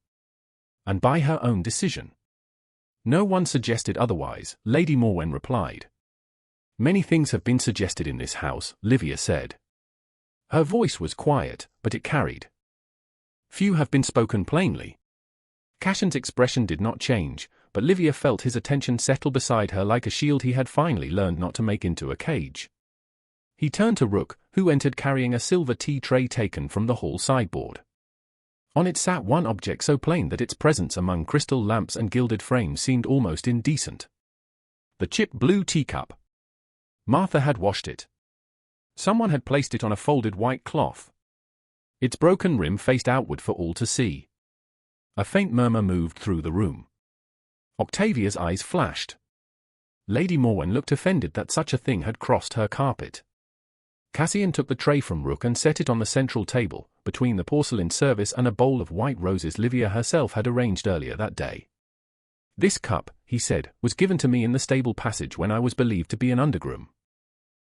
And by her own decision. No one suggested otherwise, Lady Morwen replied. Many things have been suggested in this house, Livia said. Her voice was quiet, but it carried. Few have been spoken plainly. Cassian's expression did not change, but Livia felt his attention settle beside her like a shield he had finally learned not to make into a cage. He turned to Rook, who entered carrying a silver tea tray taken from the hall sideboard. On it sat one object so plain that its presence among crystal lamps and gilded frames seemed almost indecent. The chipped blue teacup. Martha had washed it. Someone had placed it on a folded white cloth. Its broken rim faced outward for all to see. A faint murmur moved through the room. Octavia's eyes flashed. Lady Morwen looked offended that such a thing had crossed her carpet. Cassian took the tray from Rook and set it on the central table, between the porcelain service and a bowl of white roses Livia herself had arranged earlier that day. "This cup," he said, "was given to me in the stable passage when I was believed to be an undergroom.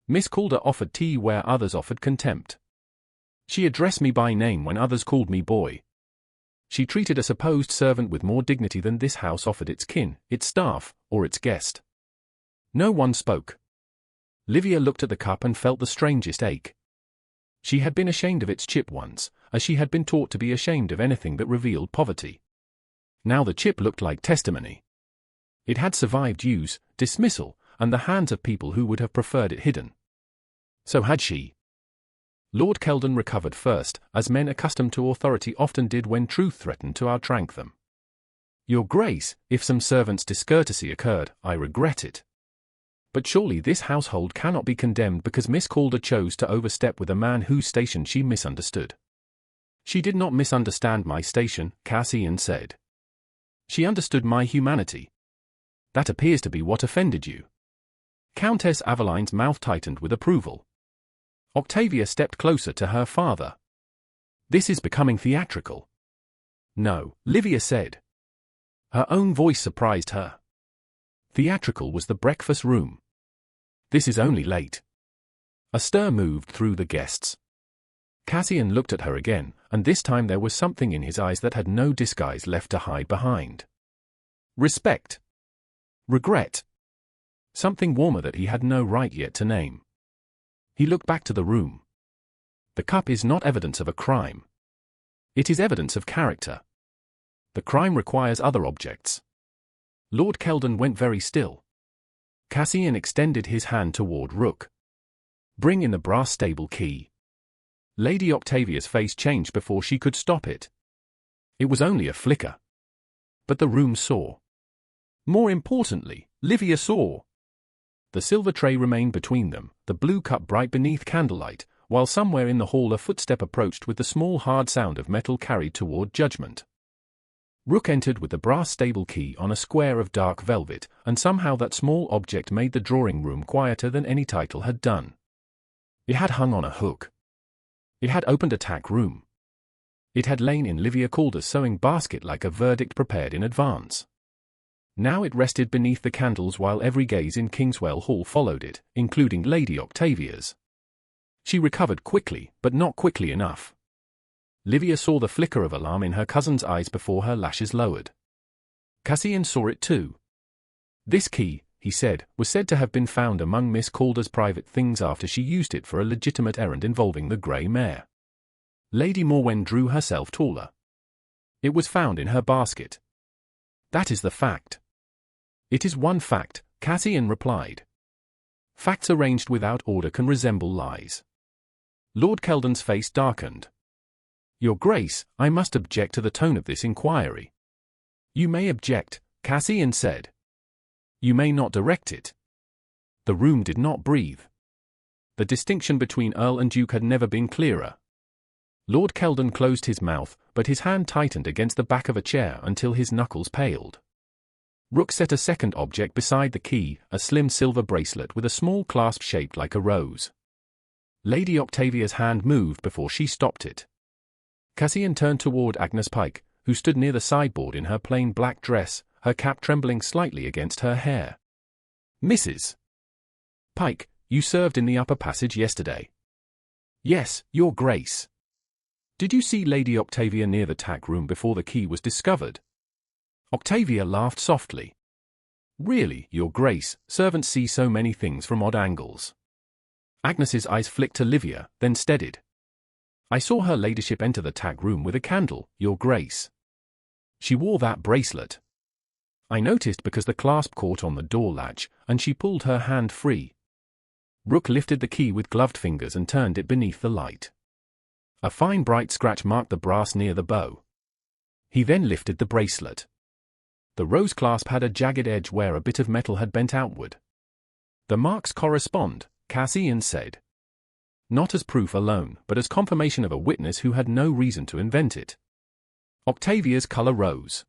Miss Calder offered tea where others offered contempt. She addressed me by name when others called me boy. She treated a supposed servant with more dignity than this house offered its kin, its staff, or its guest." No one spoke. Livia looked at the cup and felt the strangest ache. She had been ashamed of its chip once, as she had been taught to be ashamed of anything that revealed poverty. Now the chip looked like testimony. It had survived use, dismissal, and the hands of people who would have preferred it hidden. So had she. Lord Kelden recovered first, as men accustomed to authority often did when truth threatened to outrank them. "Your Grace, if some servant's discourtesy occurred, I regret it. But surely this household cannot be condemned because Miss Calder chose to overstep with a man whose station she misunderstood." "She did not misunderstand my station," Cassian said. "She understood my humanity. That appears to be what offended you." Countess Aveline's mouth tightened with approval. Octavia stepped closer to her father. "This is becoming theatrical." "No," Livia said. Her own voice surprised her. Theatrical was the breakfast room. "This is only late." A stir moved through the guests. Cassian looked at her again, and this time there was something in his eyes that had no disguise left to hide behind. Respect. Regret. Something warmer that he had no right yet to name. He looked back to the room. The cup is not evidence of a crime. It is evidence of character. The crime requires other objects. Lord Kelden went very still. Cassian extended his hand toward Rook. "Bring in the brass stable key." Lady Octavia's face changed before she could stop it. It was only a flicker. But the room saw. More importantly, Livia saw. The silver tray remained between them, the blue cup bright beneath candlelight, while somewhere in the hall a footstep approached with the small hard sound of metal carried toward judgment. Rook entered with the brass stable key on a square of dark velvet, and somehow that small object made the drawing-room quieter than any title had done. It had hung on a hook. It had opened a tack room. It had lain in Livia Calder's sewing basket like a verdict prepared in advance. Now it rested beneath the candles while every gaze in Kingswell Hall followed it, including Lady Octavia's. She recovered quickly, but not quickly enough. Livia saw the flicker of alarm in her cousin's eyes before her lashes lowered. Cassian saw it too. "This key," he said, "was said to have been found among Miss Calder's private things after she used it for a legitimate errand involving the grey mare." Lady Morwen drew herself taller. "It was found in her basket." "That is the fact." "It is one fact," Cassian replied. "Facts arranged without order can resemble lies." Lord Kelden's face darkened. "Your Grace, I must object to the tone of this inquiry." "You may object," Cassian said. "You may not direct it." The room did not breathe. The distinction between Earl and Duke had never been clearer. Lord Kelden closed his mouth, but his hand tightened against the back of a chair until his knuckles paled. Rook set a second object beside the key, a slim silver bracelet with a small clasp shaped like a rose. Lady Octavia's hand moved before she stopped it. Cassian turned toward Agnes Pike, who stood near the sideboard in her plain black dress, her cap trembling slightly against her hair. "Mrs. Pike, you served in the upper passage yesterday." "Yes, Your Grace." "Did you see Lady Octavia near the tack room before the key was discovered?" Octavia laughed softly. "Really, Your Grace, servants see so many things from odd angles." Agnes's eyes flicked to Livia, then steadied. "I saw her ladyship enter the tack room with a candle, Your Grace. She wore that bracelet. I noticed because the clasp caught on the door latch, and she pulled her hand free." Rook lifted the key with gloved fingers and turned it beneath the light. A fine bright scratch marked the brass near the bow. He then lifted the bracelet. The rose clasp had a jagged edge where a bit of metal had bent outward. The marks correspond, Cassian said. Not as proof alone, but as confirmation of a witness who had no reason to invent it. Octavia's color rose.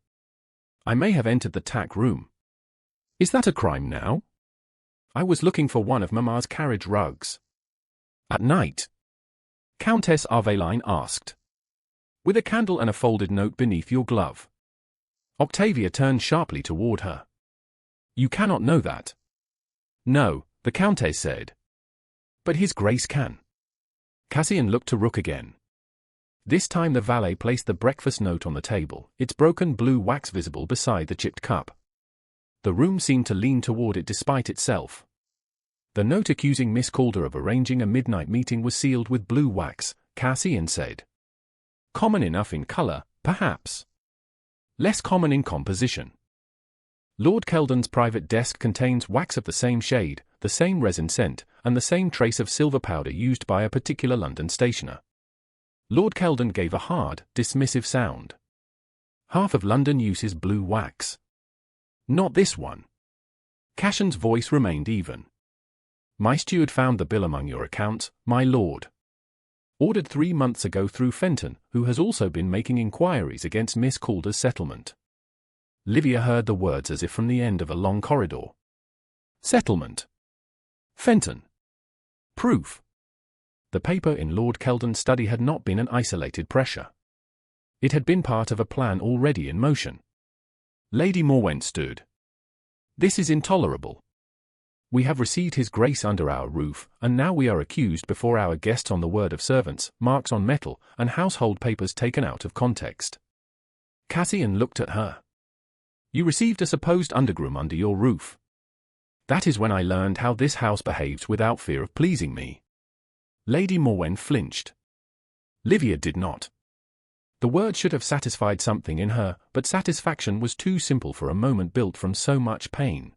I may have entered the tack room. Is that a crime now? I was looking for one of Mamma's carriage rugs. At night? Countess Aveline asked. With a candle and a folded note beneath your glove. Octavia turned sharply toward her. You cannot know that. No, the Countess said. But His Grace can. Cassian looked to Rook again. This time the valet placed the breakfast note on the table, its broken blue wax visible beside the chipped cup. The room seemed to lean toward it despite itself. The note accusing Miss Calder of arranging a midnight meeting was sealed with blue wax, Cassian said. Common enough in color, perhaps. Less common in composition. Lord Kelden's private desk contains wax of the same shade, the same resin scent, and the same trace of silver powder used by a particular London stationer. Lord Kelden gave a hard, dismissive sound. Half of London uses blue wax. Not this one. Cassian's voice remained even. My steward found the bill among your accounts, my lord. Ordered 3 months ago through Fenton, who has also been making inquiries against Miss Calder's settlement. Livia heard the words as if from the end of a long corridor. Settlement. Fenton. Proof. The paper in Lord Kelden's study had not been an isolated pressure. It had been part of a plan already in motion. Lady Morwen stood. This is intolerable. We have received His Grace under our roof, and now we are accused before our guests on the word of servants, marks on metal, and household papers taken out of context. Cassian looked at her. You received a supposed undergroom under your roof. That is when I learned how this house behaves without fear of pleasing me. Lady Morwen flinched. Livia did not. The word should have satisfied something in her, but satisfaction was too simple for a moment built from so much pain.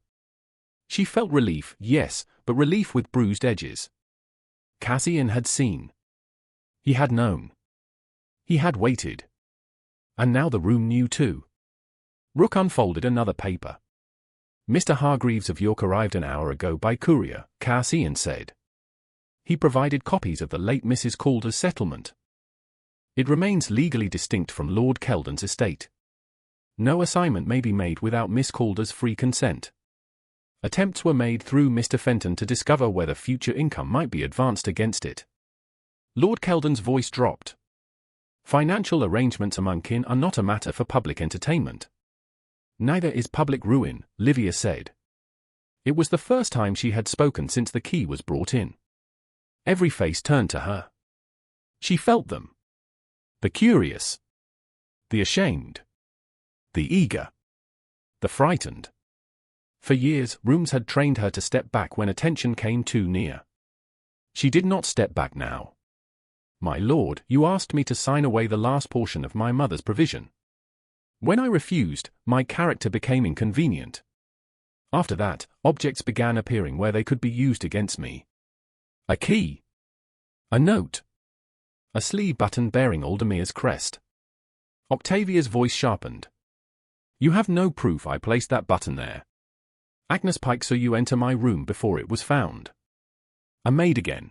She felt relief, yes, but relief with bruised edges. Cassian had seen. He had known. He had waited. And now the room knew too. Rook unfolded another paper. Mr. Hargreaves of York arrived an hour ago by courier, Cassian said. He provided copies of the late Mrs. Calder's settlement. It remains legally distinct from Lord Kelden's estate. No assignment may be made without Miss Calder's free consent. Attempts were made through Mr. Fenton to discover whether future income might be advanced against it. Lord Kelden's voice dropped. Financial arrangements among kin are not a matter for public entertainment. Neither is public ruin, Livia said. It was the first time she had spoken since the key was brought in. Every face turned to her. She felt them. The curious. The ashamed. The eager. The frightened. For years, rooms had trained her to step back when attention came too near. She did not step back now. My lord, you asked me to sign away the last portion of my mother's provision. When I refused, my character became inconvenient. After that, objects began appearing where they could be used against me. A key. A note. A sleeve button bearing Aldermere's crest. Octavia's voice sharpened. You have no proof I placed that button there. Agnes Pike saw you enter my room before it was found. A maid again.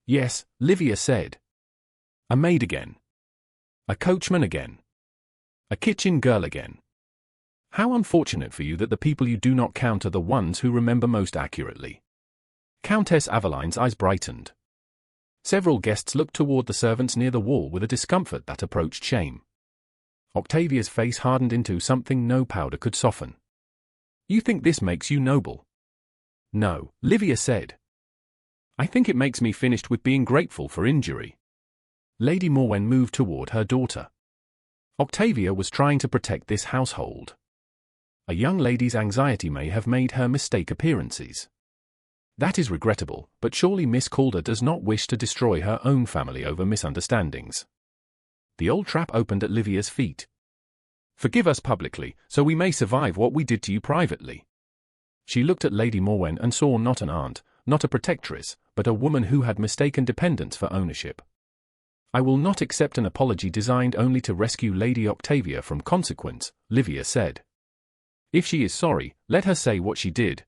Yes, Livia said. A maid again. A coachman again. A kitchen girl again. How unfortunate for you that the people you do not count are the ones who remember most accurately. Countess Aveline's eyes brightened. Several guests looked toward the servants near the wall with a discomfort that approached shame. Octavia's face hardened into something no powder could soften. You think this makes you noble? No, Livia said. I think it makes me finished with being grateful for injury. Lady Morwen moved toward her daughter. Octavia was trying to protect this household. A young lady's anxiety may have made her mistake appearances. That is regrettable, but surely Miss Calder does not wish to destroy her own family over misunderstandings. The old trap opened at Livia's feet. Forgive us publicly, so we may survive what we did to you privately. She looked at Lady Morwen and saw not an aunt, not a protectress, but a woman who had mistaken dependence for ownership. I will not accept an apology designed only to rescue Lady Octavia from consequence, Livia said. If she is sorry, let her say what she did.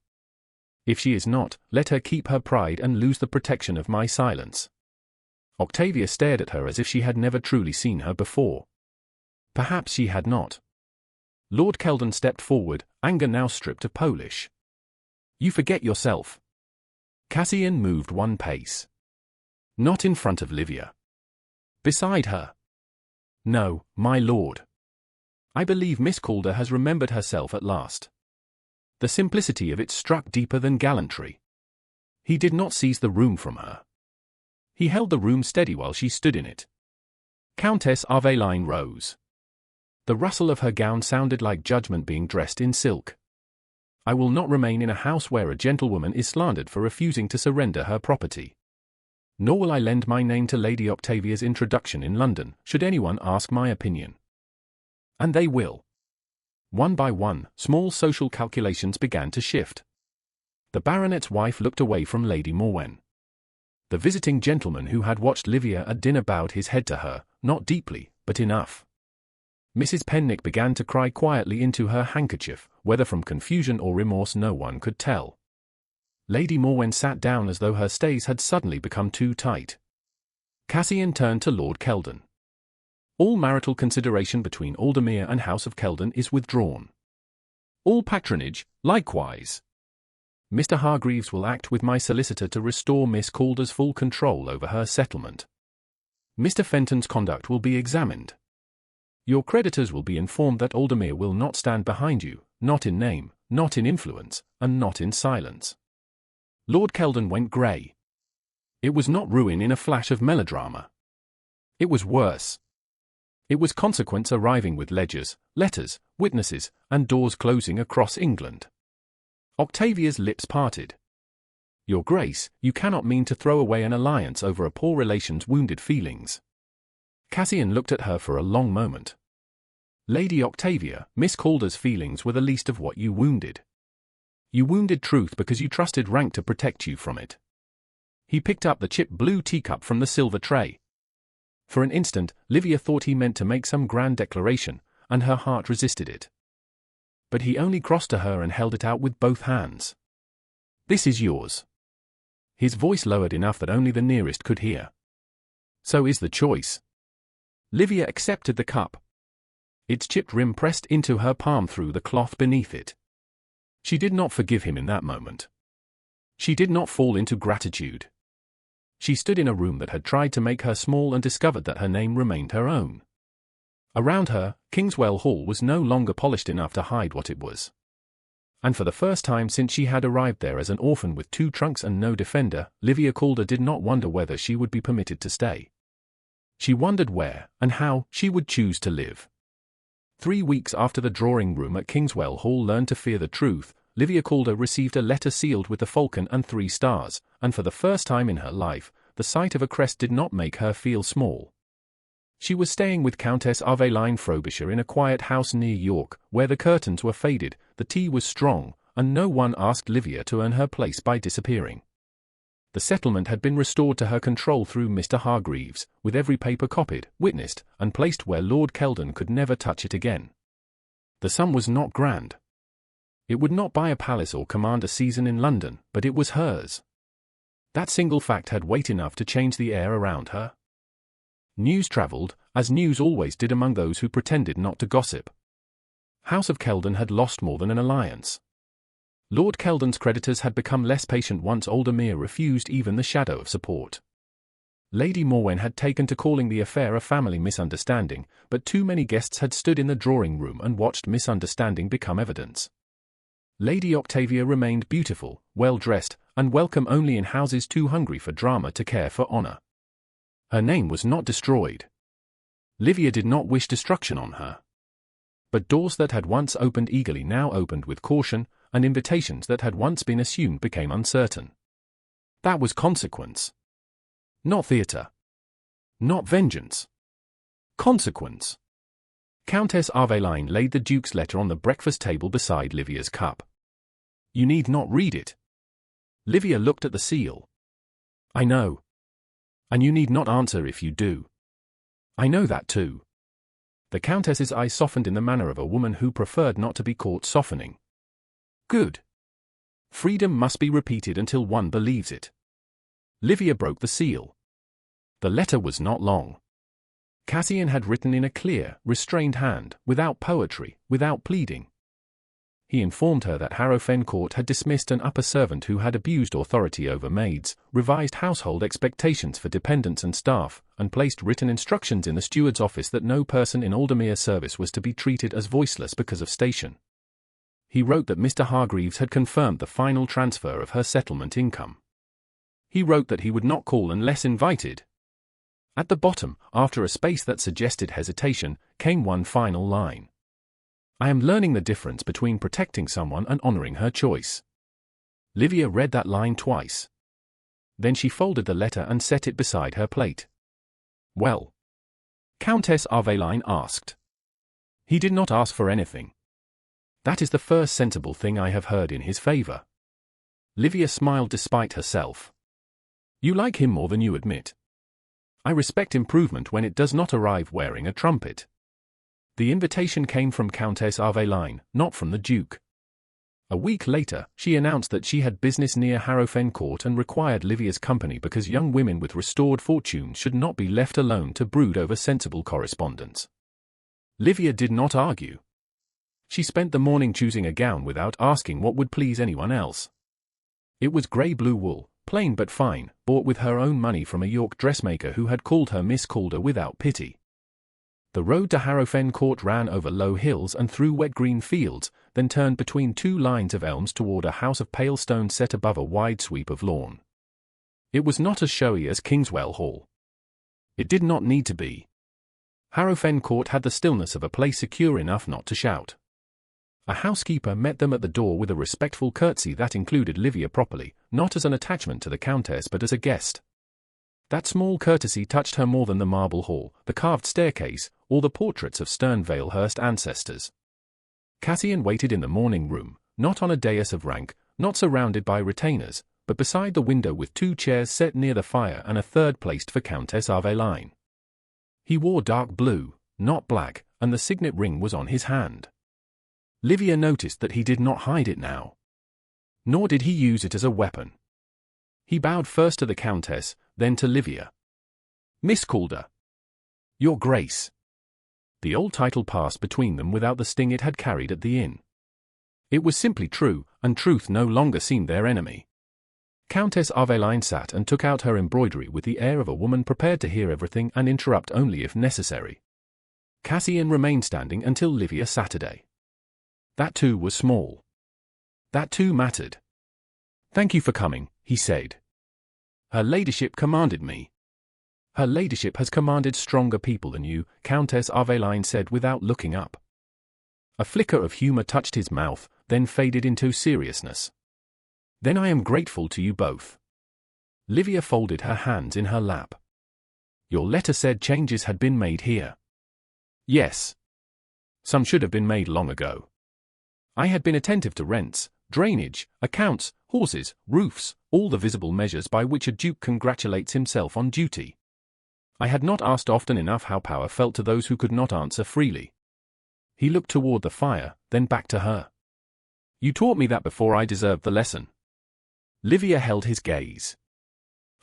If she is not, let her keep her pride and lose the protection of my silence. Octavia stared at her as if she had never truly seen her before. Perhaps she had not. Lord Kelden stepped forward, anger now stripped of polish. You forget yourself. Cassian moved one pace. Not in front of Livia. Beside her. No, my lord. I believe Miss Calder has remembered herself at last. The simplicity of it struck deeper than gallantry. He did not seize the room from her. He held the room steady while she stood in it. Countess Aveline rose. The rustle of her gown sounded like judgment being dressed in silk. I will not remain in a house where a gentlewoman is slandered for refusing to surrender her property. Nor will I lend my name to Lady Octavia's introduction in London, should anyone ask my opinion. And they will. One by one, small social calculations began to shift. The baronet's wife looked away from Lady Morwen. The visiting gentleman who had watched Livia at dinner bowed his head to her, not deeply, but enough. Mrs. Pennick began to cry quietly into her handkerchief, whether from confusion or remorse no one could tell. Lady Morwen sat down as though her stays had suddenly become too tight. Cassian turned to Lord Kelden. All marital consideration between Aldermere and House of Kelden is withdrawn. All patronage, likewise. Mr. Hargreaves will act with my solicitor to restore Miss Calder's full control over her settlement. Mr. Fenton's conduct will be examined. Your creditors will be informed that Aldermere will not stand behind you, not in name, not in influence, and not in silence. Lord Kelden went grey. It was not ruin in a flash of melodrama. It was worse. It was consequence arriving with ledgers, letters, witnesses, and doors closing across England. Octavia's lips parted. Your Grace, you cannot mean to throw away an alliance over a poor relation's wounded feelings. Cassian looked at her for a long moment. Lady Octavia, Miss Calder's feelings were the least of what you wounded. You wounded truth because you trusted rank to protect you from it. He picked up the chipped blue teacup from the silver tray. For an instant, Livia thought he meant to make some grand declaration, and her heart resisted it. But he only crossed to her and held it out with both hands. This is yours. His voice lowered enough that only the nearest could hear. So is the choice. Livia accepted the cup. Its chipped rim pressed into her palm through the cloth beneath it. She did not forgive him in that moment. She did not fall into gratitude. She stood in a room that had tried to make her small and discovered that her name remained her own. Around her, Kingswell Hall was no longer polished enough to hide what it was. And for the first time since she had arrived there as an orphan with 2 trunks and no defender, Livia Calder did not wonder whether she would be permitted to stay. She wondered where, and how, she would choose to live. 3 weeks after the drawing-room at Kingswell Hall learned to fear the truth, Livia Calder received a letter sealed with the falcon and 3 stars, and for the first time in her life, the sight of a crest did not make her feel small. She was staying with Countess Aveline Frobisher in a quiet house near York, where the curtains were faded, the tea was strong, and no one asked Livia to earn her place by disappearing. The settlement had been restored to her control through Mr. Hargreaves, with every paper copied, witnessed, and placed where Lord Kelden could never touch it again. The sum was not grand. It would not buy a palace or command a season in London, but it was hers. That single fact had weight enough to change the air around her. News travelled, as news always did among those who pretended not to gossip. House of Kelden had lost more than an alliance. Lord Kelden's creditors had become less patient once Aldermere refused even the shadow of support. Lady Morwen had taken to calling the affair a family misunderstanding, but too many guests had stood in the drawing-room and watched misunderstanding become evidence. Lady Octavia remained beautiful, well-dressed, and welcome only in houses too hungry for drama to care for honor. Her name was not destroyed. Livia did not wish destruction on her. But doors that had once opened eagerly now opened with caution, and invitations that had once been assumed became uncertain. That was consequence. Not theatre. Not vengeance. Consequence. Countess Aveline laid the Duke's letter on the breakfast table beside Livia's cup. You need not read it. Livia looked at the seal. I know. And you need not answer if you do. I know that too. The Countess's eyes softened in the manner of a woman who preferred not to be caught softening. Good. Freedom must be repeated until one believes it. Livia broke the seal. The letter was not long. Cassian had written in a clear, restrained hand, without poetry, without pleading. He informed her that Harrowfen Court had dismissed an upper servant who had abused authority over maids, revised household expectations for dependents and staff, and placed written instructions in the steward's office that no person in Aldermere service was to be treated as voiceless because of station. He wrote that Mr. Hargreaves had confirmed the final transfer of her settlement income. He wrote that he would not call unless invited. At the bottom, after a space that suggested hesitation, came one final line. I am learning the difference between protecting someone and honoring her choice. Livia read that line twice. Then she folded the letter and set it beside her plate. Well? Countess Valehurst asked. He did not ask for anything. That is the first sensible thing I have heard in his favor. Livia smiled despite herself. You like him more than you admit. I respect improvement when it does not arrive wearing a trumpet. The invitation came from Countess Valehurst, not from the Duke. A week later, she announced that she had business near Harrowfen Court and required Livia's company because young women with restored fortunes should not be left alone to brood over sensible correspondence. Livia did not argue. She spent the morning choosing a gown without asking what would please anyone else. It was grey-blue wool, plain but fine, bought with her own money from a York dressmaker who had called her Miss Calder without pity. The road to Harrowfen Court ran over low hills and through wet green fields, then turned between two lines of elms toward a house of pale stone set above a wide sweep of lawn. It was not as showy as Kingswell Hall. It did not need to be. Harrowfen Court had the stillness of a place secure enough not to shout. A housekeeper met them at the door with a respectful curtsy that included Livia properly, not as an attachment to the Countess but as a guest. That small courtesy touched her more than the marble hall, the carved staircase, or the portraits of stern Valehurst ancestors. Cassian waited in the morning room, not on a dais of rank, not surrounded by retainers, but beside the window with two chairs set near the fire and a third placed for Countess Valehurst. He wore dark blue, not black, and the signet ring was on his hand. Livia noticed that he did not hide it now. Nor did he use it as a weapon. He bowed first to the Countess, then to Livia. Miss Calder. Your Grace. The old title passed between them without the sting it had carried at the inn. It was simply true, and truth no longer seemed their enemy. Countess Valehurst sat and took out her embroidery with the air of a woman prepared to hear everything and interrupt only if necessary. Cassian remained standing until Livia Saturday. That too was small. That too mattered. Thank you for coming, he said. Her ladyship commanded me. Her ladyship has commanded stronger people than you, Countess Valehurst said without looking up. A flicker of humor touched his mouth, then faded into seriousness. Then I am grateful to you both. Livia folded her hands in her lap. Your letter said changes had been made here. Yes. Some should have been made long ago. I had been attentive to rents, drainage, accounts, horses, roofs, all the visible measures by which a duke congratulates himself on duty. I had not asked often enough how power felt to those who could not answer freely. He looked toward the fire, then back to her. You taught me that before I deserved the lesson. Livia held his gaze.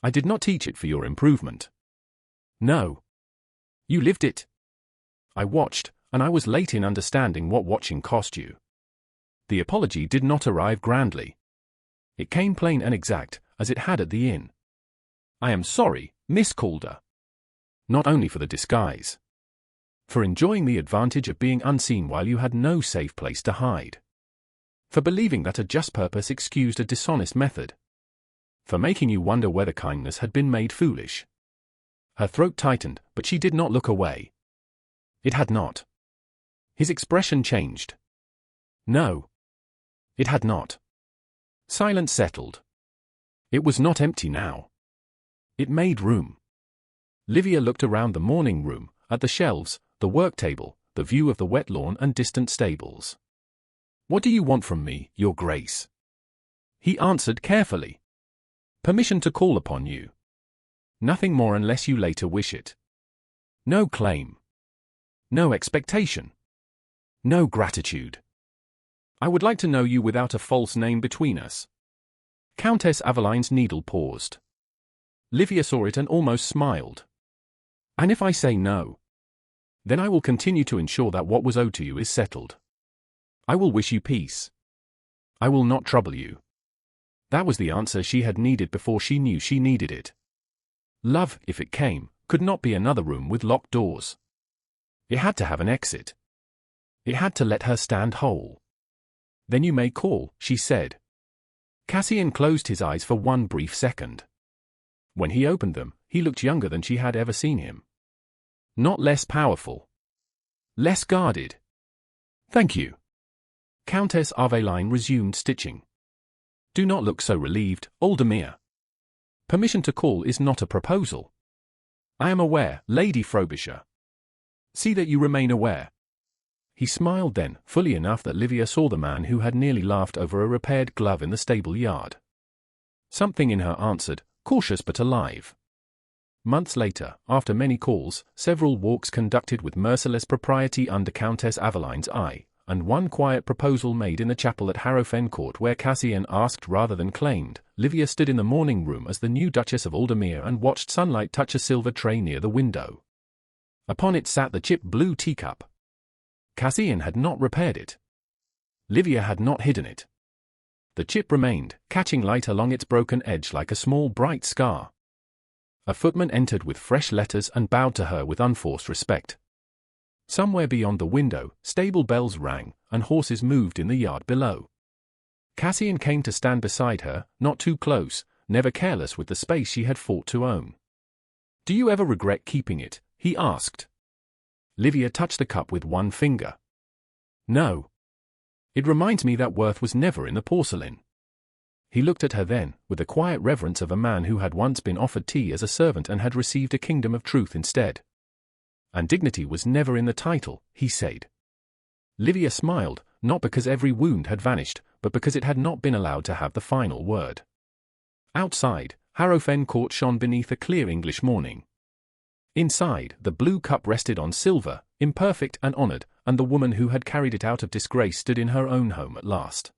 I did not teach it for your improvement. No. You lived it. I watched, and I was late in understanding what watching cost you. The apology did not arrive grandly. It came plain and exact, as it had at the inn. I am sorry, Miss Calder. Not only for the disguise. For enjoying the advantage of being unseen while you had no safe place to hide. For believing that a just purpose excused a dishonest method. For making you wonder whether kindness had been made foolish. Her throat tightened, but she did not look away. It had not. His expression changed. No. It had not. Silence settled. It was not empty now. It made room. Livia looked around the morning room, at the shelves, the work table, the view of the wet lawn and distant stables. What do you want from me, Your Grace? He answered carefully. Permission to call upon you. Nothing more unless you later wish it. No claim. No expectation. No gratitude. I would like to know you without a false name between us. Countess Aveline's needle paused. Livia saw it and almost smiled. And if I say no, then I will continue to ensure that what was owed to you is settled. I will wish you peace. I will not trouble you. That was the answer she had needed before she knew she needed it. Love, if it came, could not be another room with locked doors. It had to have an exit. It had to let her stand whole. Then you may call, she said. Cassian closed his eyes for one brief second. When he opened them, he looked younger than she had ever seen him. Not less powerful. Less guarded. Thank you. Countess Aveline resumed stitching. Do not look so relieved, Aldermere. Permission to call is not a proposal. I am aware, Lady Frobisher. See that you remain aware. He smiled then, fully enough that Livia saw the man who had nearly laughed over a repaired glove in the stable yard. Something in her answered, cautious but alive. Months later, after many calls, several walks conducted with merciless propriety under Countess Aveline's eye, and one quiet proposal made in the chapel at Harrowfen Court where Cassian asked rather than claimed, Livia stood in the morning room as the new Duchess of Aldermere and watched sunlight touch a silver tray near the window. Upon it sat the chipped blue teacup. Cassian had not repaired it. Livia had not hidden it. The chip remained, catching light along its broken edge like a small bright scar. A footman entered with fresh letters and bowed to her with unforced respect. Somewhere beyond the window, stable bells rang, and horses moved in the yard below. Cassian came to stand beside her, not too close, never careless with the space she had fought to own. Do you ever regret keeping it? He asked. Livia touched the cup with one finger. No. It reminds me that worth was never in the porcelain. He looked at her then, with the quiet reverence of a man who had once been offered tea as a servant and had received a kingdom of truth instead. And dignity was never in the title, he said. Livia smiled, not because every wound had vanished, but because it had not been allowed to have the final word. Outside, Harrowfen Court shone beneath a clear English morning. Inside, the blue cup rested on silver, imperfect and honored, and the woman who had carried it out of disgrace stood in her own home at last.